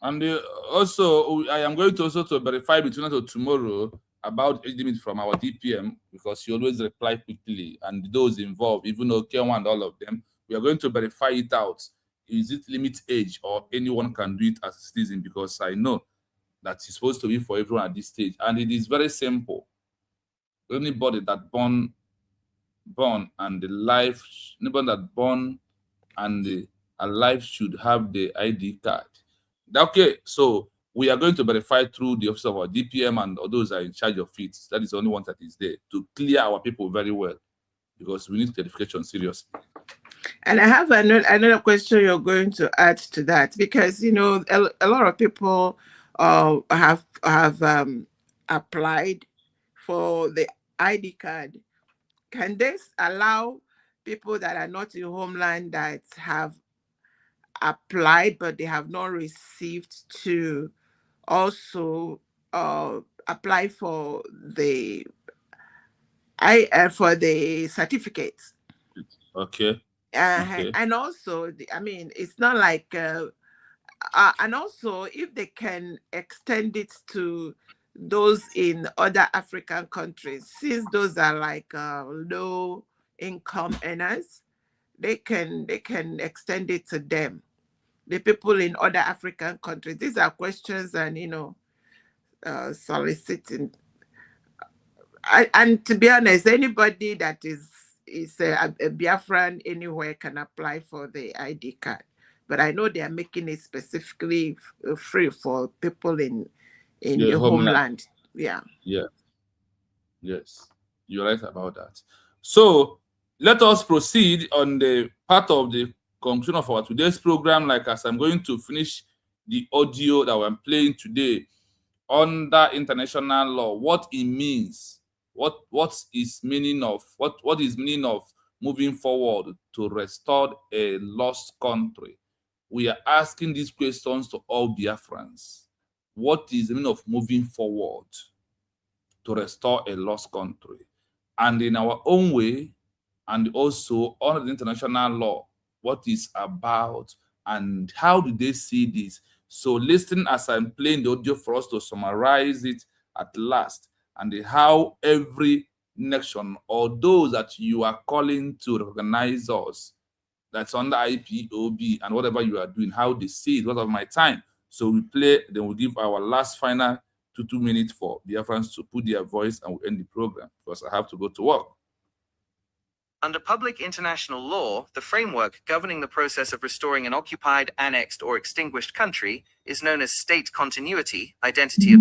And also, I am going to also to verify between us tomorrow about age limit from our DPM, because she always reply quickly, and those involved, even though K1 and all of them, we are going to verify it out. Is it limit age or anyone can do it as a citizen? Because I know that it's supposed to be for everyone at this stage, and it is very simple. Anybody that born and the life, anybody that born and the alive should have the ID card. Okay, so we are going to verify through the office of our DPM and those are in charge of it. That is the only one that is there to clear our people very well, because we need clarification seriously. And I have another question you're going to add to that, because a lot of people have applied for the ID card. Can this allow people that are not in homeland that have applied but they have not received to also apply for the certificates? Okay. Okay. And also, it's not like, and also if they can extend it to those in other African countries, since those are like low income earners, they can extend it to them, the people in other African countries. These are questions and soliciting. And to be honest, anybody that is a Biafran anywhere can apply for the ID card, but I know they are making it specifically free for people in the homeland. Yeah. Yes, you're right about that. So let us proceed on the part of the conclusion of our today's program. Like, as I'm going to finish the audio that I'm playing today, under international law, what it means, what is meaning of moving forward to restore a lost country. We are asking these questions to all Biafrans. What is the meaning of moving forward to restore a lost country? And in our own way, and also under the international law, what is about and how do they see this? So listen as I'm playing the audio for us to summarize it at last, and how every nation or those that you are calling to recognize us, that's under IPOB and whatever you are doing, how they see it. What of my time? So we play, then we'll give our last final 2 minutes for Biafrans to put their voice, and we'll end the program because I have to go to work. Under public international law, the framework governing the process of restoring an occupied, annexed, or extinguished country is known as state continuity, identity of...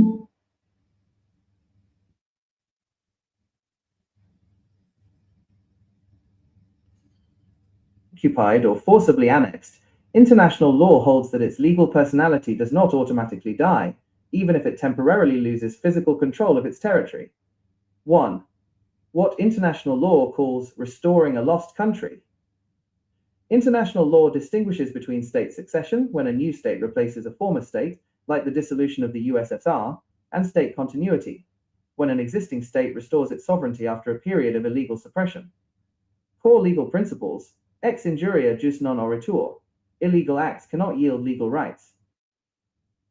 Occupied or forcibly annexed, international law holds that its legal personality does not automatically die, even if it temporarily loses physical control of its territory. 1. What international law calls restoring a lost country. International law distinguishes between state succession, when a new state replaces a former state, like the dissolution of the USSR, and state continuity, when an existing state restores its sovereignty after a period of illegal suppression. Core legal principles: ex injuria jus non oritur. Illegal acts cannot yield legal rights.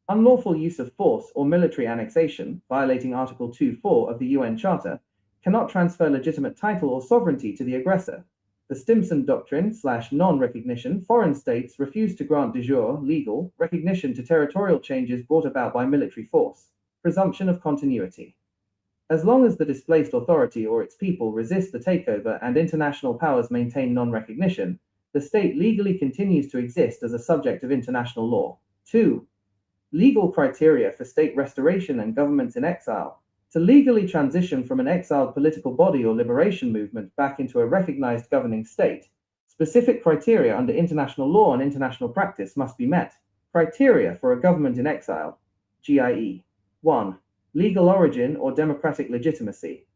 Unlawful use of force or military annexation, violating Article 2.4 of the UN Charter, cannot transfer legitimate title or sovereignty to the aggressor. The Stimson Doctrine / non-recognition, foreign states refuse to grant de jure, legal, recognition to territorial changes brought about by military force. Presumption of continuity. As long as the displaced authority or its people resist the takeover and international powers maintain non-recognition, the state legally continues to exist as a subject of international law. 2. Legal criteria for state restoration and governments in exile. To legally transition from an exiled political body or liberation movement back into a recognized governing state, specific criteria under international law and international practice must be met. Criteria for a government in exile. GIE. 1. Legal origin or democratic legitimacy.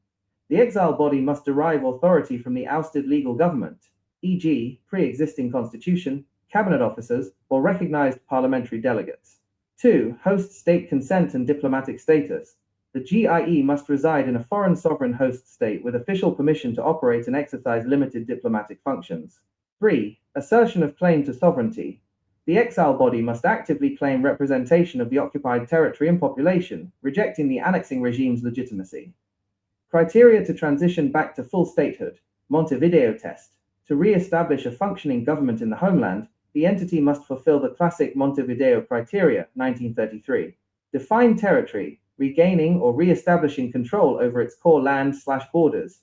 The exile body must derive authority from the ousted legal government, e.g., pre-existing constitution, cabinet officers, or recognized parliamentary delegates. 2. Host state consent and diplomatic status. The GIE must reside in a foreign sovereign host state with official permission to operate and exercise limited diplomatic functions. 3. Assertion of claim to sovereignty. The exile body must actively claim representation of the occupied territory and population, rejecting the annexing regime's legitimacy. Criteria to transition back to full statehood. Montevideo test. To re-establish a functioning government in the homeland, the entity must fulfill the classic Montevideo criteria, 1933. Define territory, regaining or re-establishing control over its core land/borders.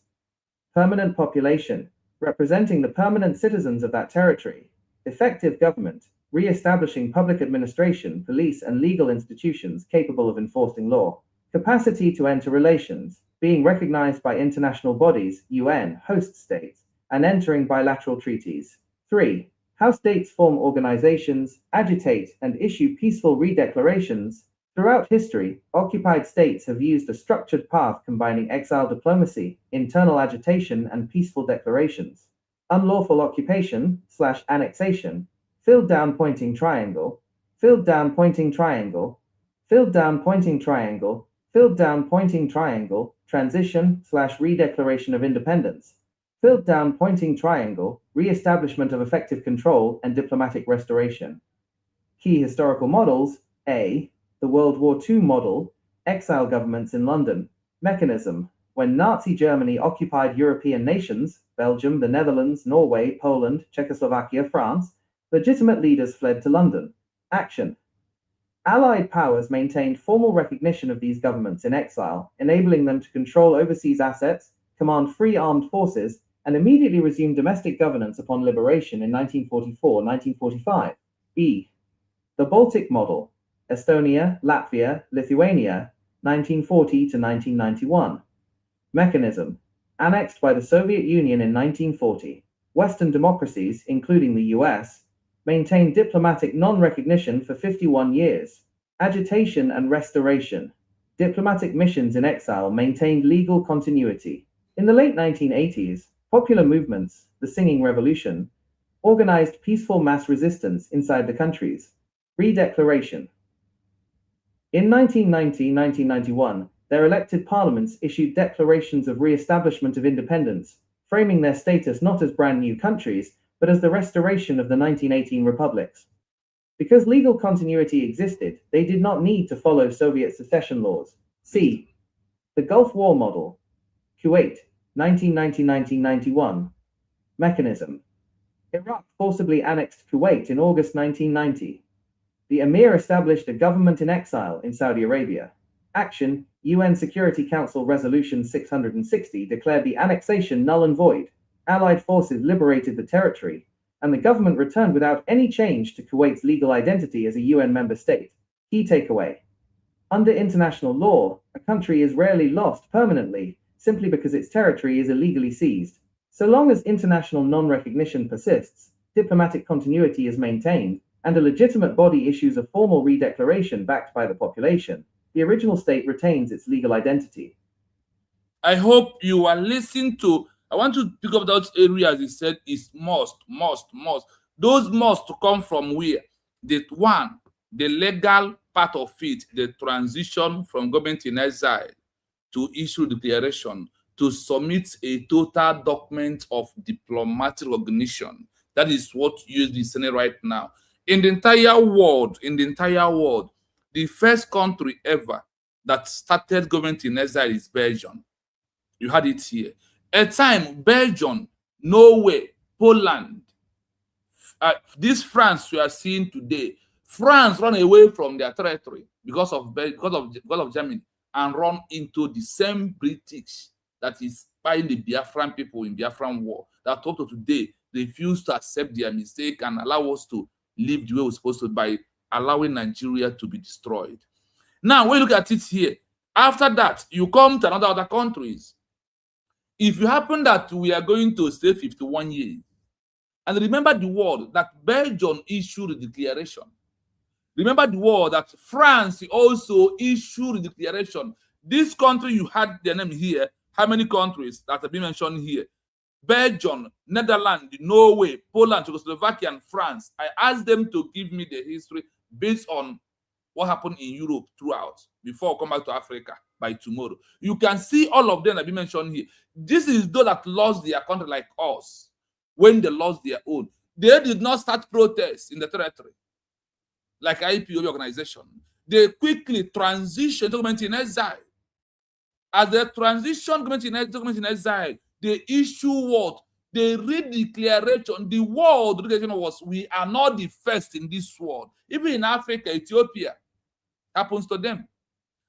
Permanent population, representing the permanent citizens of that territory. Effective government, re-establishing public administration, police, and legal institutions capable of enforcing law. Capacity to enter relations, being recognized by international bodies, UN, host states, and entering bilateral treaties. 3. How states form organizations, agitate, and issue peaceful re-declarations. Throughout history, occupied states have used a structured path combining exile diplomacy, internal agitation, and peaceful declarations. Unlawful occupation / annexation, filled down pointing triangle, filled down pointing triangle, filled down pointing triangle, filled down pointing triangle, transition / re-declaration of independence, filled down pointing triangle, re-establishment of effective control and diplomatic restoration. Key historical models: A. The World War II model, exile governments in London. Mechanism: when Nazi Germany occupied European nations, Belgium, the Netherlands, Norway, Poland, Czechoslovakia, France, legitimate leaders fled to London. Action: Allied powers maintained formal recognition of these governments in exile, enabling them to control overseas assets, command free armed forces, and immediately resume domestic governance upon liberation in 1944-1945. B. The Baltic model, Estonia, Latvia, Lithuania, 1940 to 1991. Mechanism: annexed by the Soviet Union in 1940. Western democracies, including the US, maintained diplomatic non-recognition for 51 years. Agitation and restoration. Diplomatic missions in exile maintained legal continuity. In the late 1980s, popular movements, the Singing Revolution, organized peaceful mass resistance inside the countries. Re-declaration. In 1990-1991, their elected parliaments issued declarations of re-establishment of independence, framing their status not as brand new countries, but as the restoration of the 1918 republics. Because legal continuity existed, they did not need to follow Soviet secession laws. C. The Gulf War model, Kuwait, 1990-1991. Mechanism: Iraq forcibly annexed Kuwait in August 1990. The Emir established a government in exile in Saudi Arabia. Action: UN Security Council Resolution 660 declared the annexation null and void. Allied forces liberated the territory, and the government returned without any change to Kuwait's legal identity as a UN member state. Key takeaway: under international law, a country is rarely lost permanently simply because its territory is illegally seized. So long as international non-recognition persists, diplomatic continuity is maintained, and a legitimate body issues a formal re-declaration backed by the population, the original state retains its legal identity. I hope you are listening to. I want to pick up those areas he said is must. Those must come from where? The legal part of it, the transition from government in exile to issue declaration, to submit a total document of diplomatic recognition. That is what USD is saying right now. In the entire world, the first country ever that started government in exile is Belgium. You had it here. At time, Belgium, Norway, Poland, this France we are seeing today, France run away from their territory because of Germany and run into the same British that is buying the Biafran people in Biafran war. That up to today refuse to accept their mistake and allow us to live the way we're supposed to by allowing Nigeria to be destroyed. Now, when you look at it here, after that, you come to other countries. If you happen that we are going to stay 51 years, and remember the word that Belgium issued a declaration. Remember the word that France also issued a declaration. This country, you had their name here. How many countries that have been mentioned here? Belgium, Netherlands, Norway, Poland, Czechoslovakia, and France. I asked them to give me the history based on what happened in Europe throughout before I come back to Africa by tomorrow. You can see all of them that have been mentioned here. This is those that lost their country like us when they lost their own. They did not start protests in the territory like IPOB organization. They quickly transitioned to government in exile. As they transition government in exile, they issue what? They read the declaration. The word declaration was, we are not the first in this world. Even in Africa, Ethiopia happens to them.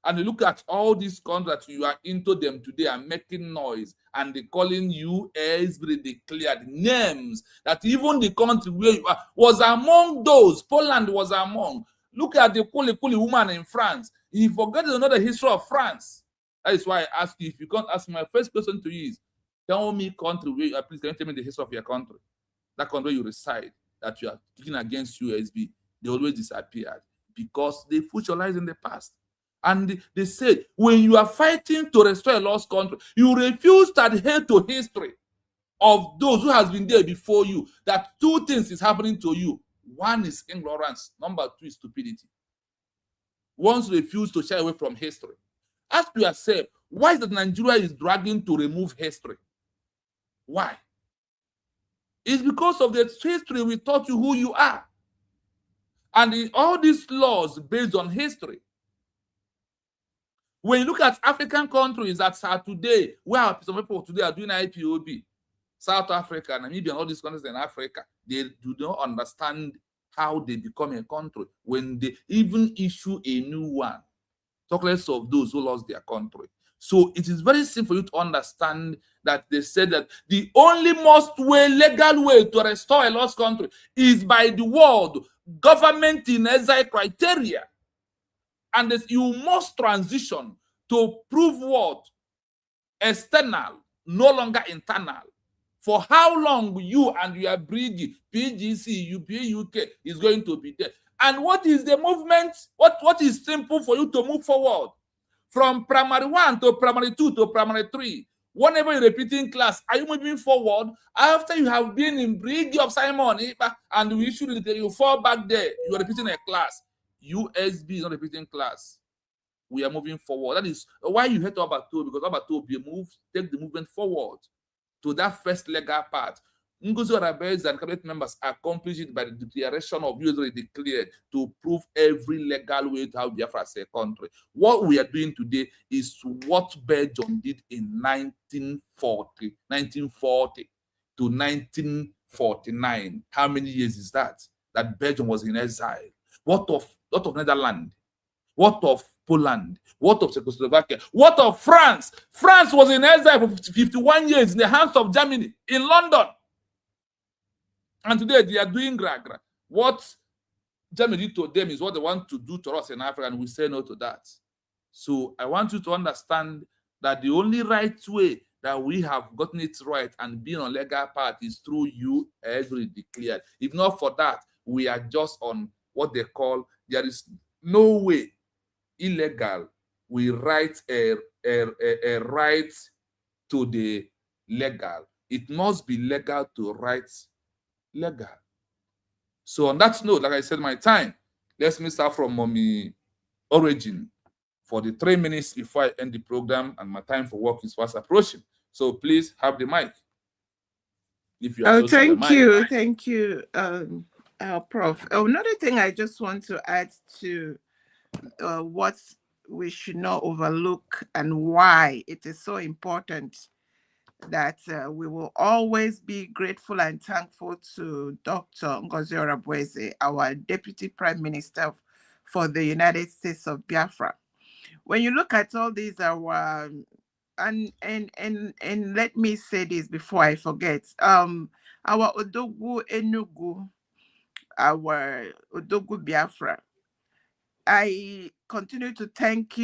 And you look at all these countries that you are into them today and making noise, and they calling you very declared names that even the country where you are was among those. Poland was among. Look at the Kuli woman in France. He forgot to know the history of France. That is why I ask you, if you can't ask me, my first question to you is, tell me country where you are. Please, can you tell me the history of your country? That country where you reside, that you are kicking against USB. They always disappeared because they futurized in the past. And they said, when you are fighting to restore a lost country, you refuse to adhere to history of those who has been there before you. That two things is happening to you. One is ignorance. Number two is stupidity. Once you refuse to shy away from history, ask yourself, why is that Nigeria is dragging to remove history? Why? It's because of the history we taught you who you are. And all these laws based on history. When you look at African countries that are today, where some people today are doing IPOB, South Africa, Namibia, and all these countries in Africa, they do not understand how they become a country when they even issue a new one. Talk less of those who lost their country. So it is very simple for you to understand that they said that the only most legal way to restore a lost country is by the word government-in-exile criteria. And you must transition to prove what? External, no longer internal. For how long you and your bridge, PGC, UPA, UK is going to be there. And what is the movement? What is simple for you to move forward? From primary 1 to primary 2 to primary 3. Whenever you're repeating class, are you moving forward? After you have been in bridge of Simon and we should you fall back there, you are repeating a class. USB is not repeating class. We are moving forward. That is why you head to Abato, because Abato will be moved, take the movement forward to that first legal part. Ngozi Orazabeze and cabinet members accomplished it by the declaration of usually declared to prove every legal way to have Biafra as a country. What we are doing today is what Belgium did in 1940 to 1949. How many years is that? That Belgium was in exile. What of Netherlands? What of Poland? What of Czechoslovakia? What of France? France was in exile for 51 years in the hands of Germany in London. And today they are doing gra-gra. What Germany did to them is what they want to do to us in Africa, and we say no to that. So I want you to understand that the only right way that we have gotten it right and being on legal path is through you every declared. If not for that, we are just on what they call, there is no way illegal we write a right to the legal. It must be legal to write legal. So on that note, like I said, my time, let me start from Mommy Origin for the 3 minutes before I end the program, and my time for work is fast approaching. So please have the mic. If you are close to the mic. Thank you, Prof. Another thing I just want to add to what we should not overlook and why it is so important that we will always be grateful and thankful to Dr. Ngozi Orazabeze, our Deputy Prime Minister for the United States of Biafra. When you look at all these, and let me say this before I forget, our Odogwu Enugu, our Odogwu Biafra, I continue to thank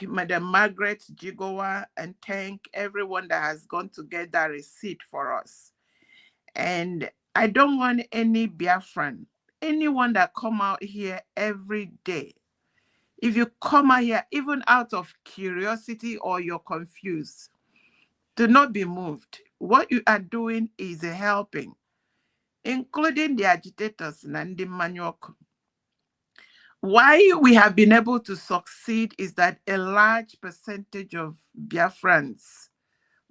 Madam Margaret Jigowa, and thank everyone that has gone to get that receipt for us. And I don't want any Biafran, anyone that come out here every day, if you come out here even out of curiosity or you're confused, do not be moved. What you are doing is helping, including the agitators and the Manyok. Why we have been able to succeed is that a large percentage of Biafrans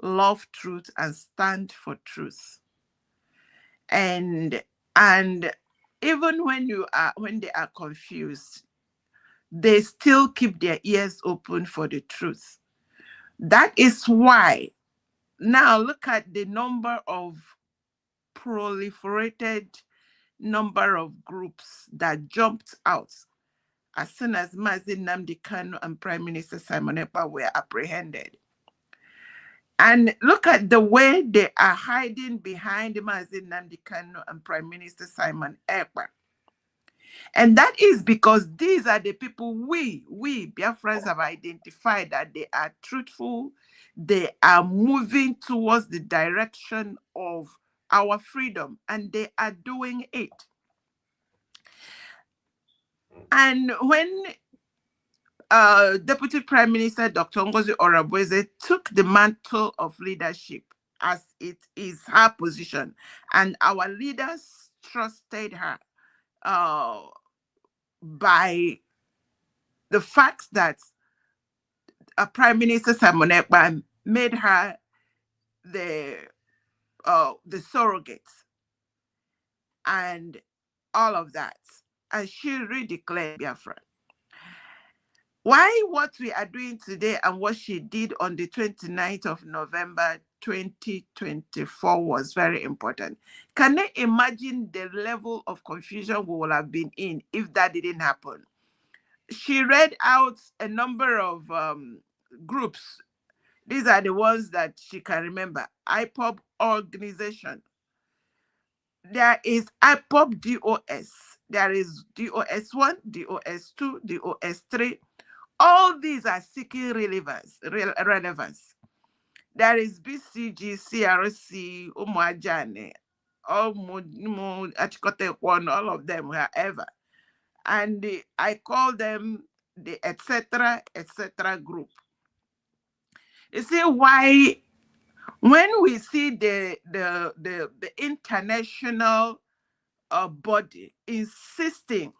love truth and stand for truth. And even when they are confused, they still keep their ears open for the truth. That is why now look at the number of proliferated number of groups that jumped out as soon as Mazi Nnamdi Kanu and Prime Minister Simon Ekpa were apprehended. And look at the way they are hiding behind Mazi Nnamdi Kanu and Prime Minister Simon Ekpa. And that is because these are the people we Biafrans have identified that they are truthful, they are moving towards the direction of our freedom, and they are doing it. And when Deputy Prime Minister Dr. Ngozi Oreboweze took the mantle of leadership, as it is her position, and our leaders trusted her by the fact that Prime Minister Simon Ekpa made her the surrogate and all of that, and she redeclared Biafra. Why what we are doing today and what she did on the 29th of November 2024 was very important. Can you imagine the level of confusion we would have been in if that didn't happen? She read out a number of groups. These are the ones that she can remember. IPOB organization. There is IPOB DOS. There is DOS1, DOS2, DOS3. All these are seeking relevance. There is BCG, CRC, Umuajane, all of them, however. And I call them the etc. group. You see why when we see the international body insisting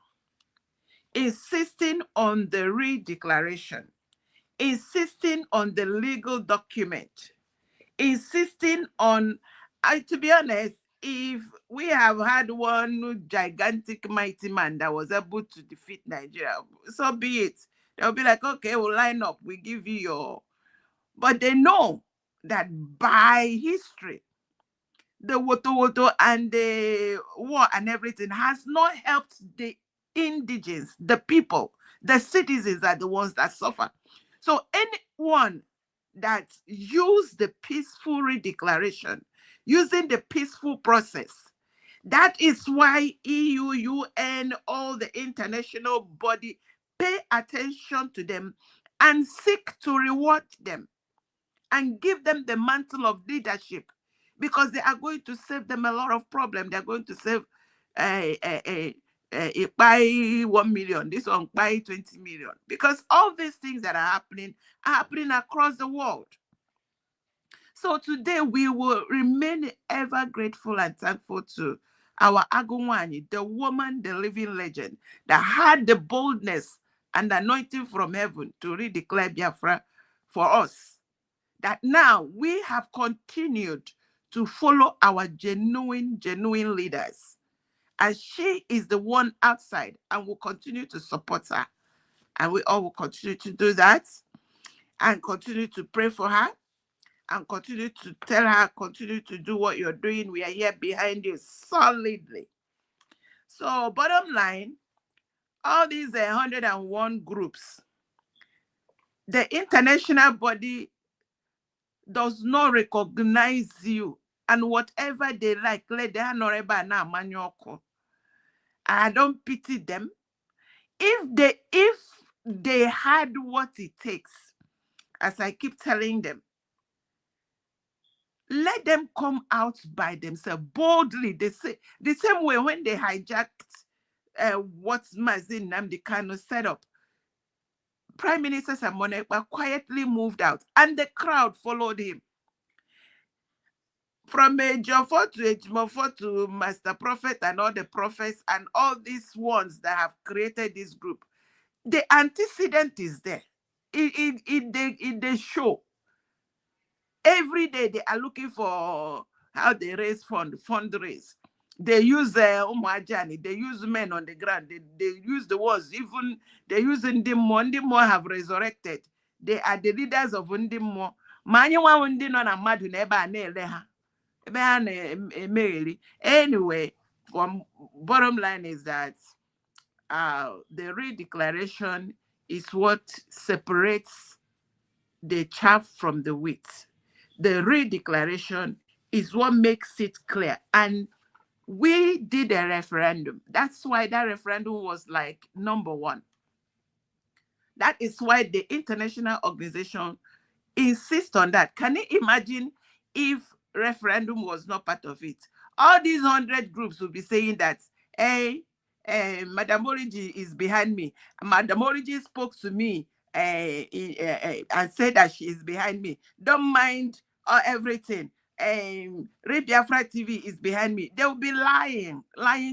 on the redeclaration, insisting on the legal document, insisting on, to be honest, if we have had one gigantic mighty man that was able to defeat Nigeria, so be it. They'll be like, okay, we'll line up, we give you your... But they know that by history, the Woto and the war and everything has not helped the indigenes, the people. The citizens are the ones that suffer. So anyone that used the peaceful redeclaration, using the peaceful process, that is why EU, UN, all the international body pay attention to them and seek to reward them and give them the mantle of leadership, because they are going to save them a lot of problems. They're going to save buy 1 million, this one buy 20 million, because all these things that are happening across the world. So today we will remain ever grateful and thankful to our Agunwani, the woman, the living legend, that had the boldness and anointing from heaven to redeclare Biafra for us. That now we have continued to follow our genuine leaders. And she is the one outside, and will continue to support her. And we all will continue to do that and continue to pray for her and continue to tell her, continue to do what you're doing. We are here behind you solidly. So bottom line, all these 101 groups, the international body does not recognize you, and whatever they like, let them know. I don't pity them. If they had what it takes, as I keep telling them, let them come out by themselves boldly. They say the same way when they hijacked what Mazi Nnamdi Kanu set up. Prime Minister Simon Ekpa quietly moved out, and the crowd followed him. From Ejiofor to Ejimofor to Master Prophet and all the prophets and all these ones that have created this group, the antecedent is there. In the show. Every day they are looking for how they raise fundraise. They use Umuajani, they use men on the ground, they use the words, even they use Ndimo. Ndimo have resurrected. They are the leaders of Ndimo. Anyway, bottom line is that the re-declaration is what separates the chaff from the wheat. The re-declaration is what makes it clear. And we did a referendum. That's why that referendum was like #1. That is why the international organization insists on that. Can you imagine if referendum was not part of it? All these 100 groups will be saying that, hey, Madam Origi is behind me. Madam Origi spoke to me and said that she is behind me. Don't mind everything. Biafras TV is behind me. They will be lying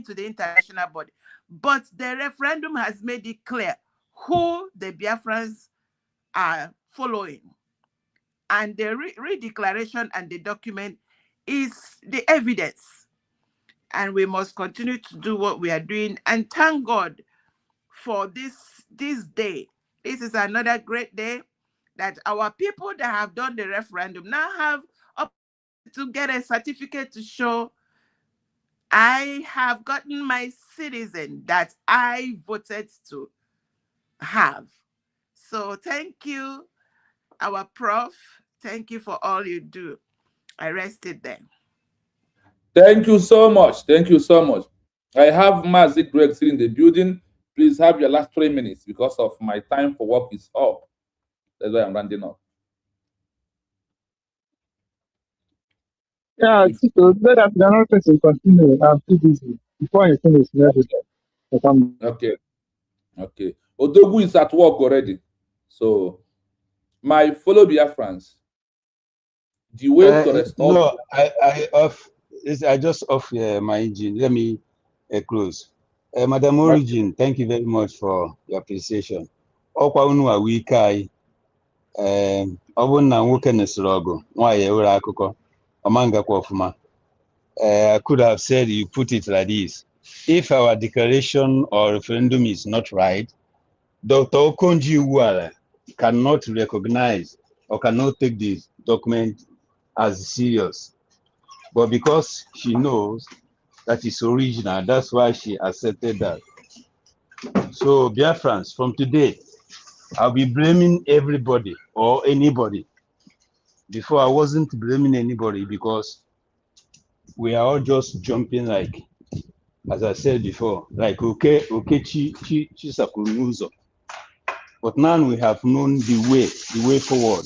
to the international body. But the referendum has made it clear who the Biafrans are following. And the re-declaration and the document is the evidence. And we must continue to do what we are doing. And thank God for this day. This is another great day that our people that have done the referendum now have to get a certificate to show I have gotten my citizen that I voted to have. So thank you, our prof. Thank you for all you do. I rested there. Thank you so much. Thank you so much. I have Mazi Greg sitting in the building. Please have your last 3 minutes because of my time for work is up. That's why I'm rounding up. Yeah, so let us the another person continue. I'm too busy. Before you finish, Okay. Okay. Odogu is at work already. So my fellow Biafrans, the way to restore No, I just off my engine. Let me close. Madam Origin, thank you very much for your appreciation. Ọkwa unu a wike anyị, ọ bụrụ na nwoke nesịrị ọgụ, nwaanyị ewere akụkọ, ọma ngakwa ọfụma. I could have said you put it like this. If our declaration or referendum is not right, Dr. Okonji Iweala cannot recognize or cannot take this document as serious. But because she knows that it's original, that's why she accepted that. So, Biafrans, from today, I'll be blaming everybody or anybody. Before, I wasn't blaming anybody because we are all just jumping like, as I said before, like Chisakunuzo. But now we have known the way forward.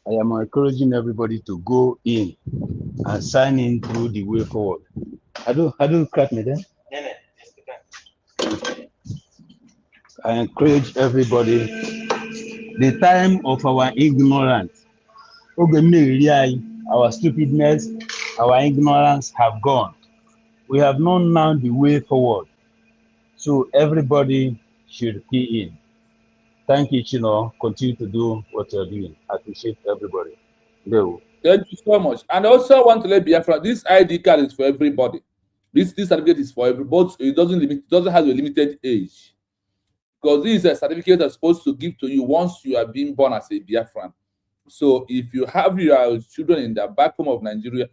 I am encouraging everybody to go in and sign in through the way forward. How do crack me then? I encourage everybody. The time of our ignorance, our stupidness, our ignorance have gone. We have known now the way forward. So everybody should key in. Thank you, Chino. Continue to do what you're doing. I appreciate everybody. Go. Thank you so much. And also I want to let Biafra, this ID card is for everybody. This certificate is for everybody. It doesn't have a limited age. Because this is a certificate that's supposed to give to you once you are being born as a Biafran. So if you have your children in the back home of Nigeria,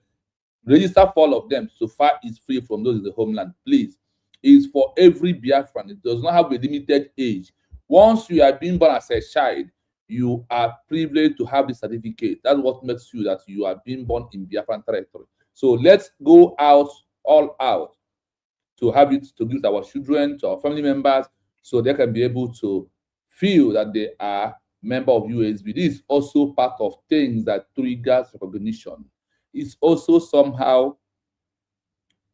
register for all of them. So far it's free from those in the homeland. Please. It's for every Biafran. It does not have a limited age. Once you are being born as a child, you are privileged to have the certificate. That's what makes you that you are being born in Biafran territory. So let's go out, all out, to have it to give to our children, to our family members, so they can be able to feel that they are member of USB. This is also part of things that triggers recognition. It's also somehow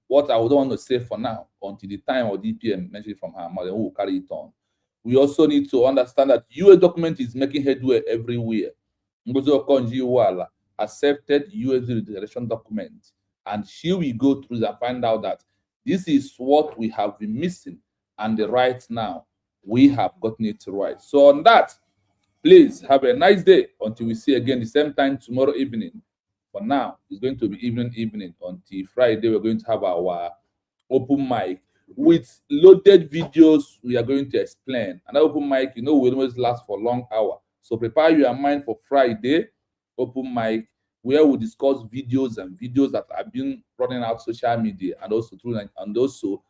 what I would want to say for now, until the time of DPM mentioned from her mother, who will carry it on. We also need to understand that US document is making headway everywhere. Ngozi Okonjo-Iweala accepted US declaration document, and she will go through and find out that this is what we have been missing, and right now we have gotten it right. So on that, please have a nice day until we see again the same time tomorrow evening. For now, it's going to be evening. Until Friday, we're going to have our open mic with loaded videos we are going to explain. And that open mic, will always last for a long hour. So prepare your mind for Friday open mic, where we discuss videos that have been running out social media and also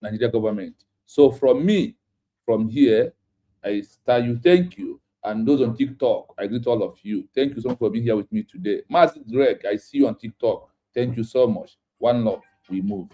Nigeria government. So from me, from here, I tell you thank you. And those on TikTok, I greet all of you. Thank you so much for being here with me today. Master Greg, I see you on TikTok. Thank you so much. One love, we move.